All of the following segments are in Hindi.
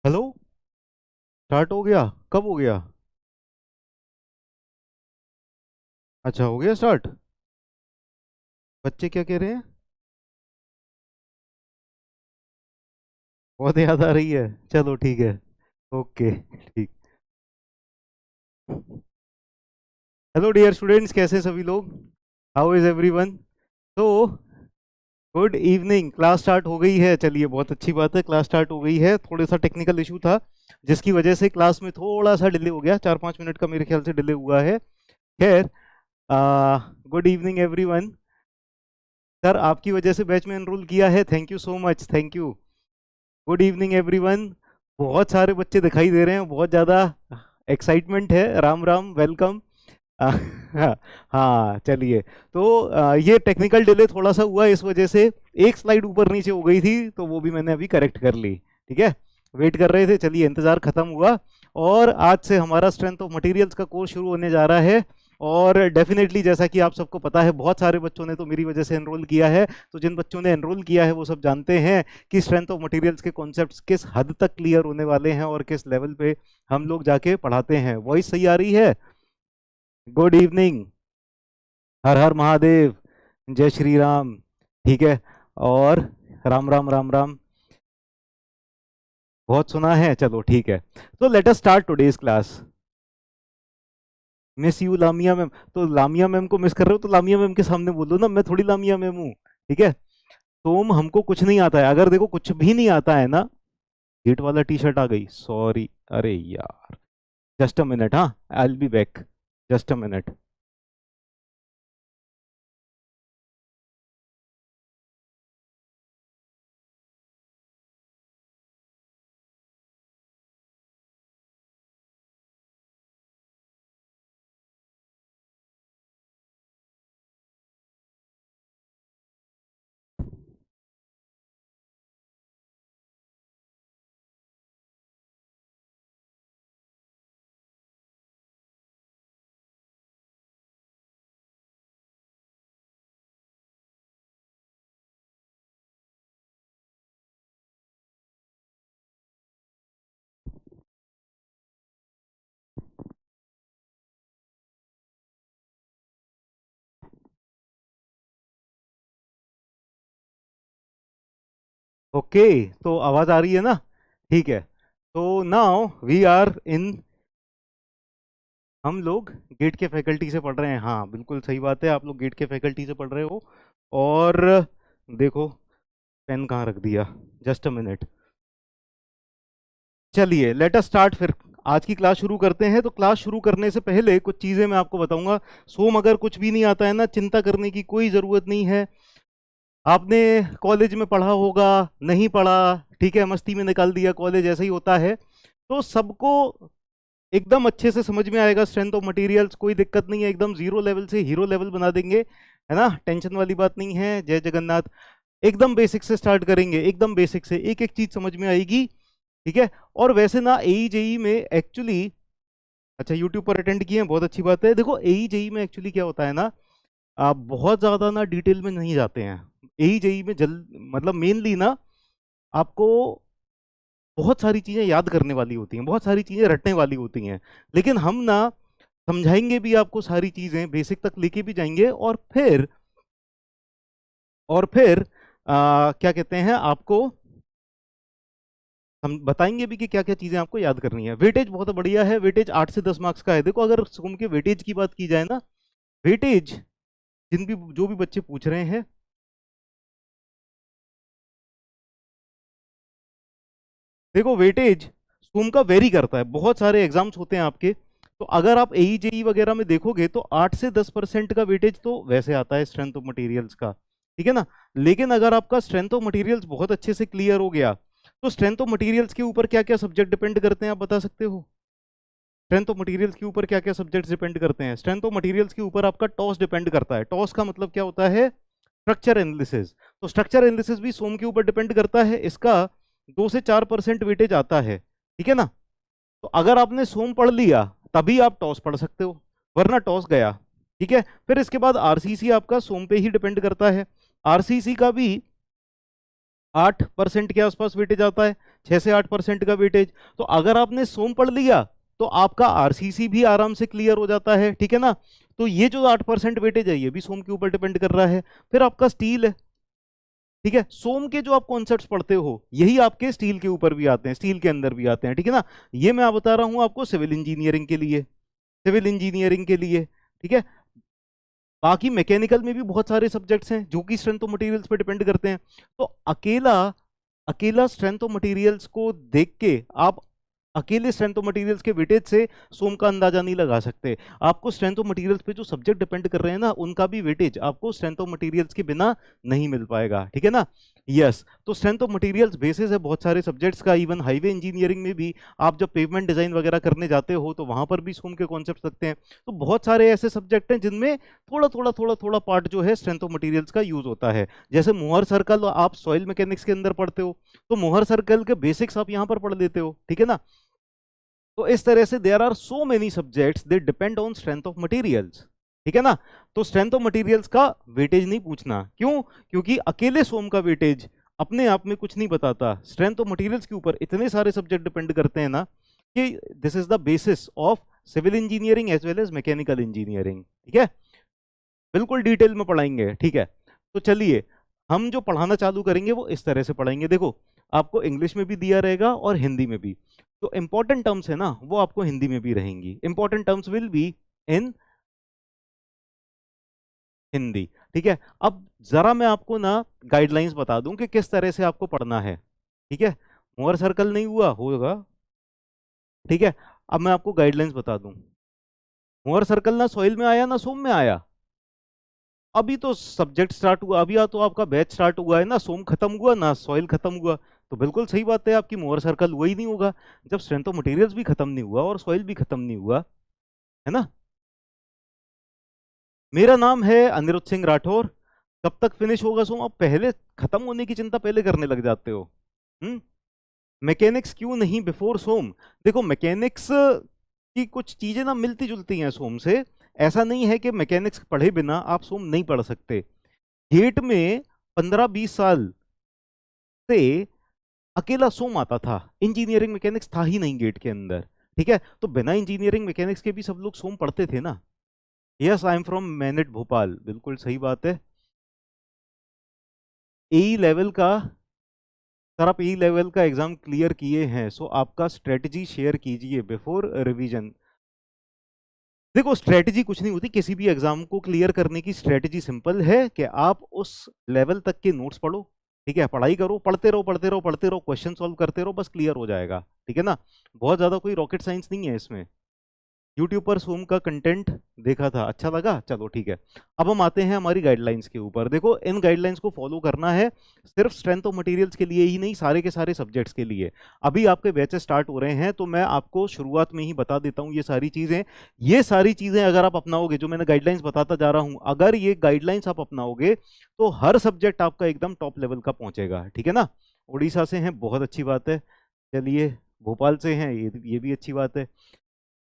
हेलो। स्टार्ट हो गया? कब हो गया? अच्छा, हो गया स्टार्ट। बच्चे क्या कह रहे हैं? बहुत याद आ रही है। चलो ठीक है। ओके ठीक। हेलो डियर स्टूडेंट्स, कैसे हैं सभी लोग? How is everyone? तो गुड इवनिंग। क्लास स्टार्ट हो गई है। चलिए, बहुत अच्छी बात है, क्लास स्टार्ट हो गई है। थोड़ा सा टेक्निकल इशू था जिसकी वजह से क्लास में थोड़ा सा डिले हो गया, 4-5 मिनट का मेरे ख्याल से डिले हुआ है। खैर, गुड इवनिंग एवरीवन। सर, आपकी वजह से बैच में एनरोल किया है, thank you so much, thank you. Good evening everyone. बहुत सारे बच्चे दिखाई दे रहे हैं, बहुत ज़्यादा एक्साइटमेंट है। राम राम, वेलकम। हाँ चलिए। तो ये टेक्निकल डिले थोड़ा सा हुआ, इस वजह से एक स्लाइड ऊपर नीचे हो गई थी, तो वो भी मैंने अभी करेक्ट कर ली। ठीक है, वेट कर रहे थे। चलिए, इंतज़ार खत्म हुआ और आज से हमारा स्ट्रेंथ ऑफ मटेरियल्स का कोर्स शुरू होने जा रहा है। और डेफिनेटली, जैसा कि आप सबको पता है, बहुत सारे बच्चों ने तो मेरी वजह से एनरोल किया है। तो जिन बच्चों ने एनरोल किया है वो सब जानते हैं कि स्ट्रेंथ ऑफ मटेरियल्स के कॉन्सेप्ट्स किस हद तक क्लियर होने वाले हैं और किस लेवल पे हम लोग जाके पढ़ाते हैं। वॉइस सही आ रही है? Good evening. हर हर महादेव। जय श्री राम। ठीक है। और राम राम राम राम। बहुत सुना है, चलो ठीक है। तो let us start today's class. Miss you लामिया ma'am. तो लामिया मैम को मिस कर रहे हो तो लामिया मैम के सामने बोलो ना, मैं थोड़ी लामिया मैम हूँ। ठीक है। तुम, हमको कुछ नहीं आता है। अगर देखो कुछ भी नहीं आता है ना, गेट वाला टी शर्ट आ गई, सॉरी। अरे यार, जस्ट अ मिनट। हाँ, I will be back. Just a minute. Okay, तो आवाज आ रही है ना? ठीक है। तो नाउ वी आर इन, हम लोग गेट के फैकल्टी से पढ़ रहे हैं। हाँ बिल्कुल सही बात है, आप लोग गेट के फैकल्टी से पढ़ रहे हो। और देखो, पेन कहाँ रख दिया, जस्ट अ मिनट। चलिए, लेट अस स्टार्ट फिर। आज की क्लास शुरू करते हैं। तो क्लास शुरू करने से पहले कुछ चीज़ें मैं आपको बताऊंगा। सोम, अगर कुछ भी नहीं आता है ना, चिंता करने की कोई ज़रूरत नहीं है। आपने कॉलेज में पढ़ा होगा, नहीं पढ़ा, ठीक है, मस्ती में निकाल दिया, कॉलेज ऐसा ही होता है। तो सबको एकदम अच्छे से समझ में आएगा स्ट्रेंथ ऑफ मटेरियल्स, कोई दिक्कत नहीं है। एकदम जीरो लेवल से हीरो लेवल बना देंगे, है ना? टेंशन वाली बात नहीं है। जय जगन्नाथ। एकदम बेसिक से स्टार्ट करेंगे, एकदम बेसिक से, एक एक चीज समझ में आएगी। ठीक है। और वैसे ना, एई जेई में एक्चुअली, अच्छा यूट्यूब पर अटेंड किए हैं, बहुत अच्छी बात है। देखो, एई जेई में एक्चुअली क्या होता है ना, आप बहुत ज्यादा ना डिटेल में नहीं जाते हैं। एई जेई में मतलब मेनली ना, आपको बहुत सारी चीजें याद करने वाली होती हैं, बहुत सारी चीजें रटने वाली होती हैं। लेकिन हम ना समझाएंगे भी आपको, सारी चीजें बेसिक तक लेके भी जाएंगे। और फिर क्या कहते हैं, आपको हम बताएंगे भी कि क्या क्या चीजें आपको याद करनी है। वेटेज बहुत बढ़िया है, वेटेज 8 से 10 मार्क्स का है। देखो, अगर सुम के वेटेज की बात की जाए ना, वेटेज जो भी बच्चे पूछ रहे हैं, देखो वेटेज सुम का वेरी करता है। बहुत सारे एग्जाम्स होते हैं आपके, तो अगर आप एई जेई वगैरह में देखोगे तो 8 से 10% का वेटेज तो वैसे आता है स्ट्रेंथ ऑफ मटेरियल्स का। ठीक है ना? लेकिन अगर आपका स्ट्रेंथ ऑफ मटेरियल्स बहुत अच्छे से क्लियर हो गया, तो स्ट्रेंथ ऑफ मटेरियल्स के ऊपर क्या क्या सब्जेक्ट डिपेंड करते हैं, आप बता सकते हो? स्ट्रेंथ ऑफ मटेरियल्स के ऊपर क्या क्या सब्जेक्ट्स डिपेंड करते हैं? स्ट्रेंथ ऑफ मटेरियल्स के ऊपर आपका टॉस डिपेंड करता है। टॉस का मतलब क्या होता है? Structure analysis. तो स्ट्रक्चर एनालिसिस भी सोम के ऊपर डिपेंड करता है। इसका 2 से 4% वेटेज आता है। ठीक है ना? तो अगर आपने सोम पढ़ लिया, तभी आप टॉस पढ़ सकते हो, वरना टॉस गया। ठीक है। फिर इसके बाद आरसीसी आपका सोम पे ही डिपेंड करता है। आरसीसी का भी 8% के आसपास वेटेज आता है। 6 से 8% का वेटेज। तो अगर आपने सोम पढ़ लिया तो आपका आरसीसी भी आराम से क्लियर हो जाता है, ठीक है ना। तो ये जो 8% वेटेज है ये भी सोम के ऊपर डिपेंड कर रहा है। फिर आपका स्टील है, ठीक है, सोम के जो आप कॉन्सेप्ट्स पढ़ते हो यही आपके स्टील के ऊपर भी आते हैं, स्टील के अंदर भी आते हैं, ठीक है ना। ये मैं बता रहा हूं आपको सिविल इंजीनियरिंग के लिए, सिविल इंजीनियरिंग के लिए, ठीक है। बाकी मैकेनिकल में भी बहुत सारे सब्जेक्ट्स हैं जो कि स्ट्रेंथ ऑफ मटेरियल्स पे डिपेंड करते हैं। तो अकेला अकेला स्ट्रेंथ ऑफ मटेरियल्स को देख के आप अकेले स्ट्रेंथ ऑफ मटेरियल्स के वेटेज से सोम का अंदाजा नहीं लगा सकते। आपको स्ट्रेंथ ऑफ मटेरियल्स पे जो सब्जेक्ट डिपेंड कर रहे हैं ना उनका भी वेटेज आपको स्ट्रेंथ ऑफ मटेरियल्स के बिना नहीं मिल पाएगा, ठीक है ना। यस, तो स्ट्रेंथ ऑफ मटेरियल्स बेसिस है बहुत सारे सब्जेक्ट्स का। इवन हाईवे इंजीनियरिंग में भी आप जब पेवमेंट डिजाइन वगैरह करने जाते हो तो वहां पर भी सोम के कॉन्सेप्ट लगते हैं। तो बहुत सारे ऐसे सब्जेक्ट हैं जिनमें थोड़ा थोड़ा पार्ट जो है स्ट्रेंथ ऑफ मटेरियल्स का यूज होता है। जैसे मोहर सर्कल आप सॉइल मैकेनिक्स के अंदर पढ़ते हो तो मोहर सर्कल के बेसिक्स आप यहाँ पर पढ़ लेते हो, ठीक है ना। तो इस तरह से there are so many subjects they depend on strength of materials, ठीक है ना। तो स्ट्रेंथ ऑफ मटेरियल्स का वेटेज नहीं पूछना, क्यों? क्योंकि अकेले सोम का वेटेज अपने आप में कुछ नहीं बताता। स्ट्रेंथ ऑफ मटेरियल्स के ऊपर इतने सारे सब्जेक्ट डिपेंड करते हैं ना कि this is the basis of civil engineering as well as mechanical engineering, ठीक है। बिल्कुल डिटेल में पढ़ाएंगे, ठीक है। तो चलिए हम जो पढ़ाना चालू करेंगे वो इस तरह से पढ़ाएंगे। देखो आपको इंग्लिश में भी दिया रहेगा और हिंदी में भी। तो इंपॉर्टेंट टर्म्स है ना वो आपको हिंदी में भी रहेंगी। Important terms will be in Hindi, ठीक है। अब जरा मैं आपको ना गाइडलाइंस बता दूं कि किस तरह से आपको पढ़ना है, ठीक है। मोहर सर्कल नहीं हुआ होगा, ठीक है। अब मैं आपको गाइडलाइंस बता दूं। मोहर सर्कल ना सॉइल में आया ना सोम में आया, अभी तो सब्जेक्ट स्टार्ट हुआ, अभी तो आपका बैच स्टार्ट हुआ है ना, सोम खत्म हुआ ना सॉइल खत्म हुआ। तो बिल्कुल सही बात है, आपकी मोहर सर्कल हुआ ही नहीं होगा जब स्ट्रेंथ ऑफ मटेरियल्स भी खत्म नहीं हुआ और सॉइल भी खत्म नहीं हुआ, है ना। मेरा नाम है अनिरुद्ध सिंह राठौर। कब तक फिनिश होगा सोम? अब पहले खत्म होने की चिंता पहले करने लग जाते हो। मैकेनिक्स क्यों नहीं बिफोर सोम? देखो मैकेनिक्स की कुछ चीजें ना मिलती जुलती हैं सोम से। ऐसा नहीं है कि मैकेनिक्स पढ़े बिना आप सोम नहीं पढ़ सकते। गेट में 15-20 साल से अकेला सोम आता था, इंजीनियरिंग मैकेनिक्स था ही नहीं गेट के अंदर, ठीक है। तो बिना इंजीनियरिंग मैकेनिक्स के भी सब लोग सोम पढ़ते थे ना। Yes, I am from MANET Bhopal, बिल्कुल सही बात है। ए लेवल का, सर आप ई लेवल का एग्जाम क्लियर किए हैं सो आपका स्ट्रेटजी शेयर कीजिए बिफोर रिवीजन। देखो स्ट्रेटजी कुछ नहीं होती, किसी भी एग्जाम को क्लियर करने की स्ट्रेटजी सिंपल है कि आप उस लेवल तक के नोट्स पढ़ो, ठीक है। पढ़ाई करो, पढ़ते रहो पढ़ते रहो पढ़ते रहो, क्वेश्चन सॉल्व करते रहो, बस क्लियर हो जाएगा, ठीक है ना। बहुत ज्यादा कोई रॉकेट साइंस नहीं है इसमें। यूट्यूब पर सोम का कंटेंट देखा था, अच्छा लगा, चलो ठीक है। अब हम आते हैं हमारी गाइडलाइंस के ऊपर। देखो इन गाइडलाइंस को फॉलो करना है सिर्फ स्ट्रेंथ ऑफ मटेरियल्स के लिए ही नहीं, सारे के सारे सब्जेक्ट्स के लिए। अभी आपके बैचेस स्टार्ट हो रहे हैं तो मैं आपको शुरुआत में ही बता देता हूं ये सारी चीजें। ये सारी चीजें अगर आप अपनाओगे, जो मैंने गाइडलाइंस बताता जा रहा हूं, अगर ये गाइडलाइंस आप अपनाओगे तो हर सब्जेक्ट आपका एकदम टॉप लेवल का पहुंचेगा, ठीक है ना। उड़ीसा से हैं, बहुत अच्छी बात है। चलिए भोपाल से हैं, ये भी अच्छी बात है।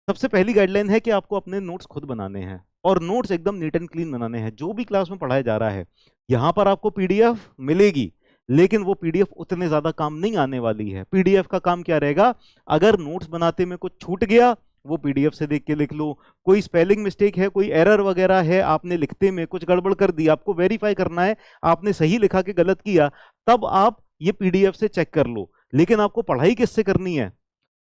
सबसे पहली गाइडलाइन है कि आपको अपने नोट्स खुद बनाने हैं और नोट्स एकदम नीट एंड क्लीन बनाने हैं। जो भी क्लास में पढ़ाया जा रहा है यहां पर आपको पीडीएफ मिलेगी, लेकिन वो पीडीएफ उतने ज्यादा काम नहीं आने वाली है। पीडीएफ का काम क्या रहेगा? अगर नोट्स बनाते में कुछ छूट गया वो पीडीएफ से देख के लिख लो। कोई स्पेलिंग मिस्टेक है, कोई एरर वगैरह है, आपने लिखते में कुछ गड़बड़ कर दी, आपको वेरीफाई करना है आपने सही लिखा कि गलत किया, तब आप ये पीडीएफ से चेक कर लो। लेकिन आपको पढ़ाई किससे करनी है?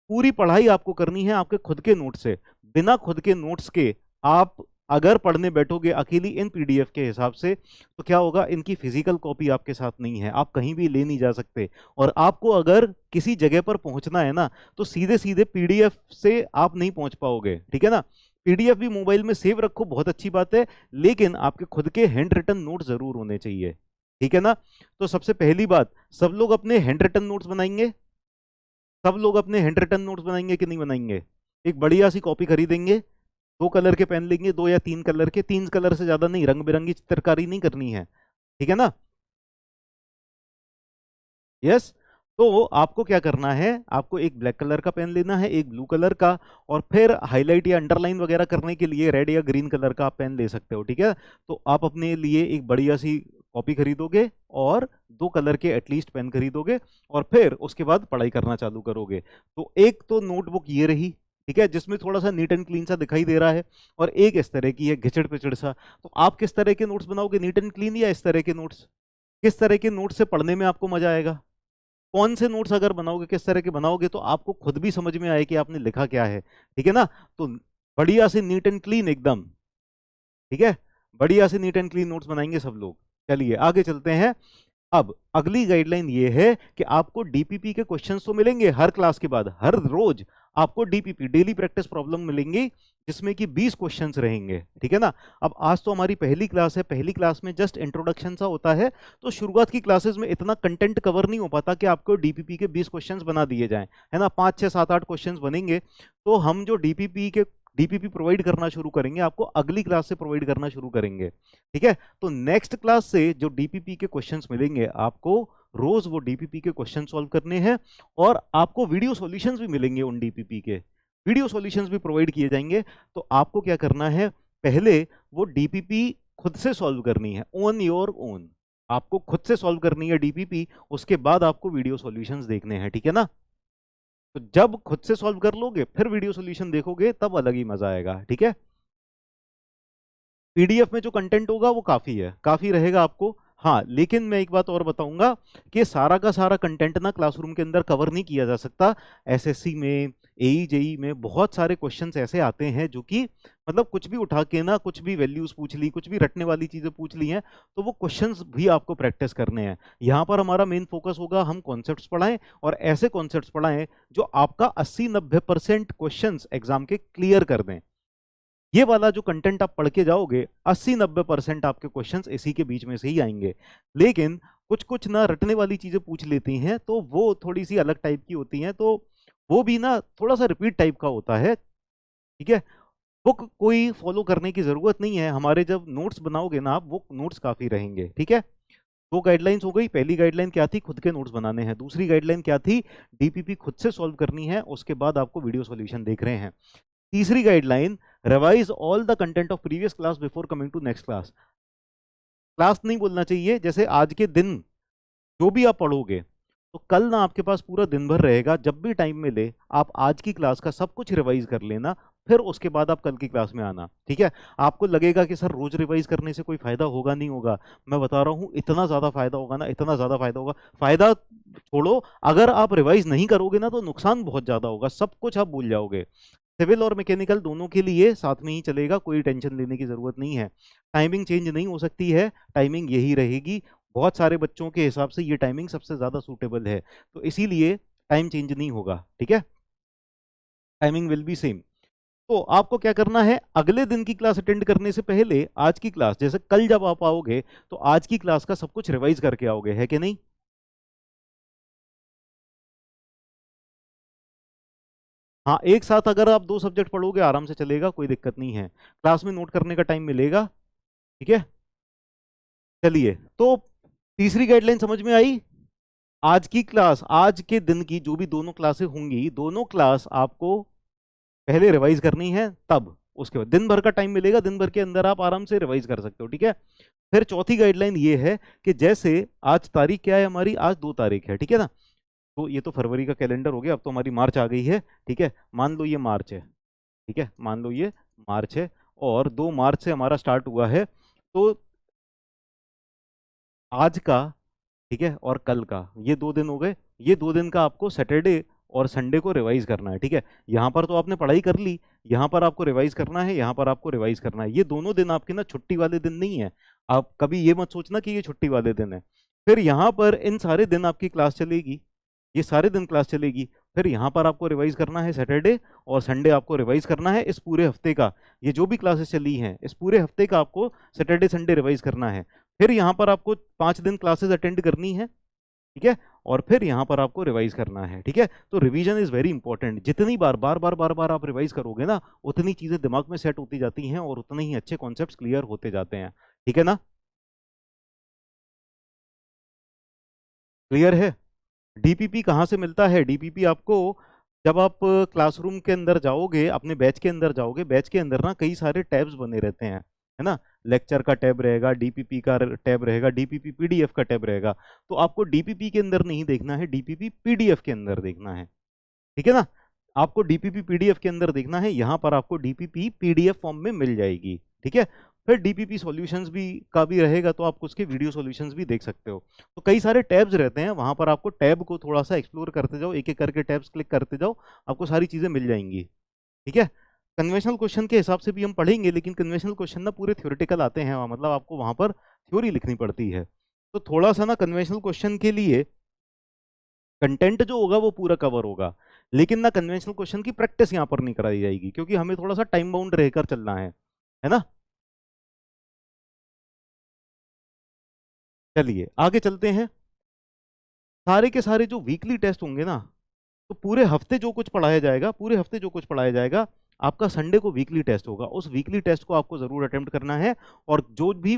पूरी पढ़ाई आपको करनी है आपके खुद के नोट से। बिना खुद के नोट्स के आप अगर पढ़ने बैठोगे अकेली इन पीडीएफ के हिसाब से तो क्या होगा? इनकी फिजिकल कॉपी आपके साथ नहीं है, आप कहीं भी ले नहीं जा सकते। और आपको अगर किसी जगह पर पहुंचना है ना तो सीधे सीधे पीडीएफ से आप नहीं पहुंच पाओगे, ठीक है ना। पीडीएफ भी मोबाइल में सेव रखो, बहुत अच्छी बात है, लेकिन आपके खुद के हैंड रिटन नोट जरूर होने चाहिए, ठीक है ना। तो सबसे पहली बात, सब लोग अपने हैंड रिटन नोट्स बनाएंगे? सब लोग अपने हैंड रिटन नोट्स बनाएंगे कि नहीं बनाएंगे? एक बढ़िया सी कॉपी खरीदेंगे, 2 कलर के पेन लेंगे, 2 या 3 कलर के, 3 कलर से ज्यादा नहीं, रंग बिरंगी चित्रकारी नहीं करनी है, ठीक है ना। यस, तो आपको क्या करना है, आपको एक ब्लैक कलर का पेन लेना है, एक ब्लू कलर का, और फिर हाईलाइट या अंडरलाइन वगैरह करने के लिए रेड या ग्रीन कलर का आप पेन ले सकते हो, ठीक है। तो आप अपने लिए एक बढ़िया सी कॉपी खरीदोगे और 2 कलर के एटलीस्ट पेन खरीदोगे और फिर उसके बाद पढ़ाई करना चालू करोगे। तो एक तो नोटबुक ये रही, ठीक है, जिसमें थोड़ा सा नीट एंड क्लीन सा दिखाई दे रहा है, और एक इस तरह की है घिचड़ पिचड़ सा। तो आप किस तरह के नोट्स बनाओगे, नीट एंड क्लीन या इस तरह के नोट्स? किस तरह के नोट्स से पढ़ने में आपको मजा आएगा? कौन से नोट्स अगर बनाओगे, किस तरह के बनाओगे, तो आपको खुद भी समझ में आए कि आपने लिखा क्या है, ठीक है ना? तो बढ़िया से नीट एंड क्लीन एकदम, ठीक है, बढ़िया से नीट एंड क्लीन नोट्स बनाएंगे सब लोग। चलिए आगे चलते हैं। अब अगली गाइडलाइन ये है कि आपको डीपीपी के क्वेश्चंस तो मिलेंगे हर क्लास के बाद, हर रोज आपको डीपीपी डेली प्रैक्टिस प्रॉब्लम मिलेंगी, जिसमें कि 20 क्वेश्चंस रहेंगे, ठीक है ना? अब आज तो हमारी पहली क्लास है, पहली क्लास में जस्ट इंट्रोडक्शन सा होता है, तो शुरुआत की क्लासेस में इतना कंटेंट कवर नहीं हो पाता कि आपको डीपीपी के 20 क्वेश्चंस बना दिए जाएं, है ना? 5 6 7 8 क्वेश्चंस बनेंगे। तो हम जो डीपीपी प्रोवाइड करना शुरू करेंगे, आपको अगली क्लास से प्रोवाइड करना शुरू करेंगे, ठीक है? तो नेक्स्ट क्लास से जो डीपीपी के क्वेश्चंस मिलेंगे आपको, रोज वो डीपीपी के क्वेश्चन सॉल्व करने हैं, और आपको वीडियो सॉल्यूशंस भी मिलेंगे, उन डीपीपी के वीडियो सॉल्यूशंस भी प्रोवाइड किए जाएंगे। तो आपको क्या करना है, पहले वो डीपीपी खुद से सॉल्व करनी है, ऑन योर ओन, आपको खुद से सॉल्व करनी है डीपीपी, उसके बाद आपको वीडियो सॉल्यूशंस देखने हैं, ठीक है ना? तो जब खुद से सॉल्व कर लोगे फिर वीडियो सॉल्यूशन देखोगे, तब अलग ही मजा आएगा, ठीक है? पीडीएफ में जो कंटेंट होगा वो काफी है, काफी रहेगा आपको। हाँ, लेकिन मैं एक बात और बताऊंगा कि सारा का सारा कंटेंट ना क्लासरूम के अंदर कवर नहीं किया जा सकता। एसएससी में, एई जेई में बहुत सारे क्वेश्चंस ऐसे आते हैं जो कि मतलब कुछ भी उठा के ना, कुछ भी वैल्यूज पूछ ली, कुछ भी रटने वाली चीजें पूछ ली हैं, तो वो क्वेश्चंस भी आपको प्रैक्टिस करने हैं। यहाँ पर हमारा मेन फोकस होगा, हम कॉन्सेप्ट्स पढ़ाएं, और ऐसे कॉन्सेप्ट्स पढ़ाएं जो आपका 80-90% क्वेश्चंस एग्जाम के क्लियर कर दें। ये वाला जो कंटेंट आप पढ़ के जाओगे, 80-90% आपके क्वेश्चंस इसी के बीच में से ही आएंगे। लेकिन कुछ कुछ ना रटने वाली चीजें पूछ लेती हैं, तो वो थोड़ी सी अलग टाइप की होती हैं, तो वो भी ना थोड़ा सा रिपीट टाइप का होता है, ठीक है? बुक कोई फॉलो करने की जरूरत नहीं है, हमारे जब नोट्स बनाओगे ना आप, वो नोट्स काफी रहेंगे, ठीक है? दो गाइडलाइंस हो गई। पहली गाइडलाइन क्या थी, खुद के नोट्स बनाने हैं। दूसरी गाइडलाइन क्या थी, डीपीपी खुद से सॉल्व करनी है, उसके बाद आपको वीडियो सॉल्यूशन देख रहे हैं। तीसरी guideline, revise all the content of previous class before coming to next class. Class नहीं बोलना चाहिए, जैसे आज के दिन जो भी आप पढ़ोगे, तो कल ना आपके पास पूरा दिन भर रहेगा, जब भी टाइम मिले आप आज की क्लास का सब कुछ रिवाइज कर लेना, फिर उसके बाद आप कल की क्लास में आना, ठीक है? आपको लगेगा कि सर रोज रिवाइज करने से कोई फायदा होगा, नहीं होगा। मैं बता रहा हूं, इतना ज्यादा फायदा होगा ना, इतना ज्यादा फायदा होगा। फायदा छोड़ो, अगर आप रिवाइज नहीं करोगे ना, तो नुकसान बहुत ज्यादा होगा, सब कुछ आप भूल जाओगे। सिविल और मैकेनिकल दोनों के लिए साथ में ही चलेगा, कोई टेंशन लेने की जरूरत नहीं है। टाइमिंग चेंज नहीं हो सकती है, टाइमिंग यही रहेगी। बहुत सारे बच्चों के हिसाब से ये टाइमिंग सबसे ज्यादा सूटेबल है, तो इसीलिए टाइम चेंज नहीं होगा, ठीक है? Timing will be same. तो आपको क्या करना है, अगले दिन की क्लास अटेंड करने से पहले आज की क्लास, जैसे कल जब आप आओगे तो आज की क्लास का सब कुछ रिवाइज करके आओगे, है कि नहीं? हाँ, एक साथ अगर आप 2 सब्जेक्ट पढ़ोगे आराम से चलेगा, कोई दिक्कत नहीं है, क्लास में नोट करने का टाइम मिलेगा, ठीक है? चलिए, तो तीसरी गाइडलाइन समझ में आई। आज की क्लास, आज के दिन की जो भी दोनों क्लासें होंगी, दोनों क्लास आपको पहले रिवाइज करनी है, तब उसके बाद दिन भर का टाइम मिलेगा, दिन भर के अंदर आप आराम से रिवाइज कर सकते हो, ठीक है? फिर चौथी गाइडलाइन ये है कि जैसे आज तारीख क्या है हमारी, आज 2 तारीख है, ठीक है ना? तो ये तो फरवरी का कैलेंडर हो गया, अब तो हमारी मार्च आ गई है, ठीक है? मान लो ये मार्च है, ठीक है, मान लो ये मार्च है, और 2 मार्च से हमारा स्टार्ट हुआ है, तो आज का, ठीक है, और कल का, ये 2 दिन हो गए। ये 2 दिन का आपको सैटरडे और संडे को रिवाइज करना है, ठीक है? यहाँ पर तो आपने पढ़ाई कर ली, यहाँ पर आपको रिवाइज करना है, यहाँ पर आपको रिवाइज करना है। ये दोनों दिन आपके ना छुट्टी वाले दिन नहीं है, आप कभी ये मत सोचना कि ये छुट्टी वाले दिन है। फिर यहाँ पर इन सारे दिन आपकी क्लास चलेगी, ये सारे दिन क्लास चलेगी। फिर यहाँ पर आपको रिवाइज करना है सैटरडे और संडे, आपको रिवाइज करना है इस पूरे हफ्ते का, ये जो भी क्लासेस चली हैं इस पूरे हफ्ते का आपको सैटरडे संडे रिवाइज करना है। फिर यहाँ पर आपको 5 दिन क्लासेस अटेंड करनी है, ठीक है? और फिर यहाँ पर आपको रिवाइज करना है, ठीक है? तो रिवीजन इज वेरी इंपॉर्टेंट। जितनी बार बार आप रिवाइज करोगे ना, उतनी चीजें दिमाग में सेट होती जाती हैं और उतने ही अच्छे कॉन्सेप्ट्स क्लियर होते जाते हैं, ठीक है ना? क्लियर है? डीपीपी कहाँ से मिलता है? डीपीपी आपको जब आप क्लासरूम के अंदर जाओगे, अपने बैच के अंदर जाओगे, बैच के अंदर ना कई सारे टैब्स बने रहते हैं, है ना, लेक्चर का टैब रहेगा, डीपीपी का टैब रहेगा, डीपीपी पीडीएफ का टैब रहेगा। तो आपको डीपीपी के अंदर नहीं देखना है, डीपीपी पीडीएफ के अंदर देखना है, ठीक है ना। आपको डीपीपी पीडीएफ के अंदर देखना है, यहां पर आपको डीपीपी पीडीएफ फॉर्म में मिल जाएगी, ठीक है। फिर डीपीपी सॉल्यूशंस भी का भी रहेगा, तो आप उसके वीडियो सॉल्यूशंस भी देख सकते हो। तो कई सारे टैब्स रहते हैं, वहां पर आपको टैब को थोड़ा सा एक्सप्लोर करते जाओ, एक एक करके टैब्स क्लिक करते जाओ, आपको सारी चीजें मिल जाएंगी, ठीक है। कन्वेंशनल क्वेश्चन के हिसाब से भी हम पढ़ेंगे, लेकिन कन्वेंशनल क्वेश्चन ना पूरे थ्योरेटिकल आते हैं, मतलब आपको वहां पर थ्योरी लिखनी पड़ती है। तो थोड़ा सा ना कन्वेंशनल क्वेश्चन के लिए कंटेंट जो होगा वो पूरा कवर होगा, लेकिन ना कन्वेंशनल क्वेश्चन की प्रैक्टिस यहाँ पर नहीं कराई जाएगी, क्योंकि हमें थोड़ा सा टाइम बाउंड रहकर चलना है ना। चलिए आगे चलते हैं। सारे के सारे जो वीकली टेस्ट होंगे ना, तो पूरे हफ्ते जो कुछ पढ़ाया जाएगा, पूरे हफ्ते जो कुछ पढ़ाया जाएगा, आपका संडे को वीकली टेस्ट होगा, उस वीकली टेस्ट को आपको जरूर अटेम्प्ट करना है। और जो भी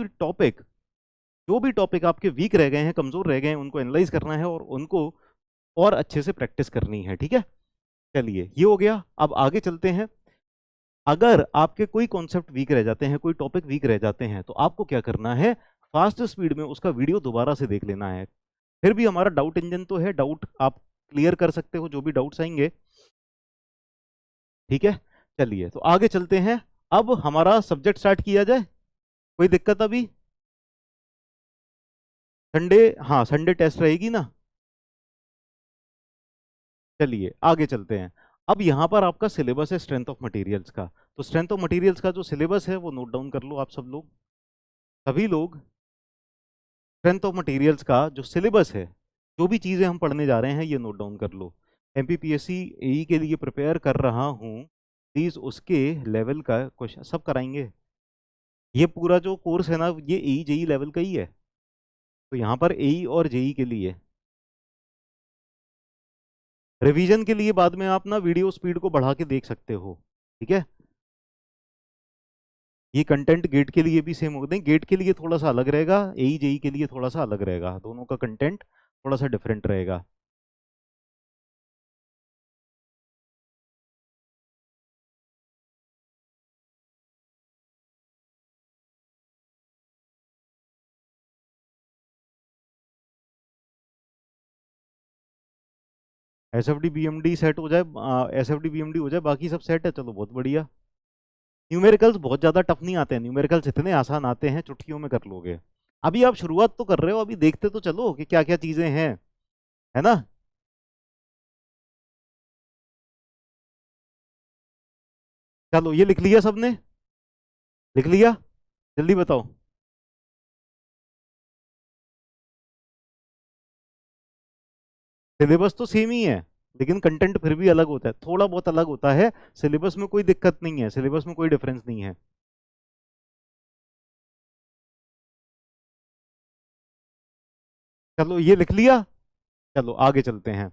टॉपिक आपके वीक रह गए हैं, कमजोर रह गए हैं, उनको एनालाइज करना है और उनको और अच्छे से प्रैक्टिस करनी है, ठीक है। चलिए ये हो गया, अब आगे चलते हैं। अगर आपके कोई कॉन्सेप्ट वीक रह जाते हैं, कोई टॉपिक वीक रह जाते हैं, तो आपको क्या करना है, फास्ट स्पीड में उसका वीडियो दोबारा से देख लेना है। फिर भी हमारा डाउट इंजन तो है, डाउट आप क्लियर कर सकते हो, जो भी डाउट्स आएंगे, ठीक है। चलिए तो आगे चलते हैं, अब हमारा सब्जेक्ट स्टार्ट किया जाए। कोई दिक्कत अभी? संडे, हाँ संडे टेस्ट रहेगी ना। चलिए आगे चलते हैं। अब यहाँ पर आपका सिलेबस है स्ट्रेंथ ऑफ मटेरियल्स का। तो स्ट्रेंथ ऑफ मटेरियल्स का जो सिलेबस है वो नोट डाउन कर लो आप सब लोग, सभी लोग। स्ट्रेंथ ऑफ मटेरियल्स का जो सिलेबस है, जो भी चीज़ें हम पढ़ने जा रहे हैं, ये नोट डाउन कर लो। एमपीपीएससी एई के लिए प्रिपेयर कर रहा हूँ, प्लीज़ उसके लेवल का क्वेश्चन सब कराएंगे। ये पूरा जो कोर्स है ना, ये एई जेई लेवल का ही है, तो यहाँ पर एई और जेई के लिए रिवीजन के लिए बाद में आप ना वीडियो स्पीड को बढ़ा के देख सकते हो, ठीक है। ये कंटेंट गेट के लिए भी सेम होते हैं, गेट के लिए थोड़ा सा अलग रहेगा, एई जेई के लिए थोड़ा सा अलग रहेगा, दोनों का कंटेंट थोड़ा सा डिफरेंट रहेगा। S F D B M D set हो जाए, S F D B M D हो जाए, बाकी सब सेट है, चलो बहुत बढ़िया। न्यूमेरिकल्स बहुत ज़्यादा टफ नहीं आते हैं, न्यूमेरिकल्स इतने आसान आते हैं, चुटकियों में कर लोगे। अभी आप शुरुआत तो कर रहे हो, अभी देखते तो चलो कि क्या क्या चीज़ें हैं, है ना। चलो ये लिख लिया सबने, लिख लिया, जल्दी बताओ। सिलेबस तो सेम ही है, लेकिन कंटेंट फिर भी अलग होता है, थोड़ा बहुत अलग होता है। सिलेबस में कोई दिक्कत नहीं है, सिलेबस में कोई डिफरेंस नहीं है। चलो ये लिख लिया, चलो आगे चलते हैं।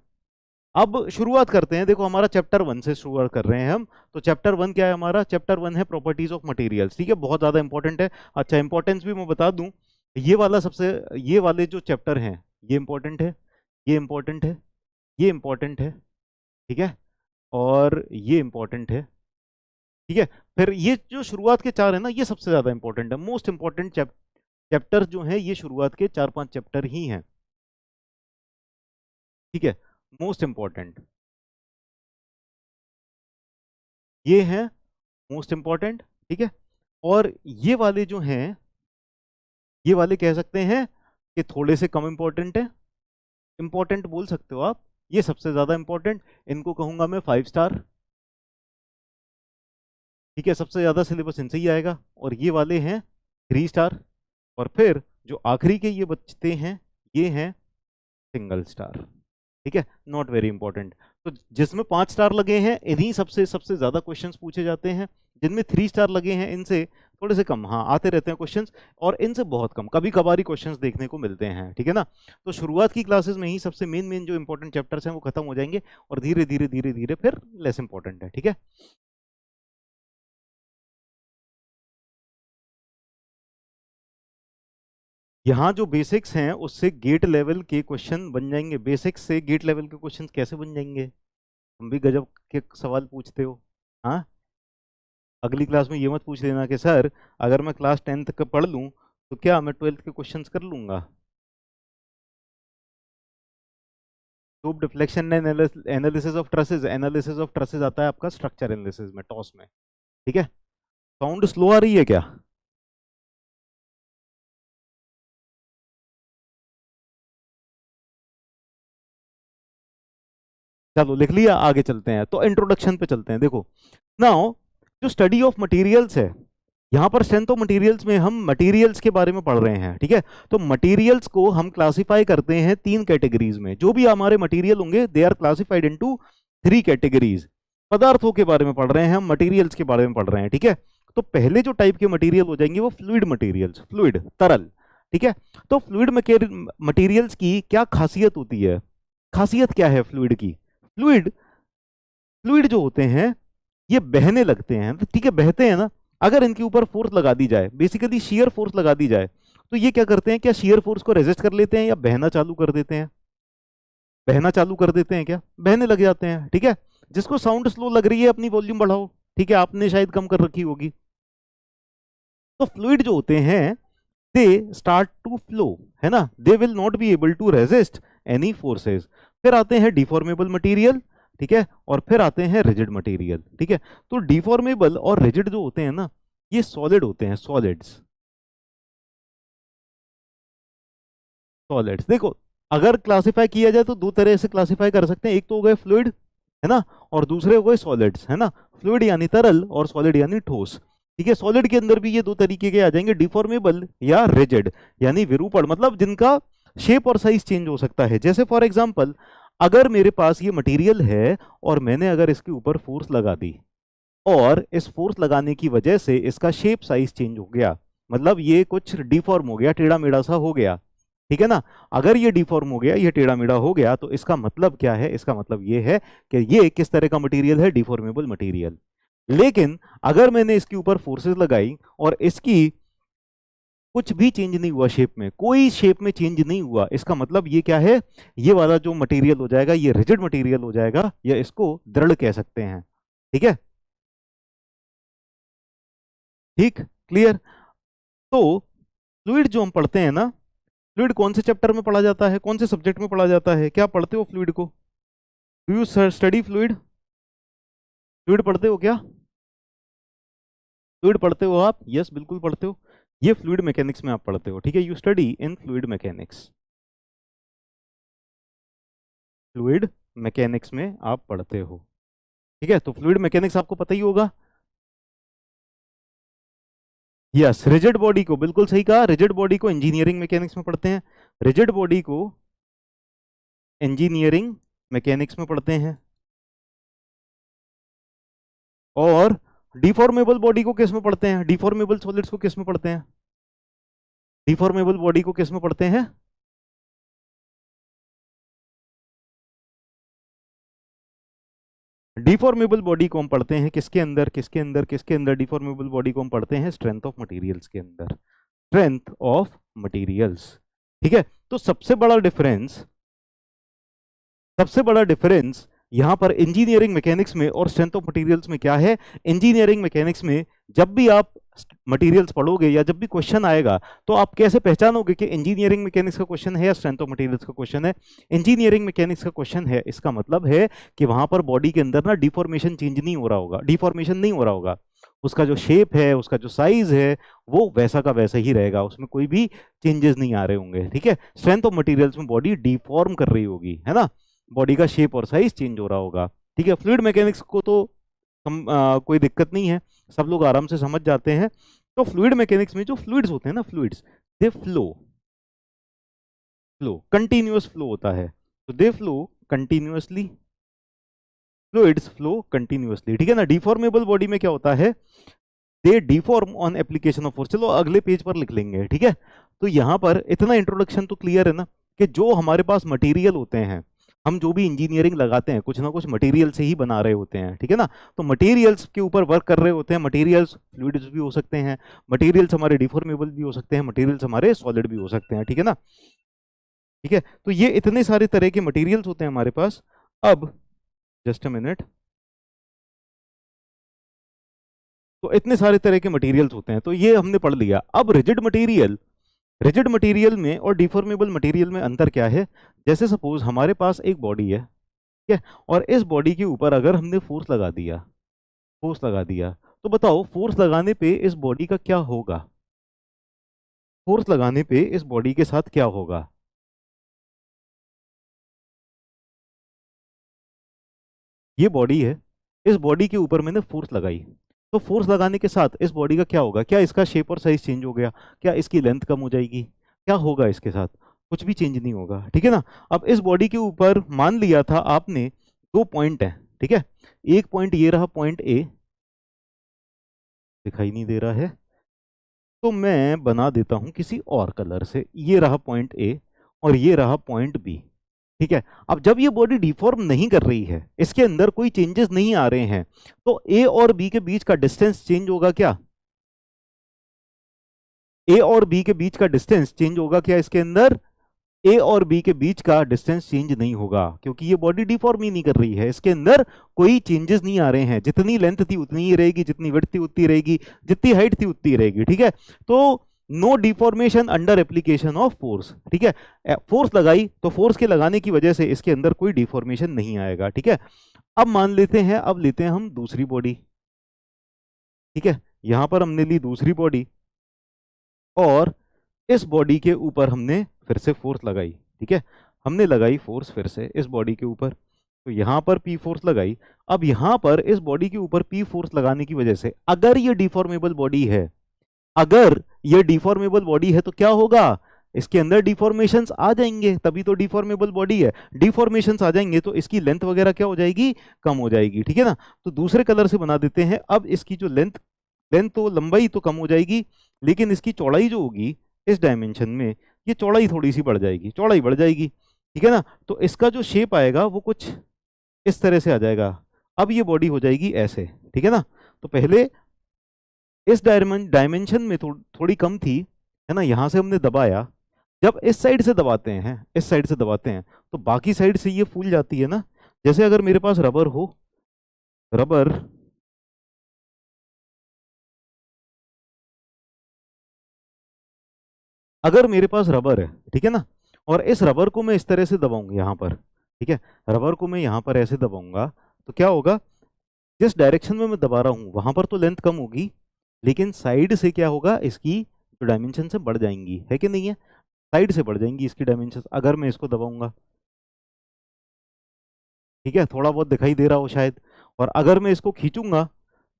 अब शुरुआत करते हैं, देखो हमारा चैप्टर 1 से शुरुआत कर रहे हैं हम। तो चैप्टर 1 क्या है हमारा? चैप्टर 1 है प्रॉपर्टीज ऑफ मटेरियल्स, ठीक है, बहुत ज्यादा इंपॉर्टेंट है। अच्छा इंपॉर्टेंस भी मैं बता दूं, ये वाला सबसे, ये वाले जो चैप्टर हैं, ये इंपॉर्टेंट है, ये इंपॉर्टेंट है, ये इंपॉर्टेंट है, ठीक है, और ये इंपॉर्टेंट है, ठीक है। फिर ये जो शुरुआत के चार है ना, ये सबसे ज्यादा इंपॉर्टेंट है, मोस्ट इंपॉर्टेंट चैप्टर जो है, ये शुरुआत के 4-5 चैप्टर ही हैं, ठीक है, मोस्ट इंपॉर्टेंट ये है, मोस्ट इंपॉर्टेंट, ठीक है। और ये वाले जो हैं, ये वाले कह सकते हैं कि थोड़े से कम इंपॉर्टेंट है, इंपॉर्टेंट बोल सकते हो आप। ये सबसे ज्यादा इंपॉर्टेंट, इनको कहूंगा मैं 5 स्टार, ठीक है, सबसे ज्यादा सिलेबस इनसे ही आएगा। और ये वाले हैं 3 स्टार, और फिर जो आखिरी के ये बचते हैं, ये हैं सिंगल स्टार, ठीक है, नॉट वेरी इंपॉर्टेंट। तो जिसमें 5 स्टार लगे हैं, इन्हीं सबसे सबसे ज्यादा क्वेश्चंस पूछे जाते हैं। जिनमें 3 स्टार लगे हैं, इनसे थोड़े से कम, हाँ आते रहते हैं क्वेश्चंस, और इनसे बहुत कम, कभी कभारी क्वेश्चंस देखने को मिलते हैं, ठीक है ना। तो शुरुआत की क्लासेस में ही सबसे मेन मेन जो इंपॉर्टेंट चैप्टर्स हैं वो खत्म हो जाएंगे, और धीरे धीरे धीरे धीरे फिर लेस इंपॉर्टेंट है, ठीक है। यहाँ जो बेसिक्स हैं उससे गेट लेवल के क्वेश्चन बन जाएंगे, बेसिक्स से गेट लेवल के क्वेश्चन कैसे बन जाएंगे? तुम भी गजब के सवाल पूछते हो, हाँ। अगली क्लास में ये मत पूछ लेना कि सर अगर मैं क्लास 10th का पढ़ लूँ तो क्या मैं 12th के क्वेश्चंस कर लूँगा। Tube deflection analysis of trusses आता है आपका स्ट्रक्चर एनालिसिस में, टॉस में। ठीक है, साउंड स्लो आ रही है क्या? चलो लिख लिया, आगे चलते हैं। तो इंट्रोडक्शन पे चलते हैं। देखो नाउ, जो स्टडी ऑफ मटेरियल्स है, यहाँ पर स्ट्रेंथ ऑफ मटेरियल्स में हम मटेरियल्स के बारे में पढ़ रहे हैं। ठीक है, तो मटेरियल्स को हम क्लासिफाई करते हैं 3 कैटेगरीज में। जो भी हमारे मटेरियल होंगे they are classified into 3 categories. पदार्थों के बारे में पढ़ रहे हैं हम, मटेरियल्स के बारे में पढ़ रहे हैं। ठीक है, तो पहले जो टाइप के मटेरियल हो जाएंगे वो फ्लूइड मटेरियल्स, फ्लूइड तरल। ठीक है, तो फ्लूइड मटेरियल्स की क्या खासियत होती है? खासियत क्या है फ्लूइड की? फ्लूइड फ्लूइड जो होते हैं ये बहने लगते हैं। ठीक है, बहते हैं ना, अगर इनके ऊपर फोर्स लगा दी जाए, बेसिकली शियर फोर्स लगा दी जाए, तो ये क्या करते हैं? क्या शियर फोर्स को रेजिस्ट कर लेते हैं या बहना चालू कर देते हैं? बहना चालू कर देते हैं, क्या बहने लग जाते हैं। ठीक है, जिसको साउंड स्लो लग रही है अपनी वॉल्यूम बढ़ाओ। ठीक है, आपने शायद कम कर रखी होगी। तो फ्लूइड जो होते हैं दे स्टार्ट टू फ्लो, है ना, they will not be able to resist any forces. फिर आते हैं डिफॉर्मेबल मटेरियल। ठीक है, और फिर आते हैं रिजिड मटेरियल। ठीक है, तो डिफॉर्मेबल और रिजिड जो होते हैं ना, ये सॉलिड होते हैं, सॉलिड्स। सॉलिड्स देखो, अगर क्लासिफाई किया जाए तो दो तरह से क्लासिफाई कर सकते हैं। एक तो हो गए फ्लूइड, है ना, और दूसरे हो गए सॉलिड्स, है ना। फ्लूइड यानी तरल और सॉलिड यानी ठोस। ठीक है, सॉलिड के अंदर भी ये दो तरीके के आ जाएंगे, डिफॉर्मेबल या रिजिड, यानी विरूपण, मतलब जिनका शेप और साइज चेंज हो सकता है। जैसे फॉर एग्जांपल, अगर मेरे पास ये मटेरियल है और मैंने अगर इसके ऊपर फोर्स लगा दी और इस फोर्स लगाने की वजह से इसका शेप साइज चेंज हो गया, मतलब ये कुछ डिफॉर्म हो गया, टेढ़ा मेढ़ा सा हो गया। ठीक है ना, अगर ये डिफॉर्म हो गया, ये टेढ़ा मेढ़ा हो गया, तो इसका मतलब क्या है? इसका मतलब ये है कि ये किस तरह का मटेरियल है? Deformable material. लेकिन अगर मैंने इसके ऊपर फोर्सेस लगाई और इसकी कुछ भी चेंज नहीं हुआ, शेप में कोई शेप में चेंज नहीं हुआ, इसका मतलब ये क्या है? ये वाला जो मटेरियल हो जाएगा ये रिजिड मटेरियल हो जाएगा, या इसको दृढ़ कह सकते हैं। ठीक है, ठीक, क्लियर। तो फ्लूइड जो हम पढ़ते हैं ना, फ्लूइड कौन से चैप्टर में पढ़ा जाता है, कौन से सब्जेक्ट में पढ़ा जाता है? क्या पढ़ते हो फ्लूइड को? Do you study fluid? Fluid पढ़ते हो क्या? फ्लूइड पढ़ते हो आप? यस, बिल्कुल पढ़ते हो। ये फ्लूइड मैकेनिक्स में आप पढ़ते हो। ठीक है, you study in fluid mechanics. Fluid mechanics में आप पढ़ते हो। ठीक है, तो फ्लूइड मैकेनिक्स आपको पता ही होगा। यस, रिजिड बॉडी को, बिल्कुल सही कहा, रिजिड बॉडी को इंजीनियरिंग मैकेनिक्स में पढ़ते हैं। रिजिड बॉडी को इंजीनियरिंग मैकेनिक्स में पढ़ते हैं। और डिफॉर्मेबल बॉडी को किस में पढ़ते हैं? डिफॉर्मेबल सॉलिड्स को किस में पढ़ते हैं? डिफॉर्मेबल बॉडी को किस में पढ़ते हैं? डिफॉर्मेबल बॉडी को हम पढ़ते हैं किसके अंदर? किसके अंदर? किसके अंदर डिफॉर्मेबल बॉडी को हम पढ़ते हैं? स्ट्रेंथ ऑफ मटेरियल्स के अंदर। Strength of materials. ठीक है, तो सबसे बड़ा डिफरेंस यहां पर इंजीनियरिंग मैकेनिक्स में और स्ट्रेंथ ऑफ मटेरियल्स में क्या है? इंजीनियरिंग मैकेनिक्स में जब भी आप मटेरियल्स पढ़ोगे या जब भी क्वेश्चन आएगा, तो आप कैसे पहचानोगे कि इंजीनियरिंग मैकेनिक्स का क्वेश्चन है या स्ट्रेंथ ऑफ मटेरियल्स का क्वेश्चन है? इंजीनियरिंग मैकेनिक्स का क्वेश्चन है, इसका मतलब है कि वहां पर बॉडी के अंदर ना डिफॉर्मेशन चेंज नहीं हो रहा होगा, डिफॉर्मेशन नहीं हो रहा होगा, उसका जो शेप है, उसका जो साइज है, वो वैसा का वैसा ही रहेगा, उसमें कोई भी चेंजेस नहीं आ रहे होंगे। ठीक है, स्ट्रेंथ ऑफ मटेरियल्स में बॉडी डिफॉर्म कर रही होगी, है ना, बॉडी का शेप और साइज चेंज हो रहा होगा। ठीक है, फ्लूइड मैकेनिक्स को तो कोई दिक्कत नहीं है, सब लोग आराम से समझ जाते हैं। तो फ्लूइड मैकेनिक्स में जो फ्लूइड्स होते हैं ना, fluids they flow, continuous flow होता है, तो they flow continuously, fluids flow continuously. ठीक है ना, डिफॉर्मेबल बॉडी में क्या होता है? They deform on application of force. चलो अगले पेज पर लिख लेंगे। ठीक है, तो यहां पर इतना इंट्रोडक्शन तो क्लियर है ना, कि जो हमारे पास मटेरियल होते हैं, हम जो भी इंजीनियरिंग लगाते हैं कुछ ना कुछ मटेरियल से ही बना रहे होते हैं। ठीक है ना, तो मटेरियल्स के ऊपर वर्क कर रहे होते हैं। मटेरियल्स फ्लूइड्स भी हो सकते हैं, मटेरियल्स हमारे डिफॉर्मेबल भी हो सकते हैं, मटेरियल्स हमारे सॉलिड भी हो सकते हैं। ठीक है ना, ठीक है, तो ये इतने सारे तरह के मटेरियल्स होते हैं हमारे पास। अब जस्ट अ मिनट, तो इतने सारे तरह के मटेरियल्स होते हैं, तो ये हमने पढ़ लिया। अब रिजिड मटेरियल में और डिफॉर्मेबल मटेरियल में अंतर क्या है? जैसे सपोज हमारे पास एक बॉडी है, ठीक है, और इस बॉडी के ऊपर अगर हमने फोर्स लगा दिया, तो बताओ फोर्स लगाने पे इस बॉडी का क्या होगा? फोर्स लगाने पे इस बॉडी के साथ क्या होगा? ये बॉडी है, इस बॉडी के ऊपर मैंने फोर्स लगाई, तो फोर्स लगाने के साथ इस बॉडी का क्या होगा? क्या इसका शेप और साइज चेंज हो गया? क्या इसकी लेंथ कम हो जाएगी? क्या होगा इसके साथ? कुछ भी चेंज नहीं होगा, ठीक है ना। अब इस बॉडी के ऊपर मान लिया था आपने दो पॉइंट है, ठीक है, एक पॉइंट ये रहा पॉइंट ए, दिखाई नहीं दे रहा है, तो मैं बना देता हूं किसी और कलर से, ये रहा पॉइंट ए और ये रहा पॉइंट बी, ठीक है। अब जब ये बॉडी डिफॉर्म नहीं कर रही है, इसके अंदर कोई चेंजेस नहीं आ रहे हैं, तो ए और बी के बीच का डिस्टेंस चेंज होगा क्या? ए और बी के बीच का डिस्टेंस चेंज होगा क्या इसके अंदर? ए और बी के बीच का डिस्टेंस चेंज नहीं होगा, क्योंकि ये बॉडी डिफॉर्म ही नहीं कर रही है, इसके अंदर कोई चेंजेस नहीं आ रहे हैं, जितनी लेंथ थी उतनी ही रहेगी, जितनी विड्थ थी उतनी रहेगी, जितनी हाइट थी उतनी रहेगी, ठीक है। तो no deformation under application of force, ठीक है। फोर्स लगाई तो फोर्स के लगाने की वजह से इसके अंदर कोई डिफॉर्मेशन नहीं आएगा, ठीक है। अब मान लेते हैं, अब लेते हैं हम दूसरी बॉडी, ठीक है, यहां पर हमने ली दूसरी बॉडी और इस बॉडी के ऊपर हमने फिर से फोर्स लगाई, ठीक है, हमने लगाई फोर्स फिर से इस बॉडी के ऊपर, तो यहां पर पी फोर्स लगाई। अब यहां पर इस बॉडी के ऊपर पी फोर्स लगाने की वजह से अगर ये डिफॉर्मेबल बॉडी है, अगर ये डिफॉर्मेबल बॉडी है तो क्या होगा? इसके अंदर डिफॉर्मेशंस आ जाएंगे, तभी तो डिफॉर्मेबल बॉडी है, डिफॉर्मेशंस आ जाएंगे तो इसकी लेंथ वगैरह क्या हो जाएगी? कम हो जाएगी, ठीक है ना। तो दूसरे कलर से बना देते हैं। अब इसकी जो लेंथ लेंथ तो लंबाई तो कम हो जाएगी, लेकिन इसकी चौड़ाई जो होगी इस डायमेंशन में, ये चौड़ाई थोड़ी सी बढ़ जाएगी, चौड़ाई बढ़ जाएगी, ठीक है ना। तो इसका जो शेप आएगा वो कुछ इस तरह से आ जाएगा। अब ये बॉडी हो जाएगी ऐसे, ठीक है ना। तो पहले इस डायमेंशन में थोड़ी कम थी, है ना, यहां से हमने दबाया, जब इस साइड से दबाते हैं, इस साइड से दबाते हैं, तो बाकी साइड से ये फूल जाती है ना। जैसे अगर मेरे पास रबर हो, रबर अगर मेरे पास रबर है, ठीक है ना, और इस रबर को मैं इस तरह से दबाऊंगा यहाँ पर, ठीक है, रबर को मैं यहाँ पर ऐसे दबाऊंगा, तो क्या होगा? जिस डायरेक्शन में मैं दबा रहा हूँ वहां पर तो लेंथ कम होगी, लेकिन साइड से क्या होगा? इसकी जो डायमेंशन से बढ़ जाएंगी, है कि नहीं है? साइड से बढ़ जाएंगी इसकी डायमेंशन अगर मैं इसको दबाऊंगा, ठीक है, थोड़ा बहुत दिखाई दे रहा हो शायद। और अगर मैं इसको खींचूंगा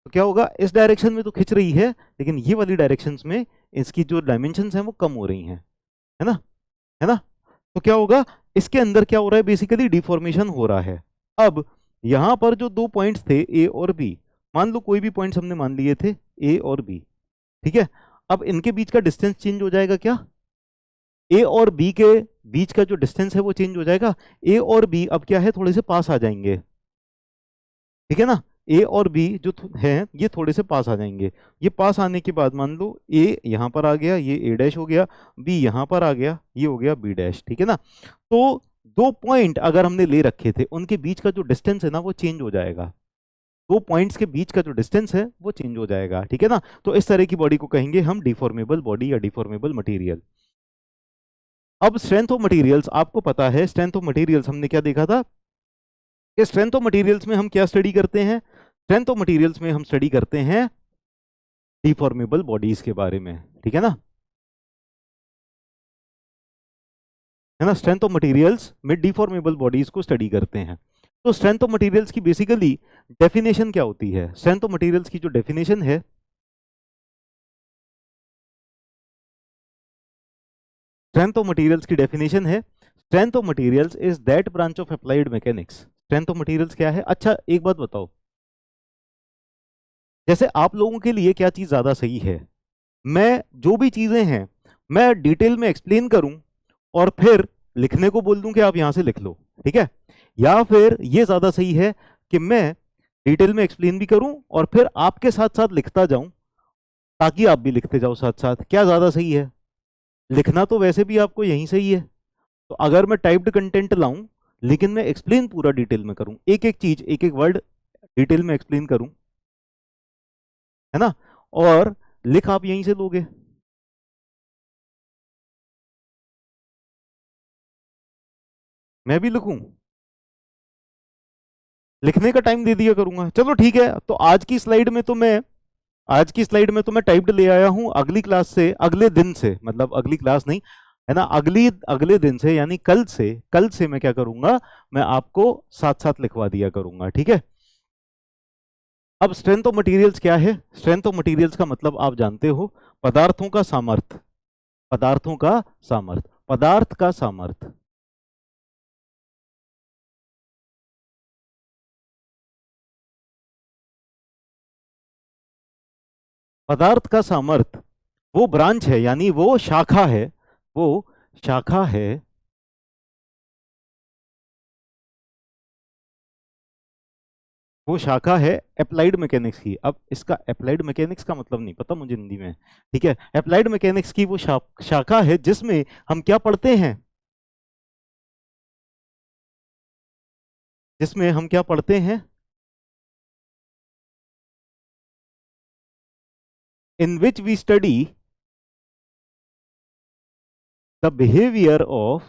तो क्या होगा? इस डायरेक्शन में तो खिंच रही है, लेकिन ये वाली डायरेक्शंस में इसकी जो डायमेंशंस हैं वो कम हो रही हैं, है ना, है ना। तो क्या होगा? इसके अंदर क्या हो रहा है? बेसिकली डिफॉर्मेशन हो रहा है। अब यहां पर जो दो पॉइंट्स थे ए और बी, मान लो कोई भी पॉइंट्स हमने मान लिए थे ए और बी, ठीक है, अब इनके बीच का डिस्टेंस चेंज हो जाएगा क्या? ए और बी के बीच का जो डिस्टेंस है वो चेंज हो जाएगा। ए और बी अब क्या है? थोड़े से पास आ जाएंगे, ठीक है ना। ए और बी जो हैं ये थोड़े से पास आ जाएंगे। ये पास आने के बाद मान लो ए यहाँ पर आ गया, ये ए डैश हो गया, बी यहाँ पर आ गया, ये हो गया बी डैश, ठीक है ना। तो दो पॉइंट अगर हमने ले रखे थे, उनके बीच का जो डिस्टेंस है ना वो चेंज हो जाएगा। दो पॉइंट्स के बीच का जो डिस्टेंस है वो चेंज हो जाएगा, ठीक है ना। तो इस तरह की बॉडी को कहेंगे हम डिफॉर्मेबल बॉडी या डिफॉर्मेबल मटेरियल। अब स्ट्रेंथ ऑफ मटेरियल्स, आपको पता है स्ट्रेंथ ऑफ मटेरियल्स हमने क्या देखा था कि स्ट्रेंथ ऑफ मटेरियल्स में हम क्या स्टडी करते हैं? स्ट्रेंथ ऑफ मटेरियल्स में हम स्टडी करते हैं डिफॉर्मेबल बॉडीज के बारे में, ठीक है ना, है ना। स्ट्रेंथ ऑफ मटेरियल्स में डिफॉर्मेबल बॉडीज को स्टडी करते हैं। तो स्ट्रेंथ ऑफ मटेरियल्स की बेसिकली डेफिनेशन क्या होती है? स्ट्रेंथ ऑफ मटेरियल्स की जो डेफिनेशन है, स्ट्रेंथ ऑफ मटेरियल्स की डेफिनेशन है, strength of materials is that branch of applied mechanics. Strength of materials क्या है? अच्छा एक बात बताओ, जैसे आप लोगों के लिए क्या चीज ज्यादा सही है? मैं जो भी चीजें हैं मैं डिटेल में एक्सप्लेन करूं और फिर लिखने को बोल दूं कि आप यहां से लिख लो, ठीक है, या फिर ये ज्यादा सही है कि मैं डिटेल में एक्सप्लेन भी करूं और फिर आपके साथ साथ लिखता जाऊं ताकि आप भी लिखते जाओ साथ साथ? क्या ज्यादा सही है? लिखना तो वैसे भी आपको यहीं से ही है, तो अगर मैं टाइप्ड कंटेंट लाऊं लेकिन मैं एक्सप्लेन पूरा डिटेल में करूं, एक एक चीज एक एक वर्ड डिटेल में एक्सप्लेन करूं, है ना, और लिख आप यहीं से लोगे। मैं भी लिखूं? लिखने का टाइम दे दिया करूंगा, चलो ठीक है। तो आज की स्लाइड में तो मैं टाइप्ड ले आया हूं। अगली क्लास से, अगले दिन से, मतलब अगली क्लास नहीं है ना, अगले दिन से यानी कल से मैं क्या करूंगा, मैं आपको साथ साथ लिखवा दिया करूंगा, ठीक है। अब स्ट्रेंथ ऑफ मटेरियल्स क्या है? स्ट्रेंथ ऑफ मटेरियल्स का मतलब आप जानते हो, पदार्थों का सामर्थ्य, पदार्थों का सामर्थ्य, पदार्थ का सामर्थ्य। पदार्थ का सामर्थ्य वो ब्रांच है, यानी वो शाखा है, वो शाखा है, वो शाखा है अप्लाइड मैकेनिक्स की। अब इसका अप्लाइड मैकेनिक्स का मतलब नहीं पता मुझे हिंदी में, ठीक है। अप्लाइड मैकेनिक्स की वो शाखा है जिसमें हम क्या पढ़ते हैं, जिसमें हम क्या पढ़ते हैं, in which we study the behaviour of,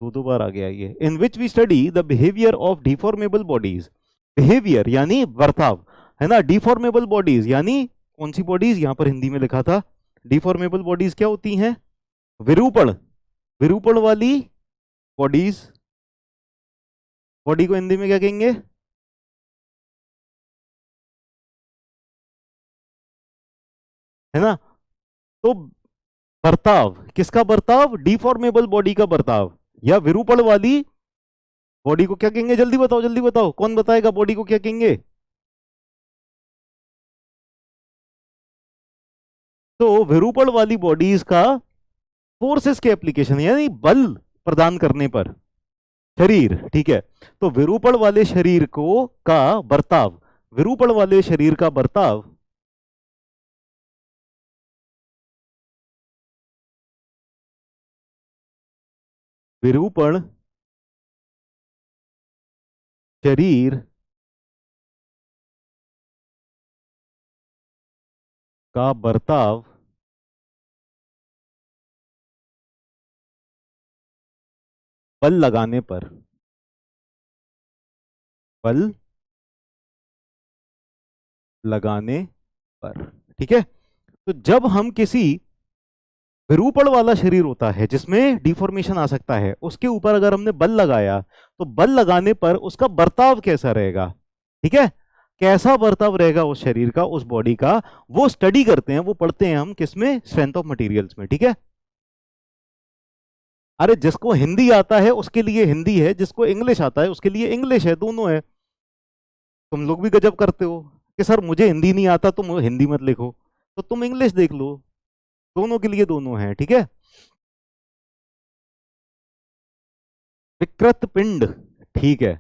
दो बार आ गया ये, in which we study the behaviour of deformable bodies. Behaviour यानी बर्ताव, है ना। डिफॉर्मेबल बॉडीज यानी कौन सी बॉडीज, यहां पर हिंदी में लिखा था, डिफॉर्मेबल बॉडीज क्या होती हैं, विरूपण, विरूपण वाली बॉडीज। बॉडी को हिंदी में क्या कहेंगे, है ना। तो बर्ताव, किसका बर्ताव, डिफॉर्मेबल बॉडी का बर्ताव, या विरूपण वाली बॉडी को क्या कहेंगे, जल्दी बताओ, जल्दी बताओ, कौन बताएगा बॉडी को क्या कहेंगे। तो विरूपण वाली बॉडीज का फोर्सेस के एप्लीकेशन यानी बल प्रदान करने पर, शरीर, ठीक है। तो विरूपण वाले शरीर को का बर्ताव, विरूपण वाले शरीर का बर्ताव, विरूपण शरीर का बर्ताव बल लगाने पर, बल लगाने पर, ठीक है। तो जब हम किसी विरूपण वाला शरीर होता है जिसमें डिफॉर्मेशन आ सकता है, उसके ऊपर अगर हमने बल लगाया, तो बल लगाने पर उसका बर्ताव कैसा रहेगा, ठीक है। कैसा बर्ताव रहेगा उस शरीर का, उस बॉडी का, वो स्टडी करते हैं, वो पढ़ते हैं हम किसमें, स्ट्रेंथ ऑफ मटेरियल्स में, ठीक है। अरे जिसको हिंदी आता है उसके लिए हिंदी है, जिसको इंग्लिश आता है उसके लिए इंग्लिश है, दोनों है। तुम लोग भी गजब करते हो कि सर मुझे हिंदी नहीं आता, तुम हिंदी मत लिखो, तो तुम इंग्लिश देख लो, दोनों के लिए दोनों है, ठीक है। विकृत पिंड, ठीक है।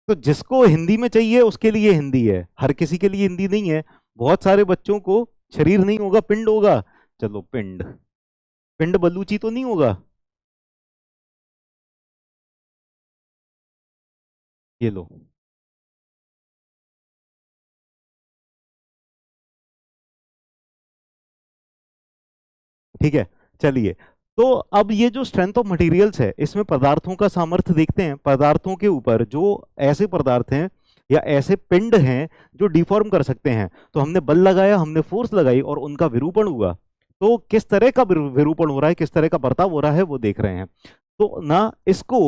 तो जिसको हिंदी में चाहिए उसके लिए हिंदी है, हर किसी के लिए हिंदी नहीं है। बहुत सारे बच्चों को शरीर नहीं होगा, पिंड होगा, चलो पिंड, पिंड बलूची तो नहीं होगा, ये लो, ठीक है। चलिए, तो अब ये जो स्ट्रेंथ ऑफ मटेरियल्स है, इसमें पदार्थों का सामर्थ्य देखते हैं। पदार्थों के ऊपर जो ऐसे पदार्थ हैं या ऐसे पिंड हैं जो डिफॉर्म कर सकते हैं, तो हमने बल लगाया, हमने फोर्स लगाई और उनका विरूपण हुआ। तो किस तरह का विरूपण हो रहा है, किस तरह का बर्ताव हो रहा है, वो देख रहे हैं। तो ना इसको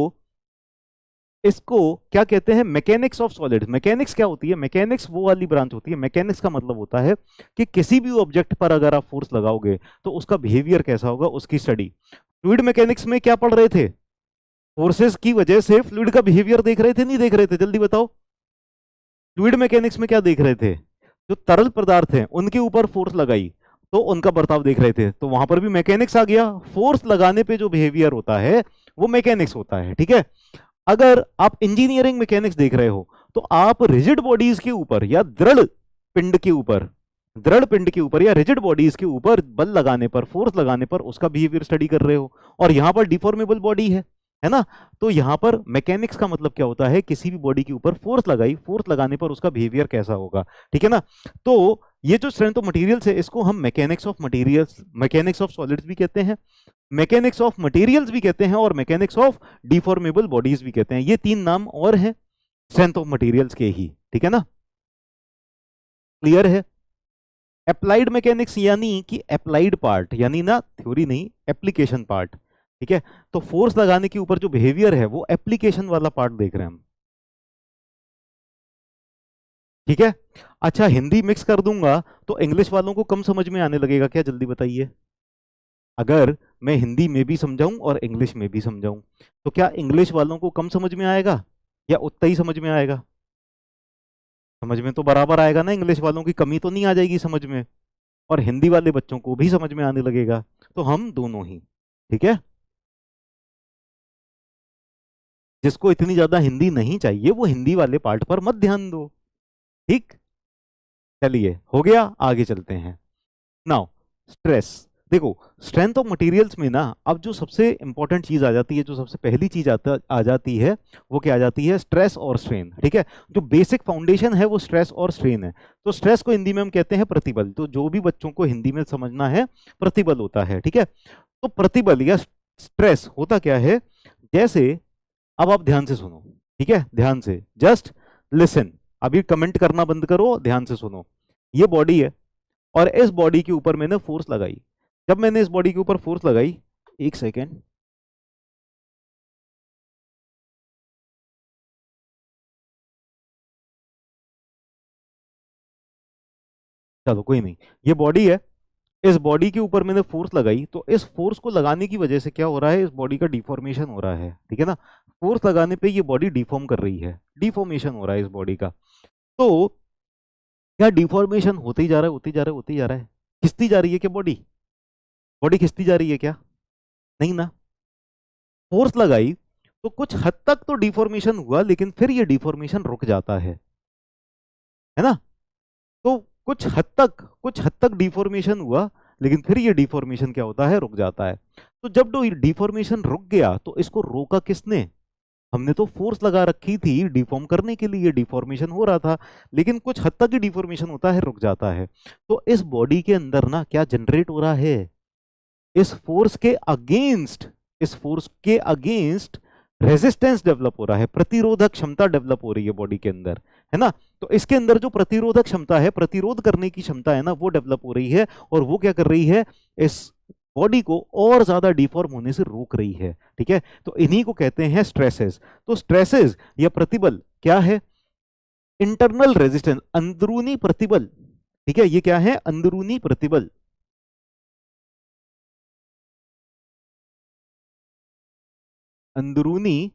इसको क्या कहते हैं, मैकेनिक्स ऑफ सॉलिड। मैकेनिक्स क्या होती है, मैकेनिक्स वो वाली ब्रांच होती है, मैकेनिक्स का मतलब होता है कि किसी भी ऑब्जेक्ट पर अगर आप फोर्स लगाओगे तो उसका बिहेवियर कैसा होगा, उसकी स्टडी। फ्लूइड मैकेनिक्स में क्या पढ़ रहे थे, फोर्सेस की वजह से फ्लूइड का बिहेवियर देख रहे थे, नहीं देख रहे थे, जल्दी बताओ। फ्लूइड मैकेनिक्स में क्या देख रहे थे, जो तरल पदार्थ हैं उनके ऊपर फोर्स लगाई तो उनका बर्ताव देख रहे थे, तो वहां पर भी मैकेनिक्स आ गया। फोर्स लगाने पे जो बिहेवियर होता है वो मैकेनिक्स होता है, ठीक है। अगर आप इंजीनियरिंग मैकेनिक्स देख रहे हो तो आप रिजिड बॉडीज के ऊपर या पिंड के ऊपर दृढ़ पिंड के ऊपर या रिजिड बॉडीज के ऊपर बल लगाने पर, फोर्स लगाने पर उसका बिहेवियर स्टडी कर रहे हो। और यहां पर डिफॉर्मेबल बॉडी है, है ना। तो यहां पर मैकेनिक्स का मतलब क्या होता है, किसी भी बॉडी के ऊपर फोर्स लगाई, फोर्स लगाने पर उसका बिहेवियर कैसा होगा, ठीक है ना। तो ये जो स्ट्रेंथ ऑफ मटेरियल्स है, इसको हम mechanics of materials, mechanics of solids भी कहते हैं, मैकेनिक्स ऑफ मटेरियल्स भी कहते हैं, और मैकेनिक्स ऑफ डिफॉर्मेबल बॉडीज भी कहते हैं। ये तीन नाम और हैं स्ट्रेंथ ऑफ मटेरियल्स के ही, ठीक है ना, क्लियर है। अप्लाइड मैकेनिक्स यानी कि अप्लाइड पार्ट, यानी ना थ्योरी नहीं, एप्लीकेशन पार्ट, ठीक है। तो फोर्स लगाने के ऊपर जो बिहेवियर है वो एप्लीकेशन वाला पार्ट देख रहे हैं हम, ठीक है। अच्छा, हिंदी मिक्स कर दूंगा तो इंग्लिश वालों को कम समझ में आने लगेगा क्या, जल्दी बताइए। अगर मैं हिंदी में भी समझाऊं और इंग्लिश में भी समझाऊं, तो क्या इंग्लिश वालों को कम समझ में आएगा या उतना ही समझ में आएगा? समझ में तो बराबर आएगा ना, इंग्लिश वालों की कमी तो नहीं आ जाएगी समझ में, और हिंदी वाले बच्चों को भी समझ में आने लगेगा। तो हम दोनों ही, ठीक है। जिसको इतनी ज्यादा हिंदी नहीं चाहिए वो हिंदी वाले पार्ट पर मत ध्यान दो, ठीक। चलिए हो गया, आगे चलते हैं। नाउ स्ट्रेस, देखो स्ट्रेंथ ऑफ मटेरियल्स में ना अब जो सबसे इंपॉर्टेंट चीज आ जाती है, जो सबसे पहली चीज आ जाती है, वो क्या आ जाती है, स्ट्रेस और स्ट्रेन, ठीक है। जो बेसिक फाउंडेशन है वो स्ट्रेस और स्ट्रेन है। तो स्ट्रेस को हिंदी में हम कहते हैं प्रतिबल, तो जो भी बच्चों को हिंदी में समझना है, प्रतिबल होता है, ठीक है। तो प्रतिबल या स्ट्रेस होता क्या है, जैसे अब आप ध्यान से सुनो, ठीक है, ध्यान से, जस्ट लिसन, अभी कमेंट करना बंद करो, ध्यान से सुनो। ये बॉडी है और इस बॉडी के ऊपर मैंने फोर्स लगाई। जब मैंने इस बॉडी के ऊपर फोर्स लगाई, एक सेकेंड, चलो कोई नहीं, ये बॉडी है, इस बॉडी के ऊपर मैंने फोर्स लगाई, तो इस फोर्स को लगाने की वजह से क्या हो रहा है, इस बॉडी का डिफॉर्मेशन हो रहा है, ठीक है ना। फोर्स लगाने पे ये बॉडी डिफॉर्म कर रही है, डिफॉर्मेशन हो रहा है इस बॉडी का। तो क्या डिफॉर्मेशन होते ही जा रहा है, होते ही जा रहा है, होते ही जा रहा है, खिंचती जा रही है क्या बॉडी, बॉडी खिंचती जा रही है क्या, नहीं ना। फोर्स लगाई तो कुछ हद तक तो डिफॉर्मेशन हुआ, लेकिन फिर ये डिफॉर्मेशन रुक जाता है ना। तो कुछ हद तक डिफॉर्मेशन हुआ, लेकिन फिर ये डिफॉर्मेशन क्या होता है, रुक जाता है। तो जब डिफॉर्मेशन रुक गया तो इसको रोका किसने, हमने तो फोर्स लगा रखी थी डिफॉर्म करने के लिए, डिफॉर्मेशन हो रहा था, लेकिन कुछ हद तक ही डिफॉर्मेशन होता है, रुक जाता है। तो इस बॉडी के अंदर ना क्या जनरेट हो रहा है, इस फोर्स के अगेंस्ट, इस फोर्स के अगेंस्ट रेजिस्टेंस डेवलप हो रहा है, प्रतिरोधक क्षमता डेवलप हो रही है बॉडी के अंदर, है ना। तो इसके अंदर जो प्रतिरोधक क्षमता है, प्रतिरोध करने की क्षमता है ना, वो डेवलप हो रही है, और वो क्या कर रही है, इस बॉडी को और ज्यादा डिफॉर्म होने से रोक रही है, ठीक है। तो इन्हीं को कहते हैं स्ट्रेसेस। तो स्ट्रेसेस या प्रतिबल क्या है, इंटरनल रेजिस्टेंस, अंदरूनी प्रतिबल, ठीक है। ये क्या है, अंदरूनी प्रतिबल। अंदरूनी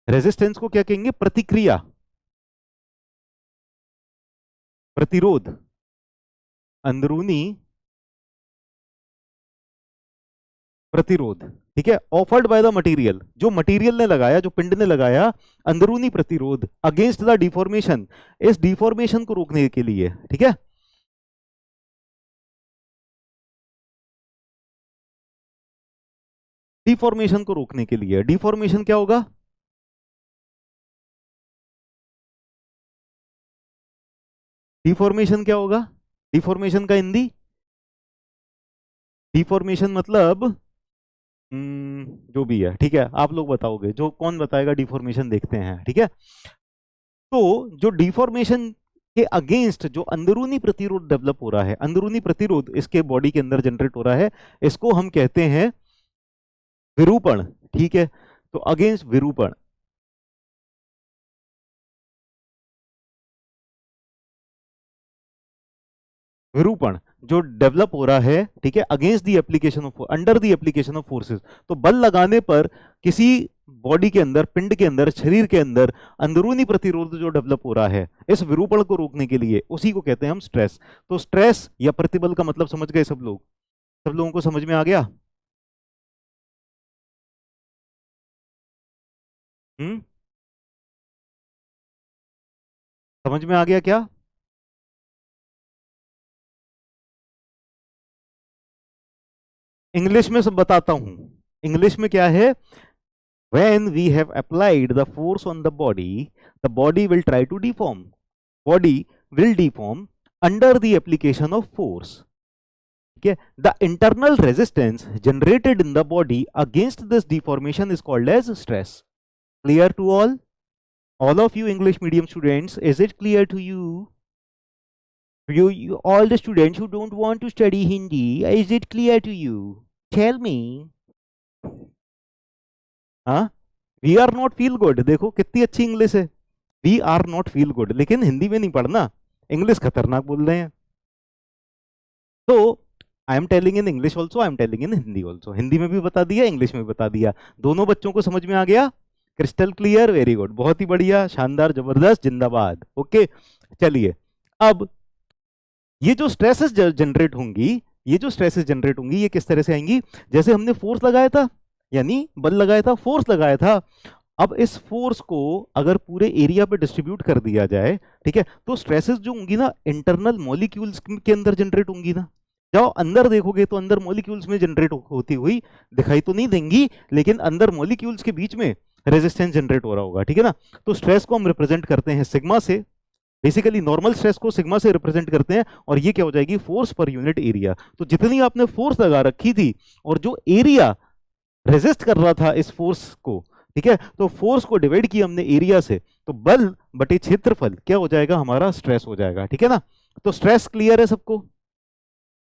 रेजिस्टेंस को क्या कहेंगे, प्रतिक्रिया, प्रतिरोध, अंदरूनी प्रतिरोध, ठीक है, ऑफर्ड बाय द मटेरियल, जो मटेरियल ने लगाया, जो पिंड ने लगाया, अंदरूनी प्रतिरोध अगेंस्ट द डिफॉर्मेशन, इस डिफॉर्मेशन को रोकने के लिए, ठीक है। डिफॉर्मेशन को रोकने के लिए, डिफॉर्मेशन क्या होगा, डिफॉर्मेशन क्या होगा, डिफॉर्मेशन का हिंदी, डिफॉर्मेशन मतलब जो भी है, ठीक है, आप लोग बताओगे, जो कौन बताएगा, डिफॉर्मेशन देखते हैं, ठीक है। तो जो डिफॉर्मेशन के अगेंस्ट जो अंदरूनी प्रतिरोध डेवलप हो रहा है, अंदरूनी प्रतिरोध इसके बॉडी के अंदर जनरेट हो रहा है, इसको हम कहते हैं विरूपण, ठीक है। तो अगेंस्ट विरूपण, विरूपण जो डेवलप हो रहा है, ठीक है, against the application of, under the application of forces, तो बल लगाने पर किसी बॉडी के अंदर, पिंड के अंदर, शरीर के अंदर अंदरूनी प्रतिरोध जो डेवलप हो रहा है, इस विरूपण को रोकने के लिए, उसी को कहते हैं हम स्ट्रेस। तो स्ट्रेस या प्रतिबल का मतलब समझ गए सब लोग, सब लोगों को समझ में आ गया। हम्म, समझ में आ गया क्या? इंग्लिश में सब बताता हूं, इंग्लिश में क्या है, when we have applied the force on the body will try to deform. Body will deform under the application of force. Okay, the internal resistance generated in the body against this deformation is called as stress. Clear to all of you English medium students? Is it clear to you? You all the students who don't want to study Hindi, is it clear to you? Tell me. हाँ, we are not feel good, देखो कितनी अच्छी इंग्लिश है, we are not feel good, लेकिन हिंदी में नहीं पढ़ना, इंग्लिश खतरनाक बोल रहे हैं। तो I am telling in English also, I am telling in Hindi also, Hindi में भी बता दिया, इंग्लिश में भी बता दिया, दोनों बच्चों को समझ में आ गया? क्रिस्टल क्लियर, वेरी गुड, बहुत ही बढ़िया, शानदार, जबरदस्त, जिंदाबाद। ओके, चलिए अब ये जो स्ट्रेसेस जनरेट होंगी, ये जो स्ट्रेसेस जनरेट होंगी ये किस तरह से आएंगी? जैसे हमने फोर्स लगाया था, यानी बल लगाया था, फोर्स लगाया था, अब इस फोर्स को अगर पूरे एरिया पे डिस्ट्रीब्यूट कर दिया जाए, ठीक है, तो स्ट्रेसेस जो होंगी ना इंटरनल मॉलिक्यूल्स के अंदर जनरेट होंगी ना, जाओ अंदर देखोगे तो अंदर मॉलिक्यूल्स में जनरेट होती हुई दिखाई तो नहीं देंगी, लेकिन अंदर मॉलिक्यूल्स के बीच में रेजिस्टेंस जनरेट हो रहा होगा, ठीक है ना। तो स्ट्रेस को हम रिप्रेजेंट करते हैं सिग्मा से, बेसिकली नॉर्मल स्ट्रेस को सिग्मा से रिप्रेजेंट करते हैं, और ये क्या हो जाएगी? Force per unit area. तो जितनी आपने फोर्स लगा रखी थी और जो एरिया रेजिस्ट कर रहा था इस फोर्स को, ठीक है, तो फोर्स को डिवाइड किया हमने एरिया से, तो बल बटे क्षेत्रफल क्या हो जाएगा? हमारा स्ट्रेस हो जाएगा, ठीक है ना। तो स्ट्रेस क्लियर है सबको,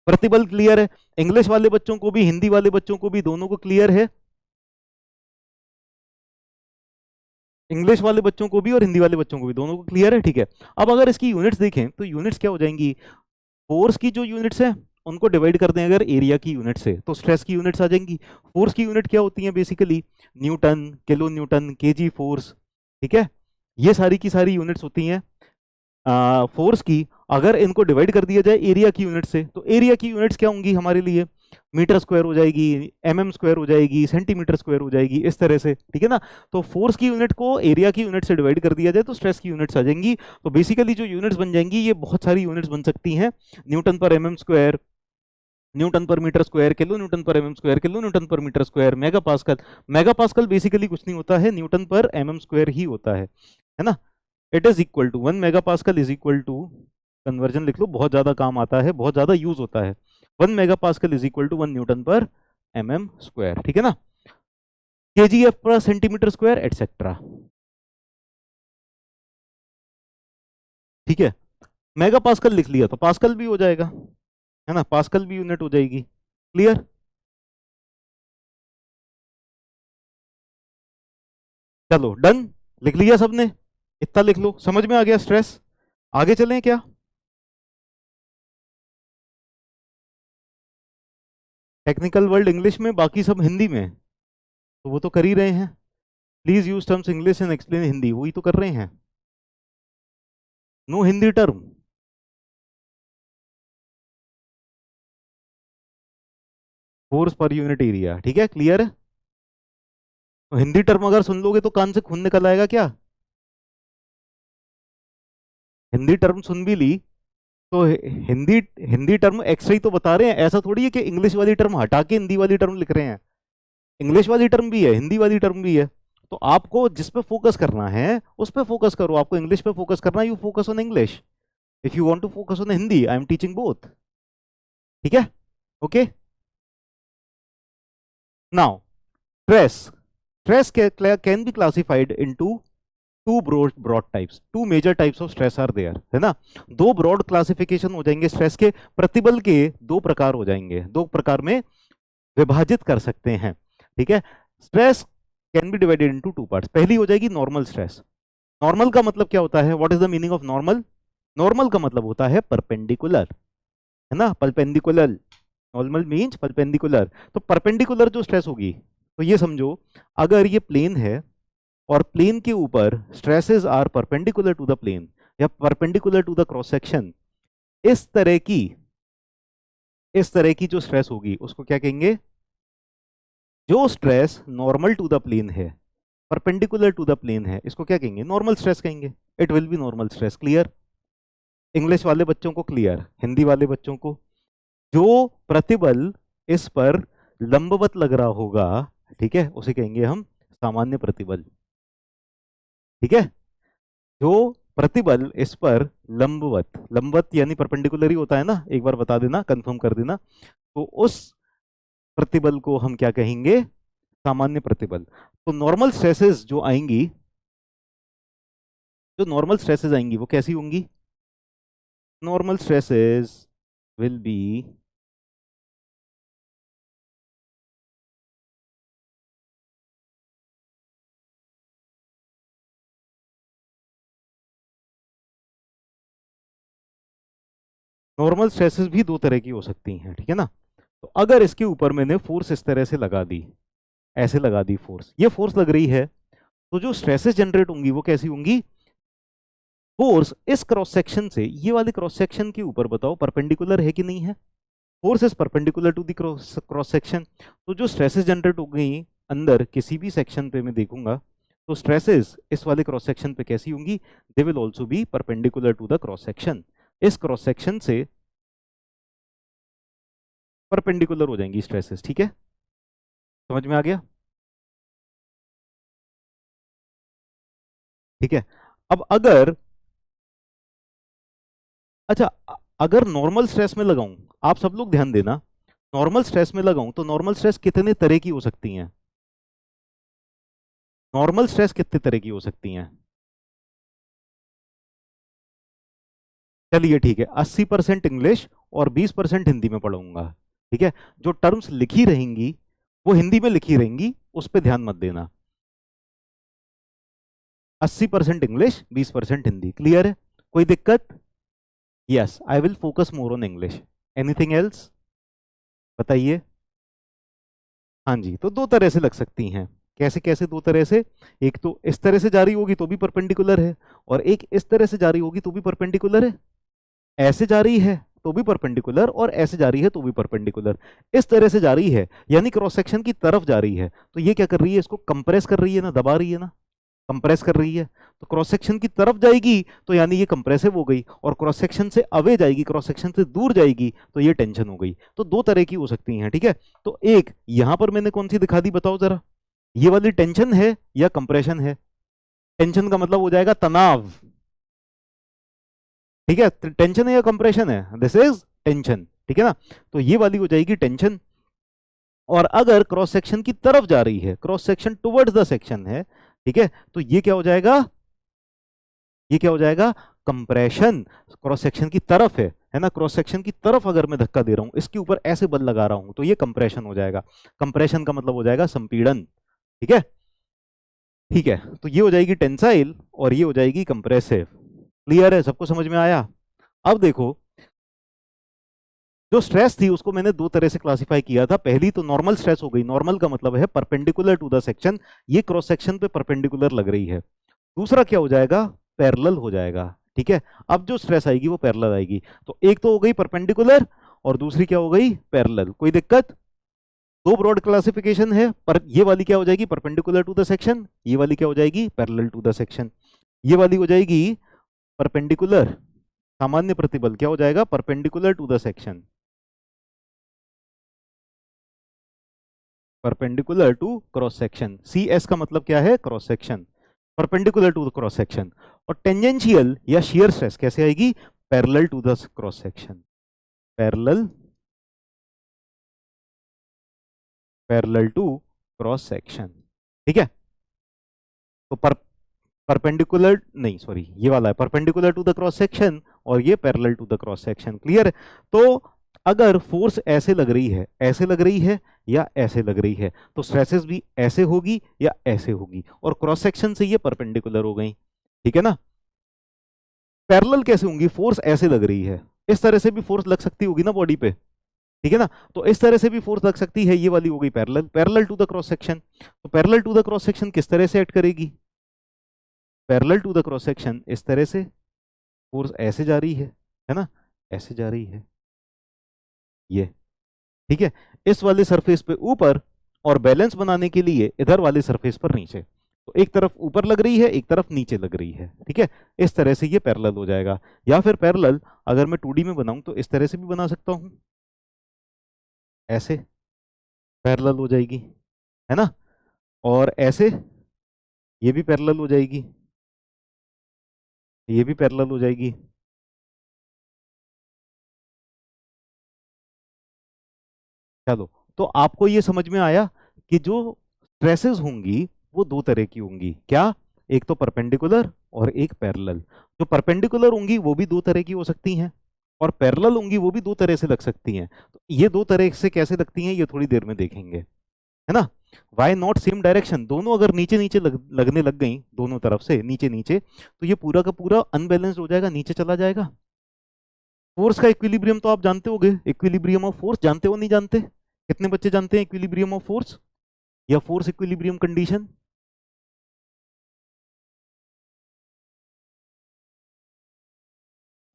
प्रतिबल क्लियर है, इंग्लिश वाले बच्चों को भी हिंदी वाले बच्चों को भी, दोनों को क्लियर है? इंग्लिश वाले बच्चों को भी और हिंदी वाले बच्चों को भी, दोनों को क्लियर है, ठीक है। अब अगर इसकी यूनिट्स देखें तो यूनिट्स क्या हो जाएंगी? फोर्स की जो यूनिट्स है उनको डिवाइड कर दें अगर एरिया की यूनिट से, तो स्ट्रेस की यूनिट्स आ जाएंगी। फोर्स की यूनिट क्या होती है? Basically Newton, kilo Newton, KG force, ठीक है, ये सारी की सारी यूनिट्स होती हैं फोर्स की। अगर इनको डिवाइड कर दिया जाए एरिया की यूनिट से, तो एरिया की यूनिट्स क्या होंगी हमारे लिए? मीटर स्क्वायर हो जाएगी, mm स्क्वायर हो जाएगी, सेंटीमीटर स्क्वायर हो जाएगी, इस तरह से, ठीक है ना। तो फोर्स की यूनिट को एरिया की यूनिट से डिवाइड कर दिया जाए तो स्ट्रेस की यूनिट्स आ जाएंगी। तो बेसिकली जो यूनिट्स बन जाएंगी ये बहुत सारी यूनिट्स बन सकती हैं, newton per mm square, newton per meter square, kilo newton per mm square, kilo newton per meter square, mega pascal. Mega pascal basically कुछ नहीं होता है, न्यूटन पर mm स्क्वायर ही होता है ना। It is equal to 1 mega pascal is equal to, conversion लिख लो, बहुत ज्यादा काम आता है, बहुत ज्यादा यूज होता है, 1 mega pascal is equal to 1 newton per mm square, ठीक है ना। kgf पर सेंटीमीटर स्क्वायर एटसेट्रा, ठीक है। मेगा पास्कल लिख लिया तो पास्कल भी हो जाएगा, है ना, पास्कल भी यूनिट हो जाएगी। क्लियर? चलो डन, लिख लिया सबने? इतना लिख लो, समझ में आ गया स्ट्रेस। आगे चलें क्या? टेक्निकल वर्ल्ड इंग्लिश में, बाकी सब हिंदी में, तो वो तो कर ही रहे हैं। Please use terms English and explain Hindi, वही तो कर रहे हैं। No Hindi term, force per unit area, ठीक है, क्लियर है। तो हिंदी टर्म अगर सुन लोगे तो कान से खून निकल आएगा क्या? हिंदी टर्म सुन भी ली तो हिंदी हिंदी टर्म एक्स्ट्रा ही तो बता रहे हैं, ऐसा थोड़ी है कि इंग्लिश वाली टर्म हटा के हिंदी वाली टर्म लिख रहे हैं। इंग्लिश वाली टर्म भी है, हिंदी वाली टर्म भी है, तो आपको जिस पे फोकस करना है उस पे फोकस करो। आपको इंग्लिश पे फोकस करना है, you focus on English. If you want to focus on Hindi, I am teaching both, ठीक है, okay. Now stress can be classified into two broad types, two major types of stress are there, है ना। दो ब्रॉड क्लासिफिकेशन हो जाएंगे स्ट्रेस के, प्रतिबल के दो प्रकार हो जाएंगे, दो प्रकार में विभाजित कर सकते हैं, ठीक है। Stress can be divided into two parts. पहली हो जाएगी नॉर्मल स्ट्रेस। नॉर्मल का मतलब क्या होता है? What is the meaning of normal? Normal का मतलब होता है परपेंडिकुलर, है ना, परपेंडिकुलर। Normal means perpendicular. तो परपेंडिकुलर जो स्ट्रेस होगी, तो ये समझो अगर ये प्लेन है और प्लेन के ऊपर stresses are perpendicular to the plane या perpendicular to the cross section, इस तरह की जो स्ट्रेस होगी उसको क्या कहेंगे? जो stress normal to the plane है, परपेंडिकुलर टू द प्लेन है, इसको क्या कहेंगे? नॉर्मल स्ट्रेस कहेंगे। It will be normal stress. Clear? English वाले बच्चों को क्लियर, हिंदी वाले बच्चों को? जो प्रतिबल इस पर लंबवत लग रहा होगा, ठीक है, उसे कहेंगे हम सामान्य प्रतिबल। ठीक है, जो प्रतिबल इस पर लंबवत, लंबवत यानी परपेंडिकुलर ही होता है ना, एक बार बता देना, कंफर्म कर देना, तो उस प्रतिबल को हम क्या कहेंगे, सामान्य प्रतिबल। तो नॉर्मल स्ट्रेसेस जो आएंगी, जो नॉर्मल स्ट्रेसेस आएंगी वो कैसी होंगी, normal stresses will be normal stresses भी दो तरह की हो सकती हैं, ठीक है ना। तो अगर इसके ऊपर मैंने फोर्स इस तरह से लगा दी, ऐसे लगा दी फोर्स, ये फोर्स लग रही है, तो जो स्ट्रेसेस जनरेट होंगी वो कैसी होंगी, फोर्स इस क्रॉस सेक्शन से ये वाले क्रॉस सेक्शन के ऊपर बताओ परपेंडिकुलर है कि नहीं है, force is perpendicular to the cross section. तो जो स्ट्रेसेस जनरेट हो गई अंदर किसी भी सेक्शन पे मैं देखूंगा, तो स्ट्रेसेस इस वाले क्रॉस सेक्शन पे कैसी होंगी, they will also be perpendicular to the cross section, इस क्रॉस सेक्शन से परपेंडिकुलर हो जाएंगी स्ट्रेसेस। ठीक है, समझ में आ गया। ठीक है, अब अगर, अच्छा, अगर नॉर्मल स्ट्रेस में लगाऊं, आप सब लोग ध्यान देना, नॉर्मल स्ट्रेस में लगाऊं तो नॉर्मल स्ट्रेस कितने तरह की हो सकती हैं, नॉर्मल स्ट्रेस कितने तरह की हो सकती हैं, चलिए ठीक है, 80% इंग्लिश और 20% हिंदी में पढ़ाऊंगा। ठीक है, जो टर्म्स लिखी रहेंगी वो हिंदी में लिखी रहेंगी, उस पर ध्यान मत देना। 80% इंग्लिश, 20% हिंदी, क्लियर है, कोई दिक्कत। Yes, I will focus more on English, anything else बताइए। हाँ जी, तो दो तरह से लग सकती हैं, कैसे कैसे, दो तरह से, एक तो इस तरह से जारी होगी तो भी परपेंडिकुलर है, और एक इस तरह से जारी होगी तो भी परपेंडिकुलर है, ऐसे जा रही है तो भी परपेंडिकुलर और ऐसे जा रही है तो भी परपेंडिकुलर। इस तरह से जा रही है यानी क्रॉस सेक्शन की तरफ जा रही है, तो ये क्या कर रही है, इसको कंप्रेस कर रही है ना, दबा रही है ना, कंप्रेस कर रही है, तो क्रॉस सेक्शन की तरफ जाएगी तो यानी ये कंप्रेसिव हो गई, और क्रॉस सेक्शन से अवे जाएगी, क्रॉस सेक्शन से दूर जाएगी तो ये टेंशन हो गई। तो दो तरह की हो सकती हैं। ठीक है, तो एक यहां पर मैंने कौन सी दिखा दी, बताओ जरा, ये वाली टेंशन है या कंप्रेशन है, टेंशन का मतलब हो जाएगा तनाव। ठीक है, टेंशन है या कंप्रेशन है, दिस इज टेंशन। ठीक है ना, तो ये वाली हो जाएगी टेंशन। और अगर क्रॉस सेक्शन की तरफ जा रही है, cross section towards the section है, ठीक है, तो ये क्या हो जाएगा, ये क्या हो जाएगा, कंप्रेशन, क्रॉस सेक्शन की तरफ है ना, क्रॉस सेक्शन की तरफ अगर मैं धक्का दे रहा हूं, इसके ऊपर ऐसे बल लगा रहा हूं, तो ये कंप्रेशन हो जाएगा, कंप्रेशन का मतलब हो जाएगा संपीड़न। ठीक है, ठीक है, तो ये हो जाएगी टेंसाइल और ये हो जाएगी कंप्रेसिव। क्लियर है, सबको समझ में आया। अब देखो, जो स्ट्रेस थी उसको मैंने दो तरह से क्लासिफाई किया था, पहली तो नॉर्मल स्ट्रेस हो गई, नॉर्मल का मतलब है परपेंडिकुलर टू द सेक्शन, ये क्रॉस सेक्शन पे परपेंडिकुलर लग रही है। दूसरा क्या हो जाएगा, पैरेलल हो जाएगा। ठीक है, अब जो स्ट्रेस आएगी वो पैरेलल आएगी, तो एक तो हो गई परपेंडिकुलर और दूसरी क्या हो गई, पैरेलल। कोई दिक्कत, दो ब्रॉड क्लासिफिकेशन है, पर ये वाली क्या हो जाएगी, परपेंडिकुलर टू द सेक्शन, ये वाली क्या हो जाएगी, पैरेलल टू द सेक्शन। ये वाली हो जाएगी परपेंडिकुलर, सामान्य प्रतिबल क्या हो जाएगा, perpendicular to the section, perpendicular to cross section, C S का मतलब क्या है, cross section, perpendicular to the cross section. और टेंजेंशियल या शियर स्ट्रेस कैसे आएगी, parallel to the cross section, parallel, parallel to cross section. ठीक है, तो परपेंडिकुलर नहीं, सॉरी, ये वाला है perpendicular to the cross section और ये parallel to the cross section. Clear है, तो अगर फोर्स ऐसे लग रही है, ऐसे लग रही है या ऐसे लग रही है, तो स्ट्रेसेस भी ऐसे होगी या ऐसे होगी, और क्रॉस सेक्शन से ये परपेंडिकुलर हो गई। ठीक है ना, पैरेलल कैसे होंगी, फोर्स ऐसे लग रही है, इस तरह से भी फोर्स लग सकती होगी ना बॉडी पे। ठीक है ना, तो इस तरह से भी फोर्स लग सकती है, ये वाली हो गई parallel, parallel to the cross section. तो parallel to the cross section किस तरह से एक्ट करेगी, parallel to the cross section इस तरह से, फोर्स ऐसे जा रही है ना, ऐसे जा रही है ये। ठीक है, इस वाले सरफेस पे ऊपर और बैलेंस बनाने के लिए इधर वाले सरफेस पर नीचे, तो एक तरफ ऊपर लग रही है एक तरफ नीचे लग रही है। ठीक है, इस तरह से ये पैरेलल हो जाएगा, या फिर पैरेलल अगर मैं 2D में बनाऊं तो इस तरह से भी बना सकता हूं, ऐसे पैरेलल हो जाएगी, है ना। और ऐसे ये भी पैरेलल हो जाएगी, ये भी पैरेलल हो जाएगी। चलो, तो आपको ये समझ में आया कि जो स्ट्रेसेस होंगी वो दो तरह की होंगी, क्या? एक तो परपेंडिकुलर और एक पैरेलल। जो परपेंडिकुलर होंगी वो भी दो तरह की हो सकती हैं, और पैरेलल होंगी वो भी दो तरह से लग सकती हैं। तो ये दो तरह से कैसे लगती हैं ये थोड़ी देर में देखेंगे, है ना? वाई नॉट सेम डायरेक्शन, दोनों अगर नीचे नीचे लगने लग गई, दोनों तरफ से नीचे नीचे, तो ये पूरा का पूरा अनबैलेंस्ड हो जाएगा, नीचे चला जाएगा। फोर्स का इक्विलिब्रियम तो आप जानते होगे, इक्विलिब्रियम ऑफ फोर्स जानते हो नहीं जानते? कितने बच्चे जानते हैं इक्विलिब्रियम ऑफ फोर्स या force equilibrium condition?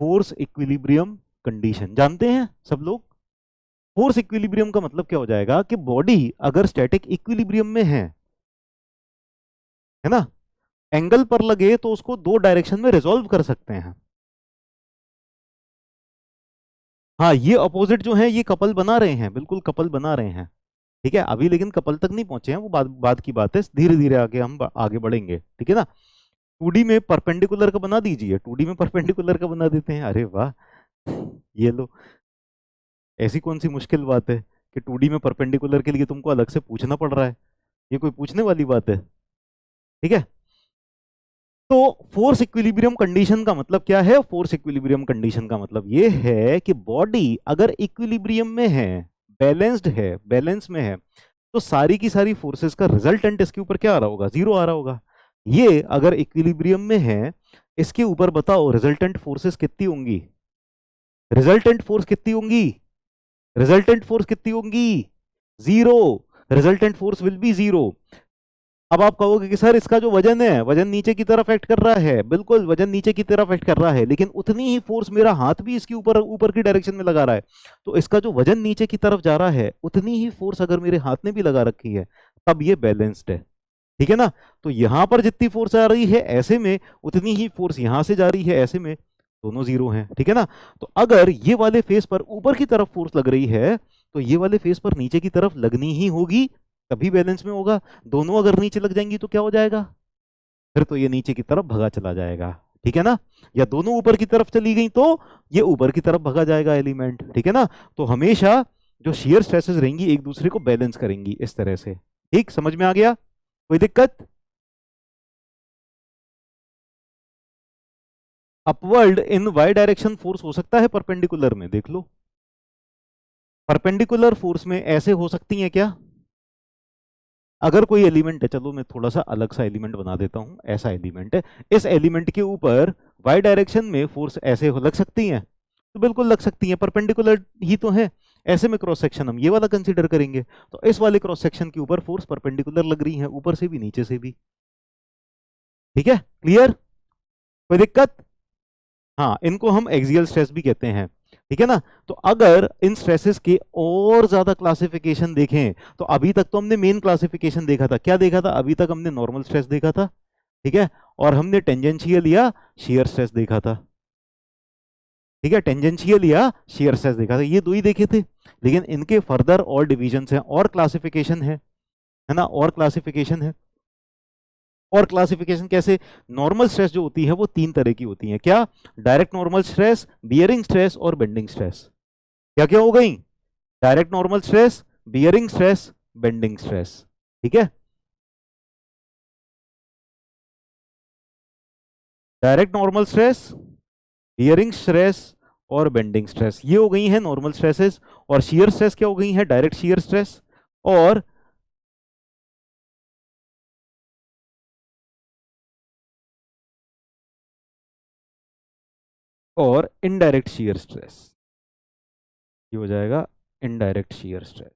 Force equilibrium condition जानते हैं सब लोग? फोर्स इक्विलिब्रियम का मतलब क्या हो जाएगा कि बॉडी अगर स्टैटिक इक्विलिब्रियम में है ना, एंगल पर लगे तो उसको दो डायरेक्शन में रिजॉल्व कर सकते हैं। हाँ, ये अपोजिट जो है ये कपल बना रहे हैं, बिल्कुल कपल बना रहे हैं। ठीक है, अभी लेकिन कपल तक नहीं पहुंचे हैं, वो बाद की बात है, धीरे धीरे आगे हम आगे बढ़ेंगे, ठीक है ना? 2D में परपेंडिकुलर का बना दीजिए, 2D में परपेंडिकुलर का बना देते हैं, अरे वाह। ये लो, ऐसी कौन सी मुश्किल बात है कि 2D में परपेंडिकुलर के लिए तुमको अलग से पूछना पड़ रहा है? ये कोई पूछने वाली बात है? ठीक है। तो फोर्स इक्विलिब्रियम कंडीशन का मतलब क्या है? फोर्स इक्विलिब्रियम कंडीशन का मतलब ये है कि बॉडी अगर इक्विलिब्रियम में है, बैलेंस्ड है, बैलेंस में है, तो सारी की सारी फोर्सेस का रिजल्टेंट इसके ऊपर क्या आ रहा होगा? जीरो आ रहा होगा। ये अगर इक्विलिब्रियम में है, इसके ऊपर बताओ रिजल्टेंट फोर्सेस कितनी होंगी? रिजल्टेंट फोर्स कितनी होंगी? रिजल्टेंट फोर्स कितनी होंगी? Zero. Resultant force will B zero. अब आप कहोगे कि सर इसका जो वजन है, वजन नीचे की तरफ एक्ट कर रहा है, बिल्कुल वजन नीचे की तरफ एक्ट कर रहा है, लेकिन उतनी ही फोर्स मेरा हाथ भी इसके ऊपर ऊपर की डायरेक्शन में लगा रहा है, तो इसका जो वजन नीचे की तरफ जा रहा है उतनी ही फोर्स अगर मेरे हाथ ने भी लगा रखी है, तब ये बैलेंस्ड है। ठीक है ना? तो यहां पर जितनी फोर्स आ रही है ऐसे में, उतनी ही फोर्स यहां से जा रही है ऐसे में, दोनों जीरो हैं। ठीक है ना? तो अगर ये वाले फेस पर ऊपर की तरफ फोर्स लग रही है, तो ये वाले फेस पर नीचे की तरफ लगनी ही होगी, तभी बैलेंस में होगा। दोनों अगर नीचे लग जाएंगी तो क्या हो जाएगा? फिर तो ये नीचे की तरफ भगा चला जाएगा। ठीक है ना? या दोनों ऊपर की तरफ चली गई तो ये ऊपर की तरफ भगा जाएगा एलिमेंट। ठीक है ना? तो हमेशा जो शियर स्ट्रेसेस रहेंगी एक दूसरे को बैलेंस करेंगी इस तरह से। ठीक, समझ में आ गया? कोई दिक्कत? Upward in Y direction force हो सकता है परपेंडिकुलर में, देख लो। परपेंडिकुलर फोर्स में ऐसे हो सकती है क्या? अगर कोई एलिमेंट है, चलो मैं थोड़ा सा अलग सा एलिमेंट बना देता हूं, ऐसा एलिमेंट है, इस एलिमेंट के ऊपर वाई डायरेक्शन में फोर्स ऐसे लग सकती है? तो बिल्कुल लग सकती है, परपेंडिकुलर ही तो है। ऐसे में क्रॉस सेक्शन हम ये वाला कंसीडर करेंगे, तो इस वाले क्रॉस सेक्शन के ऊपर फोर्स परपेंडिकुलर लग रही है, ऊपर से भी नीचे से भी। ठीक है, क्लियर? कोई दिक्कत? हाँ, इनको हम एक्सियल स्ट्रेस भी कहते हैं। ठीक है ना? तो अगर इन स्ट्रेसेस के और ज्यादा क्लासिफिकेशन देखें, तो अभी तक तो हमने मेन क्लासिफिकेशन देखा था, क्या देखा था? अभी तक हमने नॉर्मल स्ट्रेस देखा था, ठीक है, और हमने टेंजेंशियल या शियर स्ट्रेस देखा था। ठीक है, टेंजेंशियल या शियर स्ट्रेस देखा था, ये दो ही देखे थे। लेकिन इनके फर्दर और डिविजन हैं और क्लासिफिकेशन है ना, और क्लासिफिकेशन है। और क्लासिफिकेशन कैसे? नॉर्मल स्ट्रेस जो होती है वो तीन तरह की होती है, क्या? Direct normal stress, bearing stress और बेंडिंग स्ट्रेस। क्या क्या हो गई? Direct normal stress, bearing stress, bending stress. ठीक है, direct normal stress, bearing stress और बेंडिंग स्ट्रेस, ये हो गई है नॉर्मल स्ट्रेसेस। और शियर स्ट्रेस क्या हो गई है? डायरेक्ट शियर स्ट्रेस और इनडायरेक्ट शियर स्ट्रेस, ये हो जाएगा इनडायरेक्ट शियर स्ट्रेस।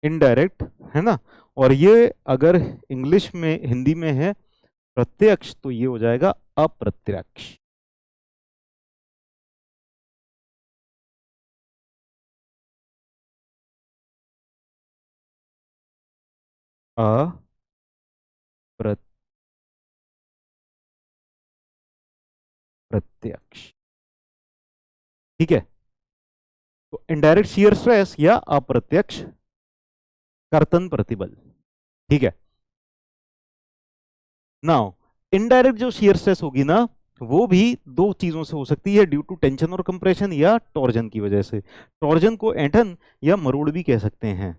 इनडायरेक्ट, है ना? और ये अगर इंग्लिश में, हिंदी में है प्रत्यक्ष, तो ये हो जाएगा अप्रत्यक्ष। अप्रत्यक्ष। ठीक है, तो इनडायरेक्ट शियर स्ट्रेस या अप्रत्यक्ष कर्तन प्रतिबल। ठीक है, नाउ इनडायरेक्ट जो शियर स्ट्रेस होगी ना, वो भी दो चीजों से हो सकती है, ड्यू टू टेंशन और कंप्रेशन या टॉर्जन की वजह से। टॉर्जन को ऐंठन या मरोड़ भी कह सकते हैं।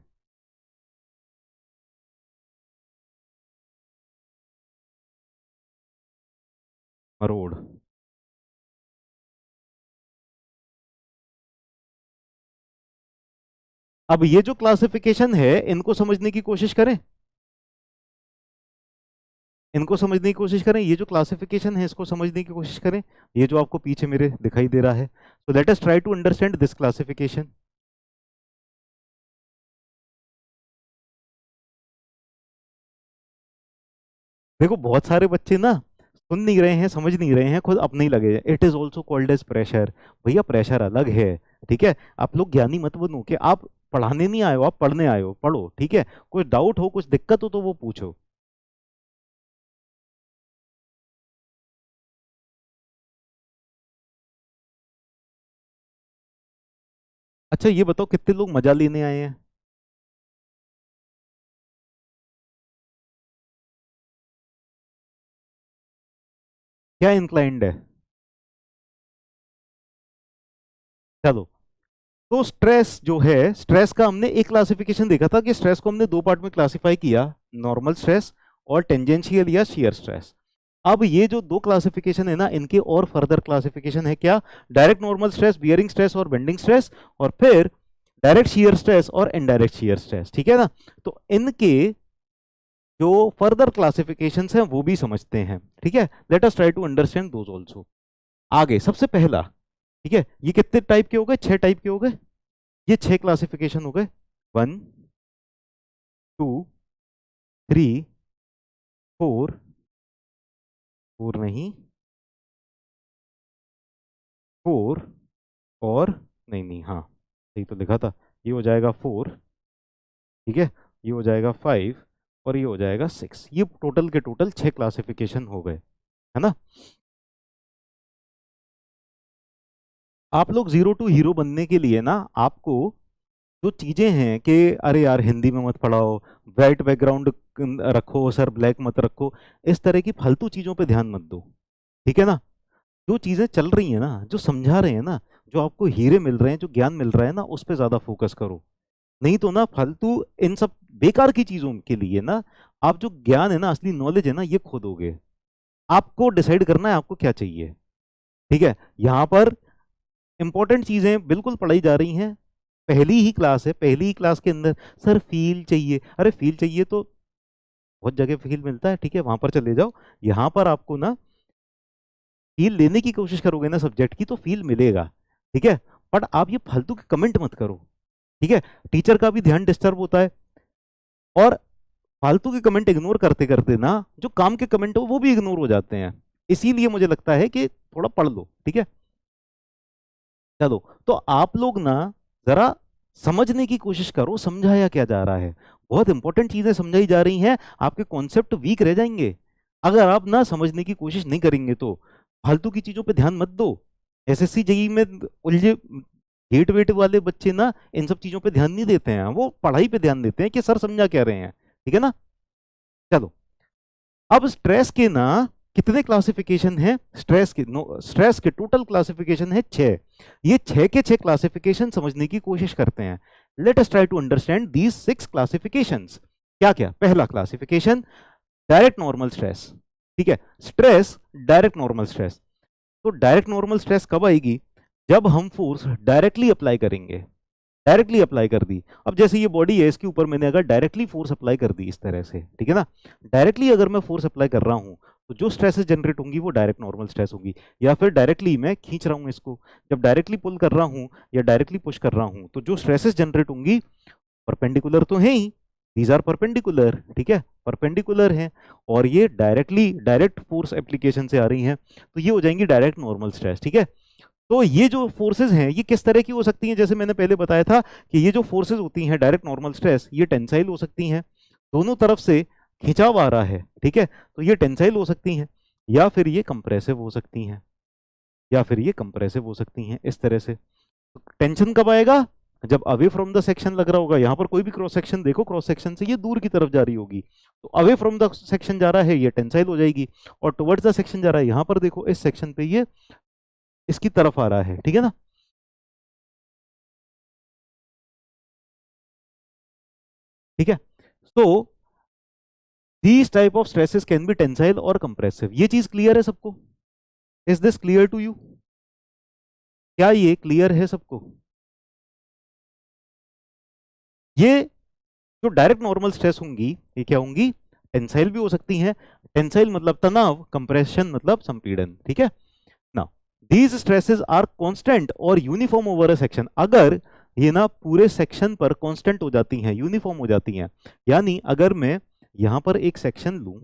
मरोड़। अब ये जो क्लासिफिकेशन है, इनको समझने की कोशिश करें, इनको समझने की कोशिश करें। ये जो क्लासिफिकेशन है इसको समझने की कोशिश करें। ये जो आपको पीछे मेरे दिखाई दे रहा है, तो let us try to understand this classification. देखो बहुत सारे बच्चे ना सुन नहीं रहे हैं, समझ नहीं रहे हैं, खुद अपने ही लगे हैं। It is also called as pressure. भैया प्रेशर अलग है, ठीक है। आप लोग ज्ञानी मत बनो कि आप पढ़ाने नहीं आए हो, आप पढ़ने आए हो, पढ़ो, ठीक है। कोई डाउट हो, कुछ दिक्कत हो तो वो पूछो। अच्छा ये बताओ कितने लोग मजा लेने आए हैं? क्या इंक्लाइंड है? चलो, तो स्ट्रेस जो है, स्ट्रेस का हमने एक क्लासिफिकेशन देखा था कि स्ट्रेस को हमने दो पार्ट में क्लासिफाई किया, नॉर्मल स्ट्रेस और टेंजेंशियल या शियर स्ट्रेस। अब ये जो दो क्लासिफिकेशन है ना, इनके और फर्दर क्लासिफिकेशन है क्या? Direct normal stress, bearing stress और बेंडिंग स्ट्रेस, और फिर डायरेक्ट शियर स्ट्रेस और इनडायरेक्ट शियर स्ट्रेस, ठीक है ना। तो इनके जो फर्दर क्लासिफिकेशन हैं वो भी समझते हैं, ठीक है। Let us try to understand those also. आगे सबसे पहला, ठीक है, ये कितने टाइप के हो गए? 6 टाइप के हो गए। ये 6 क्लासिफिकेशन हो गए। 1, 2, 3, 4, 4 नहीं, 4 और नहीं नहीं, हाँ सही तो लिखा था। ये हो जाएगा 4, ठीक है, ये हो जाएगा 5 और ये हो जाएगा 6। ये टोटल के टोटल 6 क्लासिफिकेशन हो गए, है ना। आप लोग जीरो टू हीरो बनने के लिए ना, आपको जो चीजें हैं कि अरे यार हिंदी में मत पढ़ाओ, वाइट बैकग्राउंड रखो सर, ब्लैक मत रखो, इस तरह की फालतू चीजों पे ध्यान मत दो, ठीक है ना। जो चीजें चल रही हैं ना, जो समझा रहे हैं ना, जो आपको हीरे मिल रहे हैं, जो ज्ञान मिल रहा है ना, उस पर ज्यादा फोकस करो। नहीं तो ना फालतू इन सब बेकार की चीजों के लिए ना, आप जो ज्ञान है ना, असली नॉलेज है ना, ये खो दोगे। आपको डिसाइड करना है आपको क्या चाहिए, ठीक है। यहाँ पर इंपॉर्टेंट चीजें बिल्कुल पढ़ाई जा रही हैं। पहली ही क्लास है, पहली ही क्लास के अंदर सर फील चाहिए, अरे फील चाहिए तो बहुत जगह फील मिलता है, ठीक है, वहां पर चले जाओ। यहाँ पर आपको ना फील लेने की कोशिश करोगे ना सब्जेक्ट की, तो फील मिलेगा, ठीक है। बट आप ये फालतू के कमेंट मत करो, ठीक है। टीचर का भी ध्यान डिस्टर्ब होता है, और फालतू के कमेंट इग्नोर करते करते ना, जो काम के कमेंट हो वो भी इग्नोर हो जाते हैं। इसीलिए मुझे लगता है कि थोड़ा पढ़ लो, ठीक है। चलो, तो आप लोग ना जरा समझने की कोशिश करो, समझाया क्या जा रहा है। बहुत इंपॉर्टेंट चीजें समझाई जा रही हैं, आपके कॉन्सेप्ट वीक रह जाएंगे अगर आप ना समझने की कोशिश नहीं करेंगे तो। फालतू की चीजों पे ध्यान मत दो। एसएससी जेई में उलझे गेट वेट वाले बच्चे ना इन सब चीजों पे ध्यान नहीं देते हैं, वो पढ़ाई पे ध्यान देते हैं कि सर समझा क्या रहे हैं, ठीक है ना। चलो, अब स्ट्रेस के ना कितने क्लासिफिकेशन है? स्ट्रेस के टोटल क्लासिफिकेशन है 6। ये 6 के 6 क्लासिफिकेशन समझने की कोशिश करते हैं। Let us try to understand these 6 classifications. क्या क्या? पहला क्लासिफिकेशन, डायरेक्ट नॉर्मल स्ट्रेस, ठीक है। Stress, direct normal stress. तो डायरेक्ट नॉर्मल स्ट्रेस कब आएगी? जब हम फोर्स डायरेक्टली अप्लाई करेंगे। डायरेक्टली अप्लाई कर दी, अब जैसे ये बॉडी है, इसके ऊपर मैंने अगर डायरेक्टली फोर्स अप्लाई कर दी इस तरह से, ठीक है ना, डायरेक्टली अगर मैं फोर्स अप्लाई कर रहा हूं, तो जो स्ट्रेसेस जनरेट होंगी वो डायरेक्ट नॉर्मल स्ट्रेस होगी। या फिर डायरेक्टली मैं खींच रहा हूं इसको, जब डायरेक्टली पुल कर रहा हूं या डायरेक्टली पुश कर रहा हूं, तो जो स्ट्रेसेस जनरेट होंगी परपेंडिकुलर तो है ही, दीज आर परपेंडिकुलर, ठीक है, परपेंडिकुलर हैं, और ये डायरेक्ट फोर्स एप्लीकेशन से आ रही हैं, तो ये हो जाएंगी डायरेक्ट नॉर्मल स्ट्रेस, ठीक है। तो ये जो फोर्सेज हैं ये किस तरह की हो सकती हैं? जैसे मैंने पहले बताया था कि ये जो फोर्सेज होती हैं डायरेक्ट नॉर्मल स्ट्रेस, ये टेंसाइल हो सकती हैं, दोनों तरफ से खिंचाव आ रहा है, ठीक है, तो ये टेंसाइल हो सकती हैं, या फिर ये कंप्रेसिव हो सकती हैं। या फिर ये कंप्रेसिव हो सकती हैं इस तरह से। तो टेंशन कब आएगा? जब अवे फ्रॉम द सेक्शन लग रहा होगा। यहां पर कोई भी क्रॉस सेक्शन देखो, क्रॉस सेक्शन से ये दूर की तरफ जा रही होगी, तो अवे फ्रॉम द सेक्शन जा रहा है, ये टेंसाइल हो जाएगी। और टुवर्ड्स द सेक्शन जा रहा है, यहां पर देखो इस सेक्शन पे ये इसकी तरफ आ रहा है, ठीक है ना। ठीक है, तो these type of stresses can be tensile और कंप्रेसिव। ये चीज क्लियर है सबको? Is this clear to you? क्या ये क्लियर है सबको? ये जो डायरेक्ट नॉर्मल स्ट्रेस होंगी, ये क्या होंगी? टेंसाइल भी हो सकती हैं। टेंसाइल मतलब तनाव, कंप्रेशन मतलब संपीड़न, ठीक है ना। दीज स्ट्रेसेस आर कांस्टेंट और यूनिफॉर्म ओवर अ सेक्शन। अगर ये ना पूरे सेक्शन पर कांस्टेंट हो जाती हैं, यूनिफॉर्म हो जाती हैं, यानी अगर मैं यहां पर एक सेक्शन लूं,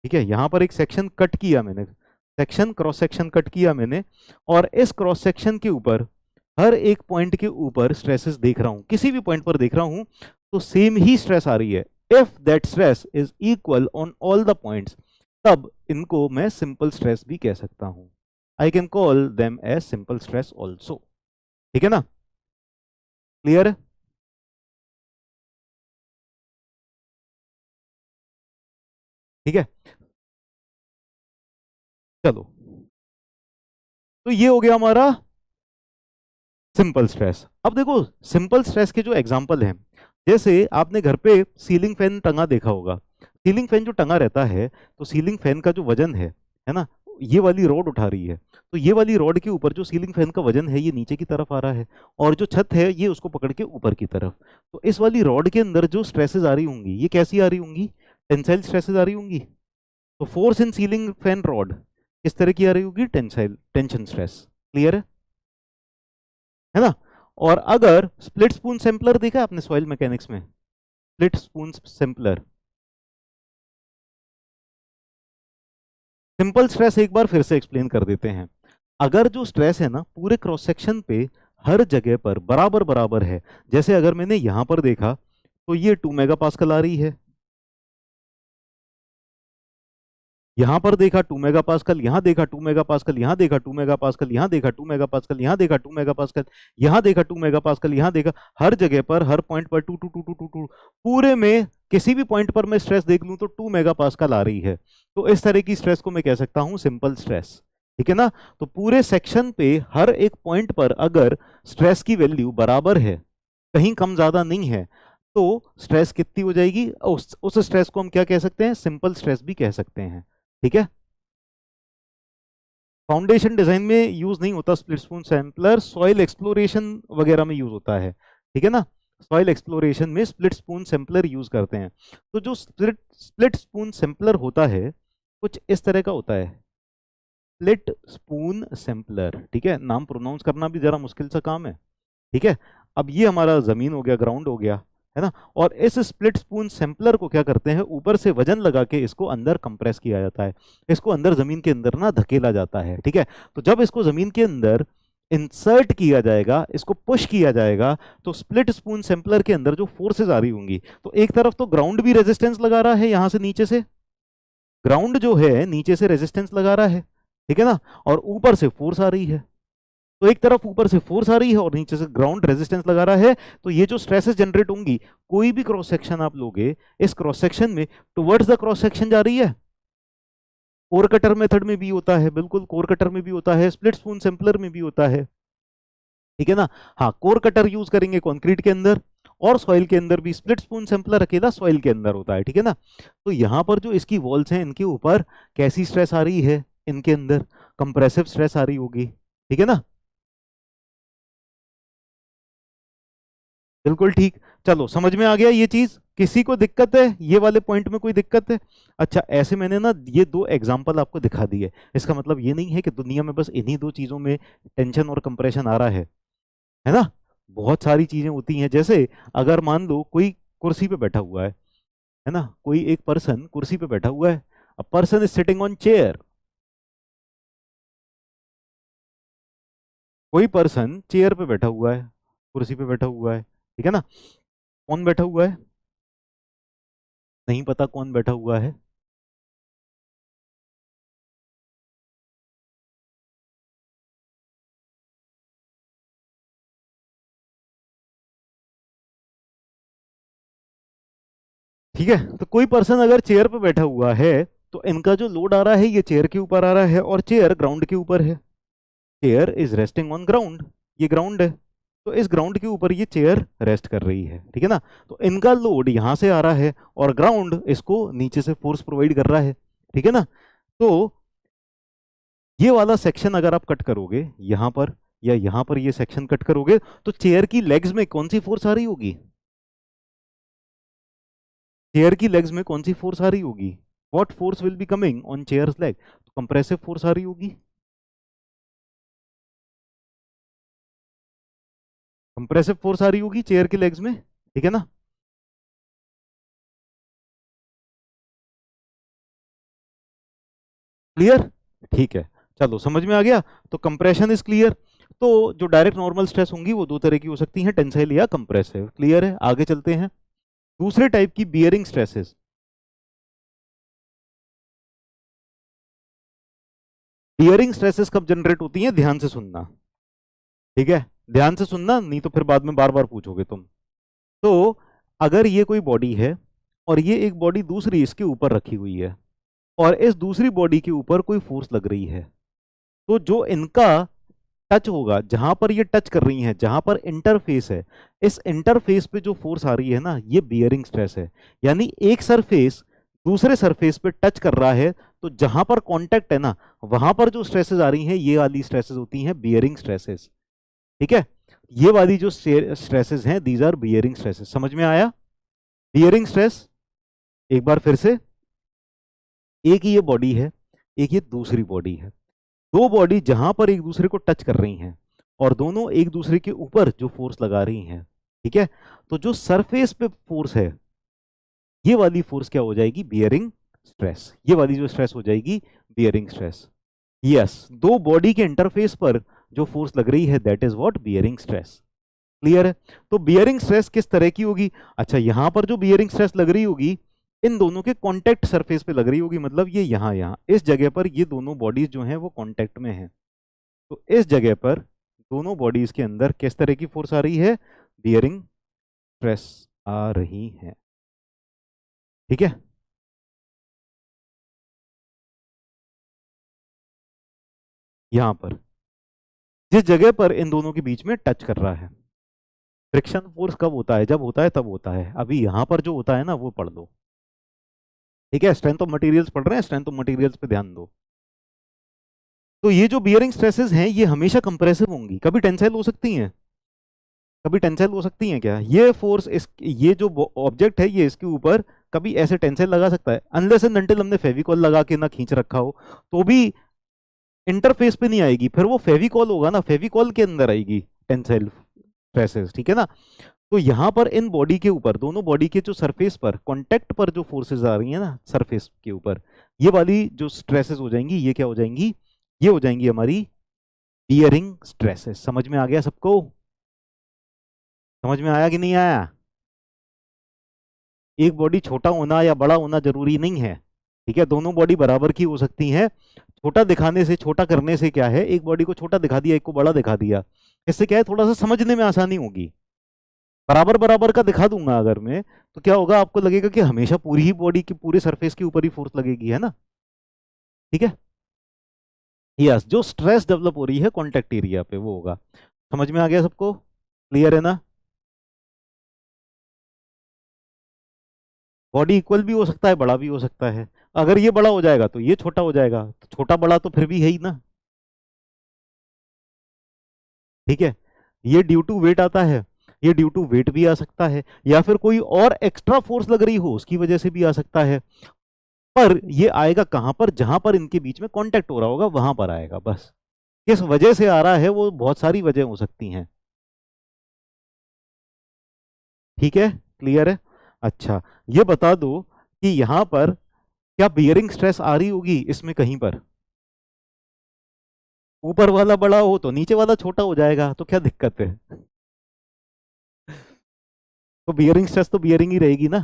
ठीक है, यहां पर एक सेक्शन कट किया मैंने, सेक्शन क्रॉस सेक्शन कट किया मैंने, और इस क्रॉस सेक्शन के ऊपर हर एक पॉइंट के ऊपर स्ट्रेसेस देख रहा हूं, किसी भी पॉइंट पर देख रहा हूं, तो सेम ही स्ट्रेस आ रही है। If that stress is equal on all the points, तब इनको मैं सिंपल स्ट्रेस भी कह सकता हूं। I can call them as simple stress also. ठीक है ना, क्लियर है? ठीक है, चलो, तो ये हो गया हमारा सिंपल स्ट्रेस। अब देखो सिंपल स्ट्रेस के जो एग्जांपल हैं, जैसे आपने घर पे सीलिंग फैन टंगा देखा होगा। सीलिंग फैन जो टंगा रहता है, तो सीलिंग फैन का जो वजन है ना, ये वाली रॉड उठा रही है, तो ये वाली रॉड के ऊपर जो सीलिंग फैन का वजन है, ये नीचे की तरफ आ रहा है, और जो छत है ये उसको पकड़ के ऊपर की तरफ। तो इस वाली रॉड के अंदर जो स्ट्रेसेस आ रही होंगी, ये कैसी आ रही होंगी? टेंसाइल स्ट्रेसेस आ रही होंगी। तो force in ceiling fan rod किस तरह की आ रही होगी? Tensile, tension stress. क्लियर है ना। और अगर स्प्लिट स्पून सैंपलर देखा आपने सॉइल मैकेनिक्स में, split spoon sampler, simple stress एक बार फिर से एक्सप्लेन कर देते हैं। अगर जो स्ट्रेस है ना पूरे क्रॉस सेक्शन पे हर जगह पर बराबर बराबर है, जैसे अगर मैंने यहां पर देखा तो ये 2 मेगा पास्कल आ रही है, यहां पर देखा 2 मेगा पास्कल, यहां देखा 2 मेगा पास्कल, यहां देखा 2 मेगा पास्कल, यहां देखा 2 मेगा पास्कल, यहां देखा 2 मेगा पास्कल, यहां देखा 2 मेगा पास्कल, यहां देखा, हर जगह पर हर पॉइंट पर 2 पूरे में किसी भी पॉइंट पर मैं स्ट्रेस देख लूं तो 2 मेगा पास्कल आ रही है। तो इस तरह की स्ट्रेस को मैं कह सकता हूं सिंपल स्ट्रेस। ठीक है ना। तो पूरे सेक्शन पे हर एक पॉइंट पर अगर स्ट्रेस की वैल्यू बराबर है, कहीं कम ज्यादा नहीं है, तो स्ट्रेस कितनी हो जाएगी? उस स्ट्रेस को हम क्या कह सकते हैं? सिंपल स्ट्रेस भी कह सकते हैं। ठीक है। फाउंडेशन डिजाइन में यूज नहीं होता split spoon sampler, soil exploration वगैरह में यूज होता है। ठीक है ना, सॉइल एक्सप्लोरेशन में स्प्लिट स्पून सैंपलर यूज करते हैं। तो जो स्प्लिट स्प्लिट स्पून सैंपलर होता है, कुछ इस तरह का होता है, स्प्लिट स्पून सैंपलर। ठीक है, नाम प्रोनाउंस करना भी जरा मुश्किल सा काम है। ठीक है, अब ये हमारा जमीन हो गया, ग्राउंड हो गया, है ना। और इस स्प्लिट स्पून सैंपलर को क्या करते हैं? ऊपर से वजन लगा के इसको अंदर कंप्रेस किया जाता है, इसको अंदर जमीन के अंदर ना धकेला जाता है। ठीक है, तो जब इसको जमीन के अंदर इंसर्ट किया जाएगा, इसको पुश किया जाएगा, तो स्प्लिट स्पून सैंपलर के अंदर जो फोर्सेस आ रही होंगी, तो एक तरफ तो ग्राउंड भी रेजिस्टेंस लगा रहा है, यहां से नीचे से ग्राउंड जो है नीचे से रेजिस्टेंस लगा रहा है, ठीक है ना, और ऊपर से फोर्स आ रही है। तो एक तरफ ऊपर से फोर्स आ रही है और नीचे से ग्राउंड रेजिस्टेंस लगा रहा है, तो ये जो स्ट्रेसेस जनरेट होंगी, कोई भी क्रॉस सेक्शन आप लोगे, इस क्रॉस सेक्शन में टुवर्ड्स द क्रॉस सेक्शन जा रही है। कोर कटर मेथड में भी होता है, बिल्कुल कोर कटर में भी होता है, स्प्लिट स्पून सैंपलर में भी होता है। ठीक है ना। हाँ, कोर कटर यूज करेंगे कंक्रीट के अंदर, और सॉइल के अंदर भी। स्प्लिट स्पून सैंपलर अकेला सॉइल के अंदर होता है। ठीक है ना। तो यहां पर जो इसकी वॉल्स हैं, इनके ऊपर कैसी स्ट्रेस आ रही है? इनके अंदर कंप्रेसिव स्ट्रेस आ रही होगी। ठीक है ना, बिल्कुल ठीक। चलो, समझ में आ गया ये चीज? किसी को दिक्कत है ये वाले पॉइंट में? कोई दिक्कत है? अच्छा, ऐसे मैंने ना ये दो एग्जांपल आपको दिखा दिए, इसका मतलब ये नहीं है कि दुनिया में बस इन्हीं दो चीजों में टेंशन और कंप्रेशन आ रहा है ना। बहुत सारी चीजें होती हैं। जैसे अगर मान लो कोई कुर्सी पे बैठा हुआ है ना, कोई एक पर्सन कुर्सी पे बैठा हुआ है, a person is sitting on chair. कोई पर्सन चेयर पे बैठा हुआ है, कुर्सी पे बैठा हुआ है, ठीक है ना। कौन बैठा हुआ है? नहीं पता कौन बैठा हुआ है। ठीक है, तो कोई पर्सन अगर चेयर पे बैठा हुआ है तो इनका जो लोड आ रहा है ये चेयर के ऊपर आ रहा है और चेयर ग्राउंड के ऊपर है। Chair is resting on ground, ये ग्राउंड है, तो इस ग्राउंड के ऊपर ये चेयर रेस्ट कर रही है, ठीक है ना। तो इनका लोड यहां से आ रहा है और ग्राउंड इसको नीचे से फोर्स प्रोवाइड कर रहा है, ठीक है ना। तो ये वाला सेक्शन अगर आप कट करोगे यहां पर या यहां पर, ये सेक्शन कट करोगे तो चेयर की लेग्स में कौन सी फोर्स आ रही होगी? चेयर की लेग्स में कौन सी फोर्स आ रही होगी? What force will be coming on chair's leg? Compressive force आ रही होगी। कंप्रेसिव फोर्स आ रही होगी चेयर के लेग्स में, ठीक है ना। क्लियर? ठीक है, चलो समझ में आ गया। तो कंप्रेशन इज क्लियर। तो जो डायरेक्ट नॉर्मल स्ट्रेस होंगी वो दो तरह की हो सकती हैं, टेंसाइल या कंप्रेसिव। क्लियर है, आगे चलते हैं। दूसरे टाइप की बियरिंग स्ट्रेसेस। बियरिंग स्ट्रेसेस कब जनरेट होती हैं? ध्यान से सुनना, ठीक है, ध्यान से सुनना, नहीं तो फिर बाद में बार बार पूछोगे तुम। तो अगर ये कोई बॉडी है और ये एक बॉडी दूसरी इसके ऊपर रखी हुई है और इस दूसरी बॉडी के ऊपर कोई फोर्स लग रही है, तो जो इनका टच होगा, जहां पर ये टच कर रही हैं, जहां पर इंटरफेस है, इस इंटरफेस पे जो फोर्स आ रही है ना, ये बियरिंग स्ट्रेस है। यानी एक सरफेस दूसरे सरफेस पे टच कर रहा है, तो जहां पर कांटेक्ट है ना, वहां पर जो स्ट्रेसेस आ रही हैं ये वाली स्ट्रेसेस होती हैं बियरिंग स्ट्रेसेस, ठीक है। ये वाली जो स्ट्रेसेस हैं दीज आर बियरिंग स्ट्रेसेस। समझ में आया? बियरिंग स्ट्रेस एक बार फिर से, एक ये बॉडी है, एक ये दूसरी बॉडी है, दो बॉडी जहां पर एक दूसरे को टच कर रही हैं और दोनों एक दूसरे के ऊपर जो फोर्स लगा रही हैं, ठीक है। तो जो सरफेस पे फोर्स है ये वाली फोर्स क्या हो जाएगी? Bearing stress. ये वाली जो स्ट्रेस हो जाएगी बियरिंग स्ट्रेस। यस, दो बॉडी के इंटरफेस पर जो फोर्स लग रही है that is what? Bearing stress. Clear है? तो बियरिंग स्ट्रेस किस तरह की होगी? अच्छा, यहां पर जो बियरिंग स्ट्रेस लग रही होगी इन दोनों के कांटेक्ट सरफेस पे लग रही होगी, मतलब ये यहाँ इस जगह पर ये दोनों बॉडीज जो हैं वो कांटेक्ट में हैं। तो इस जगह पर दोनों बॉडीज के अंदर किस तरह की फोर्स आ रही है? बियरिंग स्ट्रेस आ रही है, ठीक है। यहां पर जिस जगह पर इन दोनों के बीच में टच कर रहा है, फ्रिक्शन फोर्स कब होता है? जब होता है तब होता है। अभी यहां पर जो होता है ना वो पढ़ लो, ठीक है। स्ट्रेंथ ऑफ मटेरियल्स पढ़ रहे हैं, स्ट्रेंथ ऑफ मटेरियल्स पे ध्यान दो। तो ये जो बियरिंग स्ट्रेसेस हैं ये हमेशा कंप्रेसिव होंगी, कभी टेंसाइल हो सकती हैं, कभी टेंसाइल हो सकती हैं क्या? ये फोर्स इस, ये जो ऑब्जेक्ट है ये इसके ऊपर कभी ऐसे टेंसाइल लगा सकता है? अनलेस एंड अनटिल हमने फेविकॉल लगा के ना खींच रखा हो तो भी इंटरफेस पे नहीं आएगी, फिर वो फेविकॉल होगा ना, फेविकॉल के अंदर आएगी टेंसाइल स्ट्रेसेस, ठीक है ना। तो यहां पर इन बॉडी के ऊपर, दोनों बॉडी के जो सरफेस पर कांटेक्ट पर जो फोर्सेस आ रही है ना सरफेस के ऊपर, ये वाली जो स्ट्रेसेस हो जाएंगी, ये क्या हो जाएंगी? ये हो जाएंगी हमारी बियरिंग स्ट्रेसेस। समझ में आ गया सबको? समझ में आया कि नहीं आया? एक बॉडी छोटा होना या बड़ा होना जरूरी नहीं है, ठीक है, दोनों बॉडी बराबर की हो सकती हैं। छोटा दिखाने से, छोटा करने से क्या है, एक बॉडी को छोटा दिखा दिया, एक को बड़ा दिखा दिया, इससे क्या है, थोड़ा सा समझने में आसानी होगी। बराबर बराबर का दिखा दूंगा अगर मैं, तो क्या होगा, आपको लगेगा कि हमेशा पूरी ही बॉडी की पूरे सरफेस के ऊपर ही फोर्स लगेगी, है ना, ठीक है। यस, जो स्ट्रेस डेवलप हो रही है कॉन्टेक्ट एरिया पे वो होगा। समझ में आ गया सबको? क्लियर है ना? बॉडी इक्वल भी हो सकता है, बड़ा भी हो सकता है। अगर ये बड़ा हो जाएगा तो ये छोटा हो जाएगा, तो छोटा बड़ा तो फिर भी है ही ना, ठीक है। ये ड्यू टू वेट आता है, ये ड्यू टू वेट भी आ सकता है, या फिर कोई और एक्स्ट्रा फोर्स लग रही हो उसकी वजह से भी आ सकता है। पर ये आएगा कहां पर? जहां पर इनके बीच में कांटेक्ट हो रहा होगा वहां पर आएगा, बस। किस वजह से आ रहा है वो बहुत सारी वजह हो सकती हैं, ठीक है। क्लियर है? अच्छा, ये बता दो कि यहां पर क्या बियरिंग स्ट्रेस आ रही होगी इसमें कहीं पर? ऊपर वाला बड़ा हो तो नीचे वाला छोटा हो जाएगा, तो क्या दिक्कत है? तो बियरिंग स्ट्रेस तो बियरिंग ही रहेगी ना।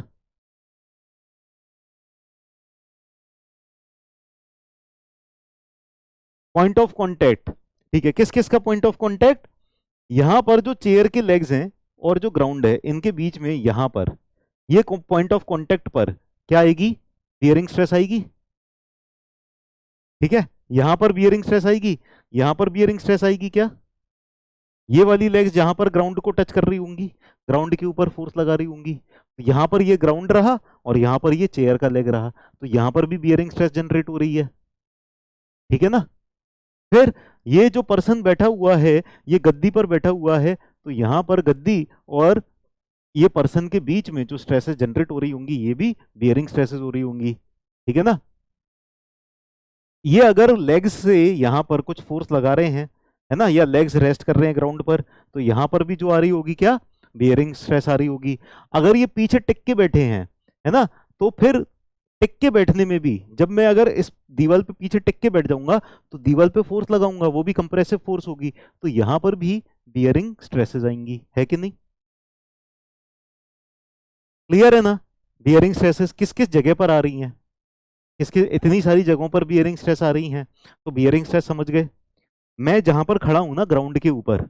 पॉइंट ऑफ कांटेक्ट, ठीक है, किस किस का पॉइंट ऑफ कांटेक्ट? यहां पर जो चेयर के लेग्स हैं और जो ग्राउंड है इनके बीच में, यहां पर ये पॉइंट ऑफ कांटेक्ट पर क्या आएगी, बियरिंग स्ट्रेस आएगी। ठीक है, यहां पर बियरिंग स्ट्रेस आएगी, यहां पर बियरिंग स्ट्रेस आएगी। क्या ये वाली लेग्स जहां पर ग्राउंड को टच कर रही होंगी, ग्राउंड के ऊपर फोर्स लगा रही होंगी, तो यहां पर ये ग्राउंड रहा और यहां पर ये चेयर का लेग रहा, तो यहां पर भी बियरिंग स्ट्रेस जनरेट हो रही है। ठीक है ना। फिर ये जो पर्सन बैठा हुआ है, ये गद्दी पर बैठा हुआ है, तो यहां पर गद्दी और ये पर्सन के बीच में जो स्ट्रेसेस जनरेट हो रही होंगी, ये भी बियरिंग स्ट्रेसेस हो रही होंगी। ठीक है ना। ये अगर लेग्स से यहां पर कुछ फोर्स लगा रहे हैं, है ना, या लेग्स रेस्ट कर रहे हैं ग्राउंड पर, तो यहां पर भी जो आ रही होगी क्या, बियरिंग स्ट्रेस आ रही होगी। अगर ये पीछे टिक के बैठे हैं, है ना, तो फिर टिक के बैठने में भी, जब मैं अगर इस दीवार पे पीछे टिक के बैठ जाऊंगा तो दीवार पे फोर्स लगाऊंगा, वो भी कंप्रेसिव फोर्स होगी, तो यहां पर भी बियरिंग स्ट्रेसेस आएंगी, है कि नहीं। क्लियर है ना। बियरिंग स्ट्रेसेस किस किस जगह पर आ रही हैं, किसके, इतनी सारी जगहों पर बियरिंग स्ट्रेस आ रही हैं। तो बियरिंग स्ट्रेस समझ गए। मैं जहां पर खड़ा हूं ना, ग्राउंड के ऊपर,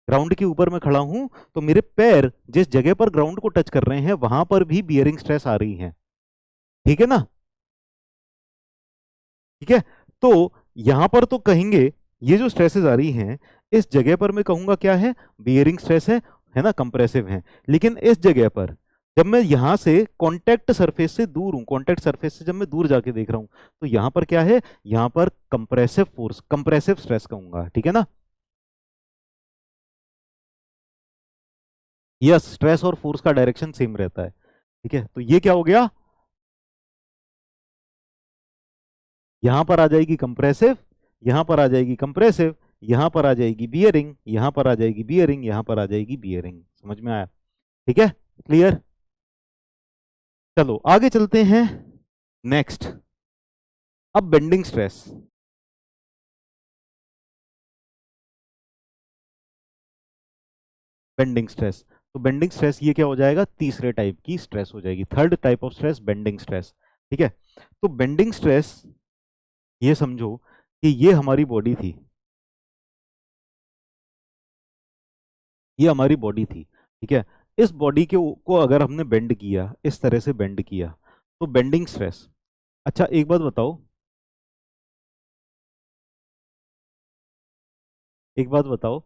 ग्राउंड के ऊपर मैं खड़ा हूं, तो मेरे पैर जिस जगह पर ग्राउंड को टच कर रहे हैं वहां पर भी बियरिंग स्ट्रेस आ रही है। ठीक है ना। ठीक है, तो यहां पर तो कहेंगे ये जो स्ट्रेसेस आ रही हैं, इस जगह पर मैं कहूंगा क्या है, बियरिंग स्ट्रेस है ना, कंप्रेसिव है। लेकिन इस जगह पर जब मैं यहां से कांटेक्ट सरफेस से दूर हूं, कांटेक्ट सरफेस से जब मैं दूर जाके देख रहा हूं, तो यहां पर क्या है, यहां पर कंप्रेसिव फोर्स, कंप्रेसिव स्ट्रेस कहूंगा। ठीक है ना। यस, स्ट्रेस और फोर्स का डायरेक्शन सेम रहता है। ठीक है, तो ये क्या हो गया, यहां पर आ जाएगी कंप्रेसिव, यहां पर आ जाएगी कंप्रेसिव, यहां पर आ जाएगी बियरिंग, यहां पर आ जाएगी बियरिंग, यहां पर आ जाएगी बियरिंग। समझ में आया। ठीक है, क्लियर। चलो आगे चलते हैं। नेक्स्ट, अब बेंडिंग स्ट्रेस। बेंडिंग स्ट्रेस, तो बेंडिंग स्ट्रेस ये क्या हो जाएगा, तीसरे टाइप की स्ट्रेस हो जाएगी, third type of stress, bending stress. ठीक है, तो बेंडिंग स्ट्रेस, ये समझो कि ये हमारी बॉडी थी, ये हमारी बॉडी थी। ठीक है, इस बॉडी के को अगर हमने बेंड किया, इस तरह से बेंड किया, तो बेंडिंग स्ट्रेस। अच्छा एक बात बताओ, एक बात बताओ,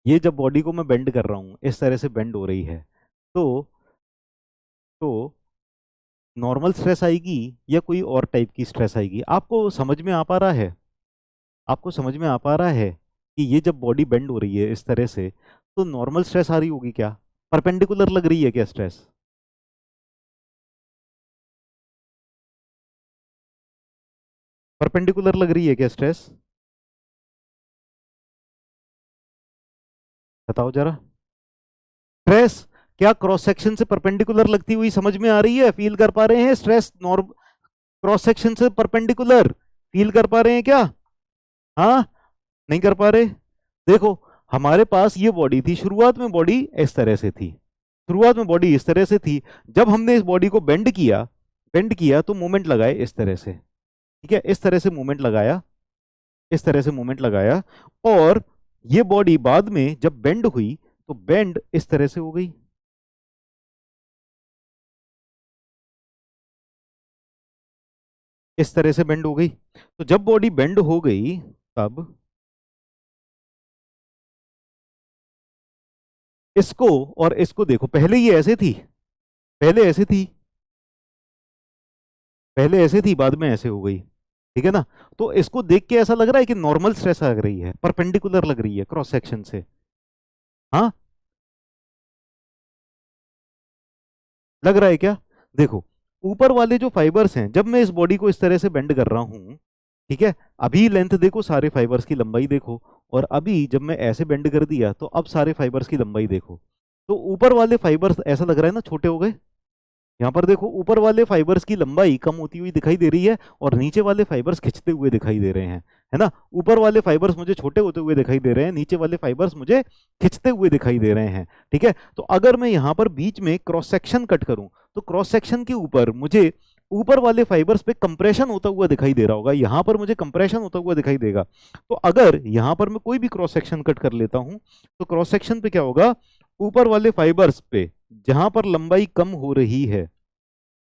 ये जब बॉडी को मैं बेंड कर रहा हूं, इस तरह से बेंड हो रही है, तो तो नॉर्मल स्ट्रेस आएगी या कोई और टाइप की स्ट्रेस आएगी, आपको समझ में आ पा रहा है, आपको समझ में आ पा रहा है कि ये जब बॉडी बेंड हो रही है इस तरह से, तो नॉर्मल स्ट्रेस आ रही होगी क्या, परपेंडिकुलर लग रही है क्या स्ट्रेस, परपेंडिकुलर लग रही है क्या स्ट्रेस, बताओ जरा। स्ट्रेस क्या क्रॉस सेक्शन से परपेंडिकुलर लगती हुई समझ में आ रही है, फील कर पा रहे हैं स्ट्रेस, नॉर्म क्रॉस सेक्शन से परपेंडिकुलर फील कर पा रहे हैं क्या, हाँ, नहीं कर पा रहे। देखो, हमारे पास ये बॉडी थी, शुरुआत में बॉडी इस तरह से थी, शुरुआत में बॉडी इस तरह से थी, जब हमने इस बॉडी को बेंड किया, बेंड किया तो मूवमेंट लगाए इस तरह से। ठीक है, इस तरह से मूवमेंट लगाया, इस तरह से मूवमेंट लगाया, और ये बॉडी बाद में जब बेंड हुई तो बेंड इस तरह से हो गई, इस तरह से बेंड हो गई। तो जब बॉडी बेंड हो गई, तब इसको और इसको देखो, पहले ये ऐसे थी, पहले ऐसे थी, पहले ऐसे थी, बाद में ऐसे हो गई। ठीक है ना। तो इसको देख के ऐसा लग रहा है कि नॉर्मल स्ट्रेस लग रही है, परपेंडिकुलर लग रही है क्रॉस सेक्शन से, हाँ, लग रहा है क्या। देखो, ऊपर वाले जो फाइबर्स हैं, जब मैं इस बॉडी को इस तरह से बेंड कर रहा हूं, ठीक है, अभी लेंथ देखो, सारे फाइबर्स की लंबाई देखो, और अभी जब मैं ऐसे बेंड कर दिया तो अब सारे फाइबर्स की लंबाई देखो, तो ऊपर वाले फाइबर्स ऐसा लग रहा है ना छोटे हो गए। यहाँ पर देखो, ऊपर वाले फाइबर्स की लंबाई कम होती हुई दिखाई दे रही है और नीचे वाले फाइबर्स खिंचते हुए दिखाई दे रहे हैं, है ना। ऊपर वाले फाइबर्स मुझे छोटे होते हुए दिखाई दे रहे हैं, नीचे वाले फाइबर्स मुझे खिंचते हुए दिखाई दे रहे हैं। ठीक है, तो अगर मैं यहाँ पर बीच में क्रॉस सेक्शन कट करूं, तो क्रॉस सेक्शन के ऊपर मुझे ऊपर वाले फाइबर्स पे कंप्रेशन होता हुआ दिखाई दे रहा होगा, यहाँ पर मुझे कंप्रेशन होता हुआ दिखाई देगा। तो अगर यहाँ पर मैं कोई भी क्रॉस सेक्शन कट कर लेता हूं, तो क्रॉस सेक्शन पे क्या होगा, ऊपर वाले फाइबर्स पे जहां पर लंबाई कम हो रही है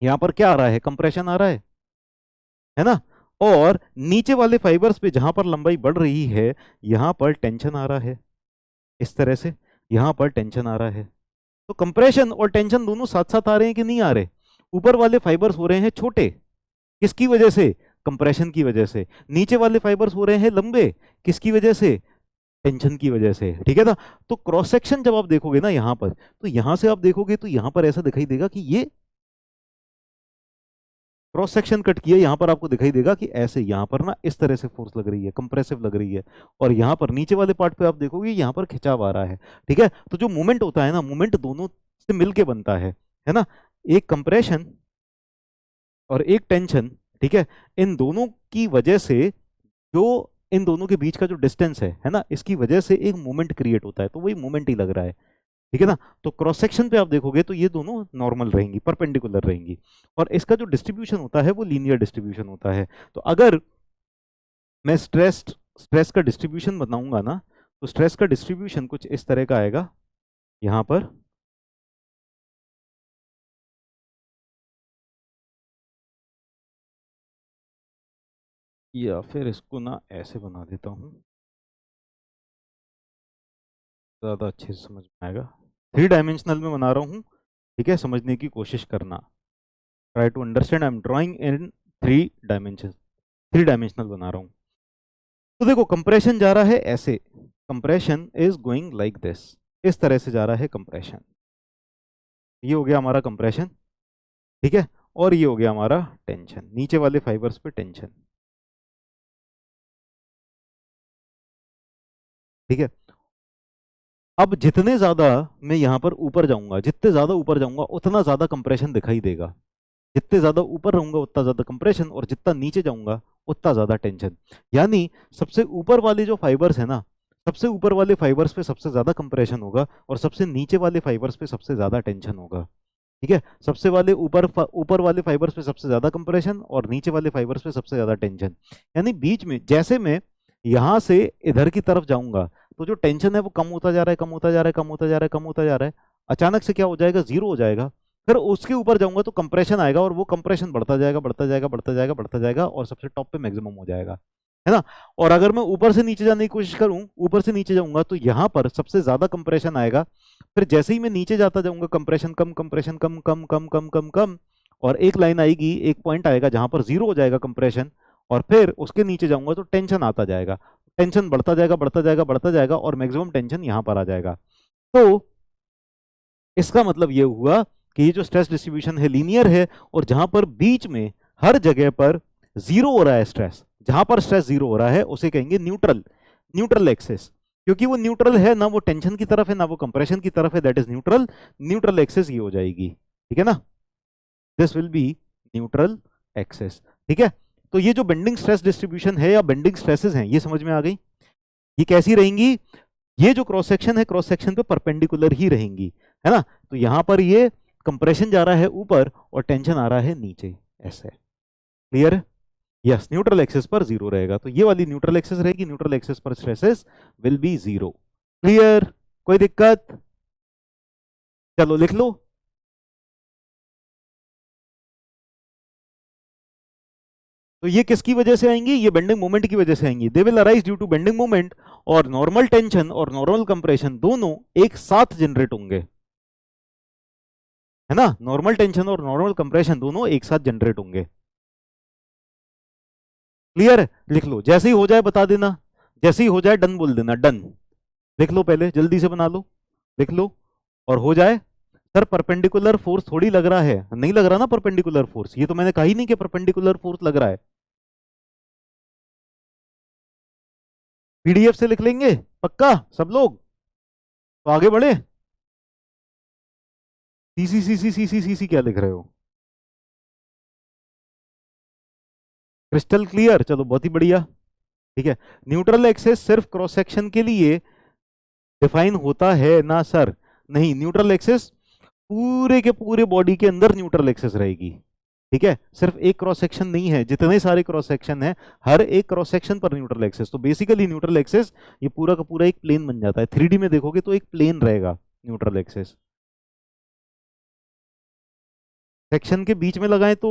यहां पर क्या आ रहा है, कंप्रेशन आ रहा है ना। और नीचे वाले फाइबर्स पे जहां पर लंबाई बढ़ रही है यहां पर टेंशन आ रहा है, इस तरह से यहां पर टेंशन आ रहा है। तो कंप्रेशन और टेंशन दोनों साथ साथ आ रहे हैं कि नहीं आ रहे? ऊपर वाले फाइबर्स हो रहे हैं छोटे, किसकी वजह से? कंप्रेशन की वजह से। नीचे वाले फाइबर्स हो रहे हैं लंबे, किसकी वजह से? टेंशन की वजह से, ठीक है ना। तो क्रॉस सेक्शन जब आप देखोगे ना यहां पर, तो यहां से आप देखोगे तो यहां पर ऐसा दिखाई देगा कि ये क्रॉस सेक्शन कट किया, यहां पर आपको दिखाई देगा कि ऐसे यहां पर ना इस तरह से फोर्स लग रही है, कंप्रेसिव लग रही है। और यहां पर नीचे वाले पार्ट पे आप देखोगे यहां पर खिंचाव आ रहा है, ठीक है। तो जो मूवमेंट होता है ना, मूवमेंट दोनों से मिलके बनता है ना। एक कंप्रेशन और एक टेंशन, ठीक है, इन दोनों की वजह से जो इन दोनों के बीच का जो डिस्टेंस है ना, इसकी वजह से एक मूवमेंट क्रिएट होता है, तो वही मूवमेंट ही लग रहा है, ठीक है ना। तो क्रॉस सेक्शन पे आप देखोगे तो ये दोनों नॉर्मल रहेंगी, परपेंडिकुलर रहेंगी। और इसका जो डिस्ट्रीब्यूशन होता है वो लीनियर डिस्ट्रीब्यूशन होता है। तो अगर मैं स्ट्रेस का डिस्ट्रीब्यूशन बनाऊंगा ना, तो स्ट्रेस का डिस्ट्रीब्यूशन कुछ इस तरह का आएगा यहां पर, या फिर इसको ना ऐसे बना देता हूं, ज्यादा अच्छे से समझ में आएगा। 3 डायमेंशनल में बना रहा हूं, ठीक है, समझने की कोशिश करना। Try to understand, I am drawing in 3 dimension, 3 dimensional बना रहा हूं। तो देखो कंप्रेशन जा रहा है ऐसे, compression is going like this, इस तरह से जा रहा है कंप्रेशन। ये हो गया हमारा कंप्रेशन, ठीक है। और ये हो गया हमारा टेंशन, नीचे वाले फाइबर्स पे टेंशन, ठीक है। अब जितने ज्यादा मैं यहां पर ऊपर जाऊंगा, जितने ज्यादा ऊपर जाऊंगा उतना ज्यादा कंप्रेशन दिखाई देगा, जितने ज्यादा ऊपर रहूंगा उतना ज्यादा कंप्रेशन, और जितना नीचे जाऊंगा उतना ज्यादा टेंशन। यानी सबसे ऊपर वाले जो फाइबर्स है ना, सबसे ऊपर वाले फाइबर्स पे सबसे ज्यादा कंप्रेशन होगा, और सबसे नीचे वाले फाइबर्स पे सबसे ज्यादा टेंशन होगा, ठीक है। सबसे वाले ऊपर वाले फाइबर्स पे सबसे ज्यादा कंप्रेशन और नीचे वाले फाइबर्स पे सबसे ज्यादा टेंशन। यानी बीच में जैसे मैं यहां से इधर की तरफ जाऊंगा तो जो टेंशन है वो कम होता जा रहा है, कम होता जा रहा है, कम होता जा रहा है, कम होता जा रहा है। अचानक से क्या हो जाएगा, जीरो हो जाएगा। फिर उसके ऊपर जाऊंगा तो कंप्रेशन आएगा, और वो कंप्रेशन बढ़ता जाएगा, बढ़ता जाएगा, बढ़ता जाएगा, बढ़ता जाएगा, और सबसे टॉप पे मैक्सिमम हो जाएगा, है ना। और अगर मैं ऊपर से नीचे जाने की कोशिश करूं, ऊपर से नीचे जाऊंगा तो यहां पर सबसे ज्यादा कंप्रेशन आएगा। फिर जैसे ही मैं नीचे जाता जाऊंगा कंप्रेशन कम, कंप्रेशन कम, कम कम कम कम कम, और एक लाइन आएगी, एक पॉइंट आएगा जहां पर जीरो हो जाएगा कंप्रेशन। और फिर उसके नीचे जाऊंगा तो टेंशन आता जाएगा, टेंशन बढ़ता जाएगा, बढ़ता जाएगा, बढ़ता जाएगा, और मैक्सिमम टेंशन यहां पर आ जाएगा। तो इसका मतलब ये हुआ कि ये जो स्ट्रेस डिस्ट्रीब्यूशन है लीनियर है, और जहां पर बीच में हर जगह पर जीरो हो रहा है स्ट्रेस, जहां पर स्ट्रेस जीरो हो रहा है उसे कहेंगे न्यूट्रल, न्यूट्रल एक्सेस। क्योंकि वो न्यूट्रल है, ना वो टेंशन की तरफ है ना वो कंप्रेशन की तरफ है, that is neutral. Neutral axis ये हो जाएगी, ठीक है ना, this will be neutral axis, ठीक है। तो ये जो बेंडिंग स्ट्रेस डिस्ट्रीब्यूशन है या बेंडिंग स्ट्रेसेस हैं, ये समझ में आ गई। ये कैसी रहेंगी? ये जो क्रॉस सेक्शन है, क्रॉस सेक्शन पे परपेंडिकुलर ही रहेंगी, है ना। तो यहां पर ये कंप्रेशन जा रहा है ऊपर और टेंशन आ रहा है नीचे, ऐसे, क्लियर है? यस, न्यूट्रल एक्सेस पर जीरो रहेगा, तो ये वाली न्यूट्रल एक्सेस रहेगी, न्यूट्रल एक्सेस पर stresses will be zero. Clear? कोई दिक्कत? चलो लिख लो। तो ये किसकी वजह से आएंगी? ये बेंडिंग मोमेंट की वजह से आएंगी। They will arise due to bending moment, और नॉर्मल टेंशन और नॉर्मल कंप्रेशन दोनों एक साथ जनरेट होंगे, है ना। नॉर्मल टेंशन और नॉर्मल कंप्रेशन दोनों एक साथ जनरेट होंगे। क्लियर है? लिख लो, जैसे ही हो जाए बता देना, जैसे ही हो जाए डन बोल देना, डन। लिख लो, पहले जल्दी से बना लो, लिख लो, और हो जाए। सर परपेंडिकुलर फोर्स थोड़ी लग रहा है, नहीं लग रहा ना परपेंडिकुलर फोर्स, ये तो मैंने कहा ही नहीं कि परपेंडिकुलर फोर्स लग रहा है। पीडीएफ से लिख लेंगे पक्का सब लोग, तो आगे बढ़े। सीसी सीसी सीसी सीसी क्या लिख रहे हो? Crystal clear? चलो बहुत ही बढ़िया, ठीक है। न्यूट्रल एक्सेस सिर्फ क्रॉस सेक्शन के लिए डिफाइन होता है ना सर? नहीं, न्यूट्रल एक्सेस पूरे के पूरे बॉडी के अंदर न्यूट्रल एक्सेस रहेगी, ठीक है। सिर्फ एक क्रॉस सेक्शन नहीं है, जितने सारे क्रॉस सेक्शन है हर एक क्रॉस सेक्शन पर न्यूट्रल एक्सेस। तो बेसिकली न्यूट्रल एक्सेस ये पूरा का पूरा एक प्लेन बन जाता है, 3D में देखोगे तो एक प्लेन रहेगा न्यूट्रल एक्सेस। सेक्शन के बीच में लगाएं तो,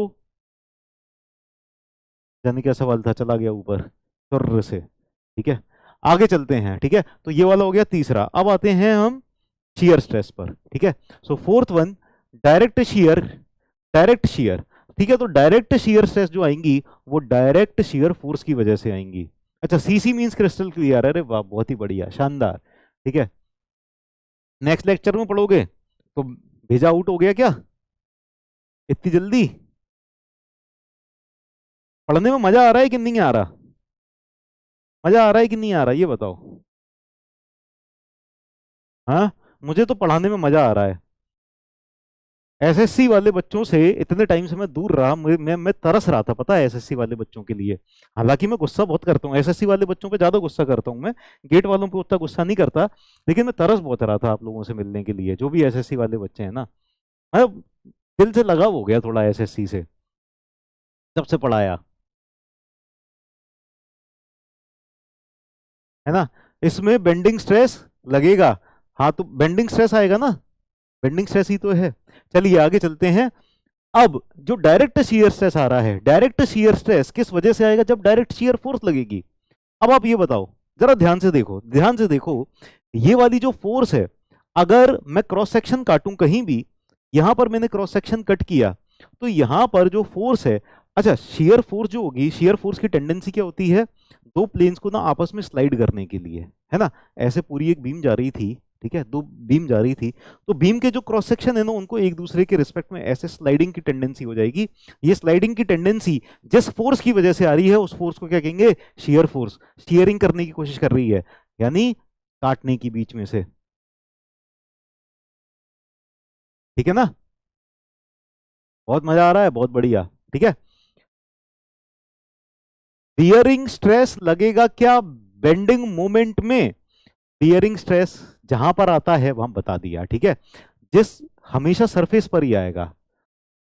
यानी क्या सवाल था, चला गया ऊपर चुर्र से। ठीक है, आगे चलते हैं। ठीक है, तो ये वाला हो गया तीसरा। अब आते हैं हम शियर स्ट्रेस पर। ठीक है, so fourth one, direct shear. Direct shear, ठीक है, तो डायरेक्ट शियर स्ट्रेस जो आएंगी वो डायरेक्ट शियर फोर्स की वजह से आएंगी। अच्छा, सीसी मींस क्रिस्टल क्लियर, अरे वाह, बहुत ही बढ़िया, शानदार। ठीक है, नेक्स्ट लेक्चर में पढ़ोगे तो भेजा आउट हो गया क्या इतनी जल्दी? पढ़ने में मजा आ रहा है कि नहीं आ रहा? मजा आ रहा है कि नहीं आ रहा, ये बताओ। हाँ, मुझे तो पढ़ाने में मजा आ रहा है। एसएससी वाले बच्चों से इतने टाइम से मैं दूर रहा, मैं तरस रहा था, पता है, एसएससी वाले बच्चों के लिए। हालांकि मैं गुस्सा बहुत करता हूँ, एसएससी वाले बच्चों पे ज्यादा गुस्सा करता हूँ मैं, गेट वालों पे उतना गुस्सा नहीं करता। लेकिन मैं तरस बहुत रहा था आप लोगों से मिलने के लिए, जो भी एसएससी वाले बच्चे हैं ना। मैं दिल से लगाव हो गया थोड़ा एसएससी से, जब से पढ़ाया, है ना। इसमें बेंडिंग स्ट्रेस लगेगा, हाँ, तो बेंडिंग स्ट्रेस आएगा ना, बेंडिंग स्ट्रेस ही तो है। चलिए आगे चलते हैं। अब जो डायरेक्ट शियर स्ट्रेस आ रहा है, डायरेक्ट शियर स्ट्रेस किस वजह से आएगा? जब डायरेक्ट शियर फोर्स लगेगी। अब आप ये बताओ, जरा ध्यान से देखो, ध्यान से देखो, ये वाली जो फोर्स है, अगर मैं क्रॉस सेक्शन काटूं कहीं भी, यहां पर मैंने क्रॉस सेक्शन कट किया, तो यहां पर जो फोर्स है, अच्छा, शियर फोर्स जो होगी, शियर फोर्स की टेंडेंसी क्या होती है? दो प्लेन्स को ना आपस में स्लाइड करने के लिए, है ना। ऐसे पूरी एक बीम जा रही थी, ठीक है, दो बीम जा रही थी, तो बीम के जो क्रॉस सेक्शन है ना, उनको एक दूसरे के रिस्पेक्ट में ऐसे स्लाइडिंग की टेंडेंसी हो जाएगी। ये स्लाइडिंग की टेंडेंसी जिस फोर्स की वजह से आ रही है, उस फोर्स को क्या कहेंगे? Shear force. शियरिंग करने की कोशिश कर रही है, यानी काटने की बीच में से। ठीक है ना, बहुत मजा आ रहा है, बहुत बढ़िया। ठीक है, बियरिंग स्ट्रेस लगेगा क्या बेंडिंग मोमेंट में? बियरिंग स्ट्रेस जहां पर आता है वहां बता दिया, ठीक है, जिस हमेशा सरफेस पर ही आएगा।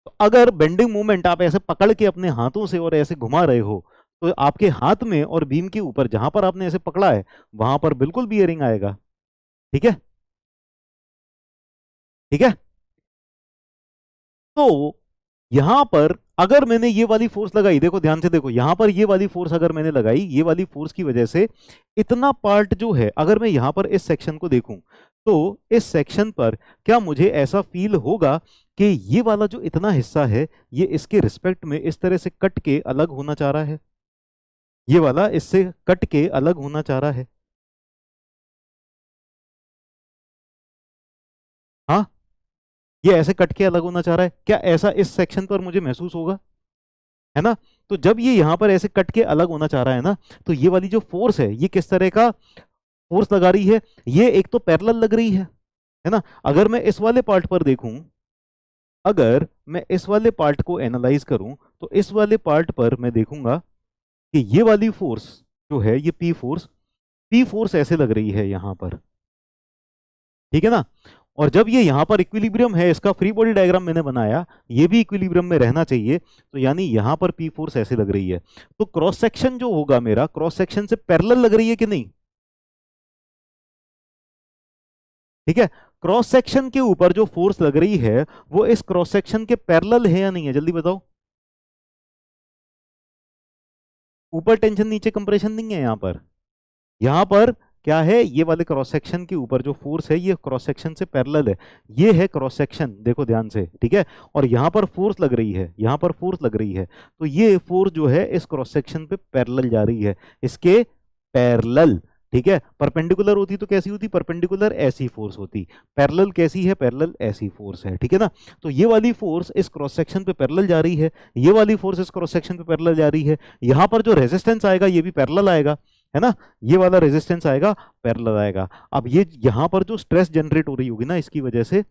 तो अगर बेंडिंग मोमेंट आप ऐसे पकड़ के अपने हाथों से और ऐसे घुमा रहे हो, तो आपके हाथ में और बीम के ऊपर जहां पर आपने ऐसे पकड़ा है, वहां पर बिल्कुल बियरिंग आएगा। ठीक है, ठीक है, तो यहां पर अगर मैंने ये वाली फोर्स लगाई, देखो ध्यान से देखो, यहां पर ये वाली फोर्स अगर मैंने लगाई, ये वाली फोर्स की वजह से इतना पार्ट जो है, अगर मैं यहां पर इस सेक्शन को देखूं, तो इस सेक्शन पर क्या मुझे ऐसा फील होगा कि ये वाला जो इतना हिस्सा है, ये इसके रिस्पेक्ट में इस तरह से कट के अलग होना चाह रहा है? ये वाला इससे कट के अलग होना चाह रहा है? हाँ, ये ऐसे कट के अलग होना चाह रहा है, क्या ऐसा इस सेक्शन पर मुझे महसूस होगा? है ना। तो जब ये यहां पर ऐसे कट के अलग होना चाह रहा है ना, तो ये वाली जो फोर्स है, ये किस तरह का फोर्स लगा रही है? ये एक तो पैरेलल लग रही है ना। अगर मैं इस वाले पार्ट पर देखूं, अगर मैं इस वाले पार्ट को एनालाइज करूं, तो इस वाले पार्ट पर मैं देखूंगा कि ये वाली फोर्स जो है, ये पी फोर्स ऐसे लग रही है यहां पर। ठीक है ना। और जब ये यहां पर इक्विलिब्रियम है, इसका फ्री बॉडी डायग्राम मैंने बनाया, ये भी इक्विलिब्रियम में रहना चाहिए, तो यानी यहां पर पी फोर्स ऐसे लग रही है। तो क्रॉस सेक्शन जो होगा मेरा, क्रॉस सेक्शन से पैरेलल लग रही है कि नहीं? ठीक है, क्रॉस सेक्शन के ऊपर जो फोर्स लग रही है, वो इस क्रॉस सेक्शन के पैरेलल है या नहीं है, जल्दी बताओ। ऊपर टेंशन, नीचे कंप्रेशन नहीं है यहां पर। यहां पर क्या है? ये वाले क्रॉस सेक्शन के ऊपर जो फोर्स है, ये क्रॉस सेक्शन से पैरेलल है। ये है क्रॉस सेक्शन, देखो ध्यान से, ठीक है। और यहां पर फोर्स लग रही है, यहां पर फोर्स लग रही है, तो ये फोर्स जो है इस क्रॉस सेक्शन पे पैरेलल जा रही है, इसके पैरेलल। ठीक है, परपेंडिकुलर होती तो कैसी होती? परपेंडिकुलर ऐसी फोर्स होती। पैरेलल कैसी है? पैरेलल ऐसी फोर्स है। ठीक है ना। तो ये वाली फोर्स इस क्रॉस सेक्शन पे पैरेलल जा रही है, ये वाली फोर्स इस क्रॉस सेक्शन पे पैरेलल जा रही है। यहां पर जो रेजिस्टेंस आएगा, ये भी पैरेलल आएगा, है ना। ये वाला रेजिस्टेंस आएगा, पैरेलल आएगा। अब ये यहां पर जो स्ट्रेस जनरेट हो रही होगी ना, इसकी वजह से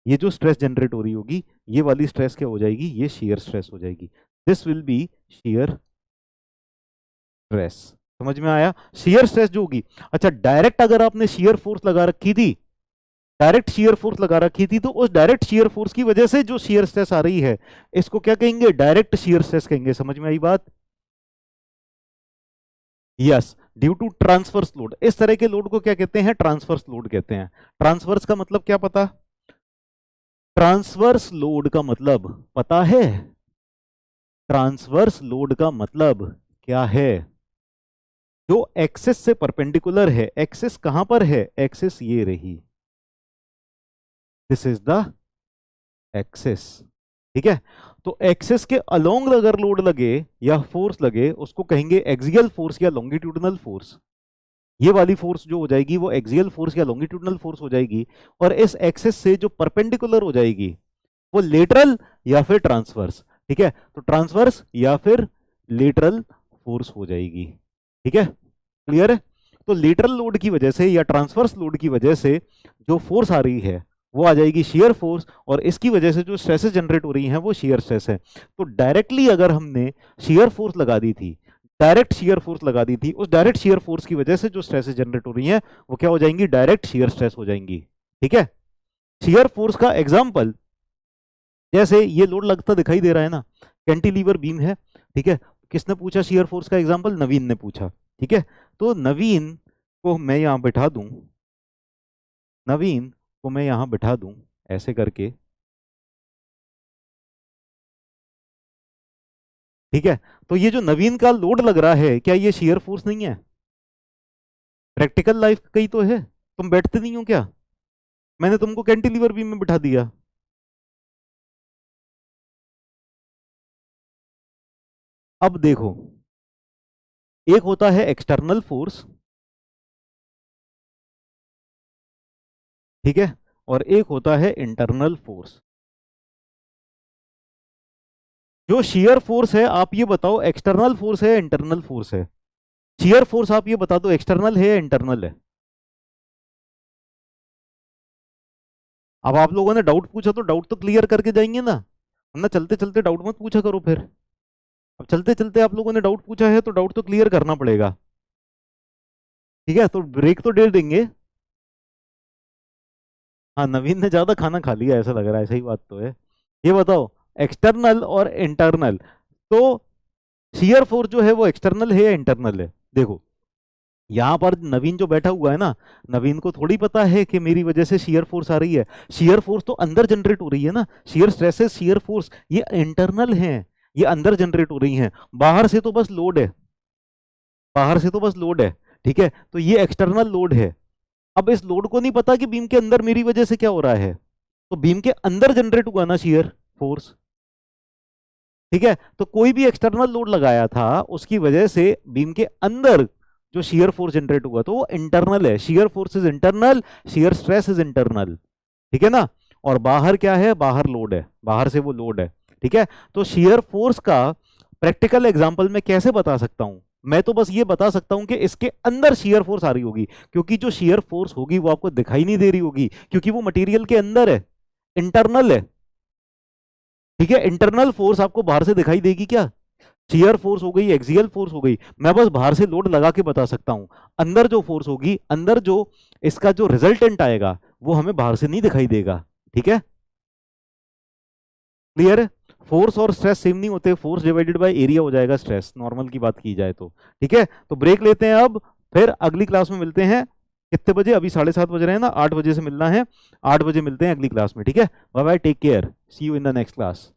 ये जो स्ट्रेस जनरेट हो रही होगी, ये वाली स्ट्रेस क्या हो जाएगी? ये शियर स्ट्रेस हो जाएगी। This will be shear stress. समझ में आया? शियर स्ट्रेस जो होगी। अच्छा, डायरेक्ट अगर आपने शियर फोर्स लगा रखी थी, डायरेक्ट शियर फोर्स लगा रखी थी, तो उस डायरेक्ट शियर फोर्स की वजह से जो शियर स्ट्रेस आ रही है, इसको क्या कहेंगे? डायरेक्ट शियर स्ट्रेस कहेंगे। समझ में आई बात? Yes, due to transverse load. इस तरह के लोड को क्या कहते हैं? ट्रांसवर्स लोड कहते हैं। ट्रांसवर्स का मतलब क्या पता? ट्रांसवर्स लोड का मतलब पता है? ट्रांसवर्स लोड का मतलब क्या है? जो एक्सिस से परपेंडिकुलर है। एक्सिस कहां पर है? एक्सिस ये रही, दिस इज द एक्सिस। ठीक है, तो एक्सिस के अलोंग अगर लोड लगे या फोर्स लगे उसको कहेंगे एक्सियल फोर्स या लॉन्गिट्यूडनल फोर्स। ये वाली फोर्स जो हो जाएगी वो एक्सियल फोर्स या लॉन्गिट्यूडनल फोर्स हो जाएगी, और इस एक्सिस से जो परपेंडिकुलर हो जाएगी वो लेटरल या फिर ट्रांसवर्स। ठीक है, तो ट्रांसवर्स या फिर लेटरल फोर्स हो जाएगी। ठीक है, क्लियर है? तो लेटरल लोड की वजह से या ट्रांसवर्स लोड की वजह से जो फोर्स आ रही है वो आ जाएगी शियर फोर्स, और इसकी वजह से जो स्ट्रेसेस जनरेट हो रही हैं वो शियर स्ट्रेस है। तो डायरेक्टली अगर हमने शियर फोर्स लगा दी थी, डायरेक्ट शियर फोर्स लगा दी थी, उस डायरेक्ट शियर फोर्स की वजह से जो स्ट्रेसेस जनरेट हो रही हैं वो क्या हो जाएंगी? डायरेक्ट शियर स्ट्रेस हो जाएंगी। ठीक है, शियर फोर्स का एग्जांपल, जैसे ये लोड लगता दिखाई दे रहा है ना, कैंटिलीवर बीम है। ठीक है, किसने पूछा शियर फोर्स का एग्जांपल? नवीन ने पूछा। ठीक है, तो नवीन को मैं यहां बैठा दूं, नवीन को मैं यहां बैठा दूं ऐसे करके। ठीक है, तो ये जो नवीन का लोड लग रहा है क्या ये शियर फोर्स नहीं है? प्रैक्टिकल लाइफ का ही तो है। तुम बैठते नहीं हो क्या? मैंने तुमको कैंटिलीवर बीम में बिठा दिया। अब देखो, एक होता है एक्सटर्नल फोर्स, ठीक है, और एक होता है इंटरनल फोर्स। जो शियर फोर्स है आप ये बताओ एक्सटर्नल फोर्स है या इंटरनल फोर्स है? शियर फोर्स आप ये बता दो एक्सटर्नल है या इंटरनल है? अब आप लोगों ने डाउट पूछा तो डाउट तो क्लियर करके जाएंगे ना, वरना चलते चलते डाउट मत पूछा करो फिर। अब चलते चलते आप लोगों ने डाउट पूछा है तो डाउट तो क्लियर करना पड़ेगा। ठीक है, तो ब्रेक तो दे देंगे। हाँ, नवीन ने ज्यादा खाना खा लिया ऐसा लग रहा है, सही बात तो है। ये बताओ एक्सटर्नल और इंटरनल, तो शियर फोर्स जो है वो एक्सटर्नल है या इंटरनल है? देखो यहां पर नवीन जो बैठा हुआ है ना, नवीन को थोड़ी पता है कि मेरी वजह से शियर फोर्स आ रही है। शियर फोर्स तो अंदर जनरेट हो रही है ना, शियर स्ट्रेसेस शियर फोर्स ये इंटरनल हैं, ये अंदर जनरेट हो रही हैं। बाहर से तो बस लोड है, बाहर से तो बस लोड है। ठीक है, तो ये एक्सटर्नल लोड है। अब इस लोड को नहीं पता कि बीम के अंदर मेरी वजह से क्या हो रहा है, तो बीम के अंदर जनरेट हुआ ना शियर फोर्स। ठीक है, तो कोई भी एक्सटर्नल लोड लगाया था उसकी वजह से बीम के अंदर जो शियर फोर्स जनरेट हुआ तो वो इंटरनल है। Shear force is internal, shear stress is internal. ठीक है ना, और बाहर क्या है? बाहर लोड है, बाहर से वो लोड है। ठीक है, तो शियर फोर्स का प्रैक्टिकल एग्जांपल मैं कैसे बता सकता हूं? मैं तो बस ये बता सकता हूं कि इसके अंदर शियर फोर्स आ रही होगी, क्योंकि जो शियर फोर्स होगी वो आपको दिखाई नहीं दे रही होगी, क्योंकि वो मटेरियल के अंदर है, इंटरनल है। ठीक है, इंटरनल फोर्स आपको बाहर से दिखाई देगी क्या? शियर फोर्स हो गई, एक्सियल फोर्स हो गई, मैं बस बाहर से लोड लगा के बता सकता हूं। अंदर जो फोर्स होगी, अंदर जो इसका जो रिजल्टेंट आएगा वो हमें बाहर से नहीं दिखाई देगा। ठीक है, क्लियर है? फोर्स और स्ट्रेस सेम नहीं होते, फोर्स डिवाइडेड बाय एरिया हो जाएगा स्ट्रेस, नॉर्मल की बात की जाए तो। ठीक है, तो ब्रेक लेते हैं अब, फिर अगली क्लास में मिलते हैं। कितने बजे? अभी 7:30 बज रहे हैं ना, 8 बजे से मिलना है, 8 बजे मिलते हैं अगली क्लास में। ठीक है, bye bye, take care, see you in the next class.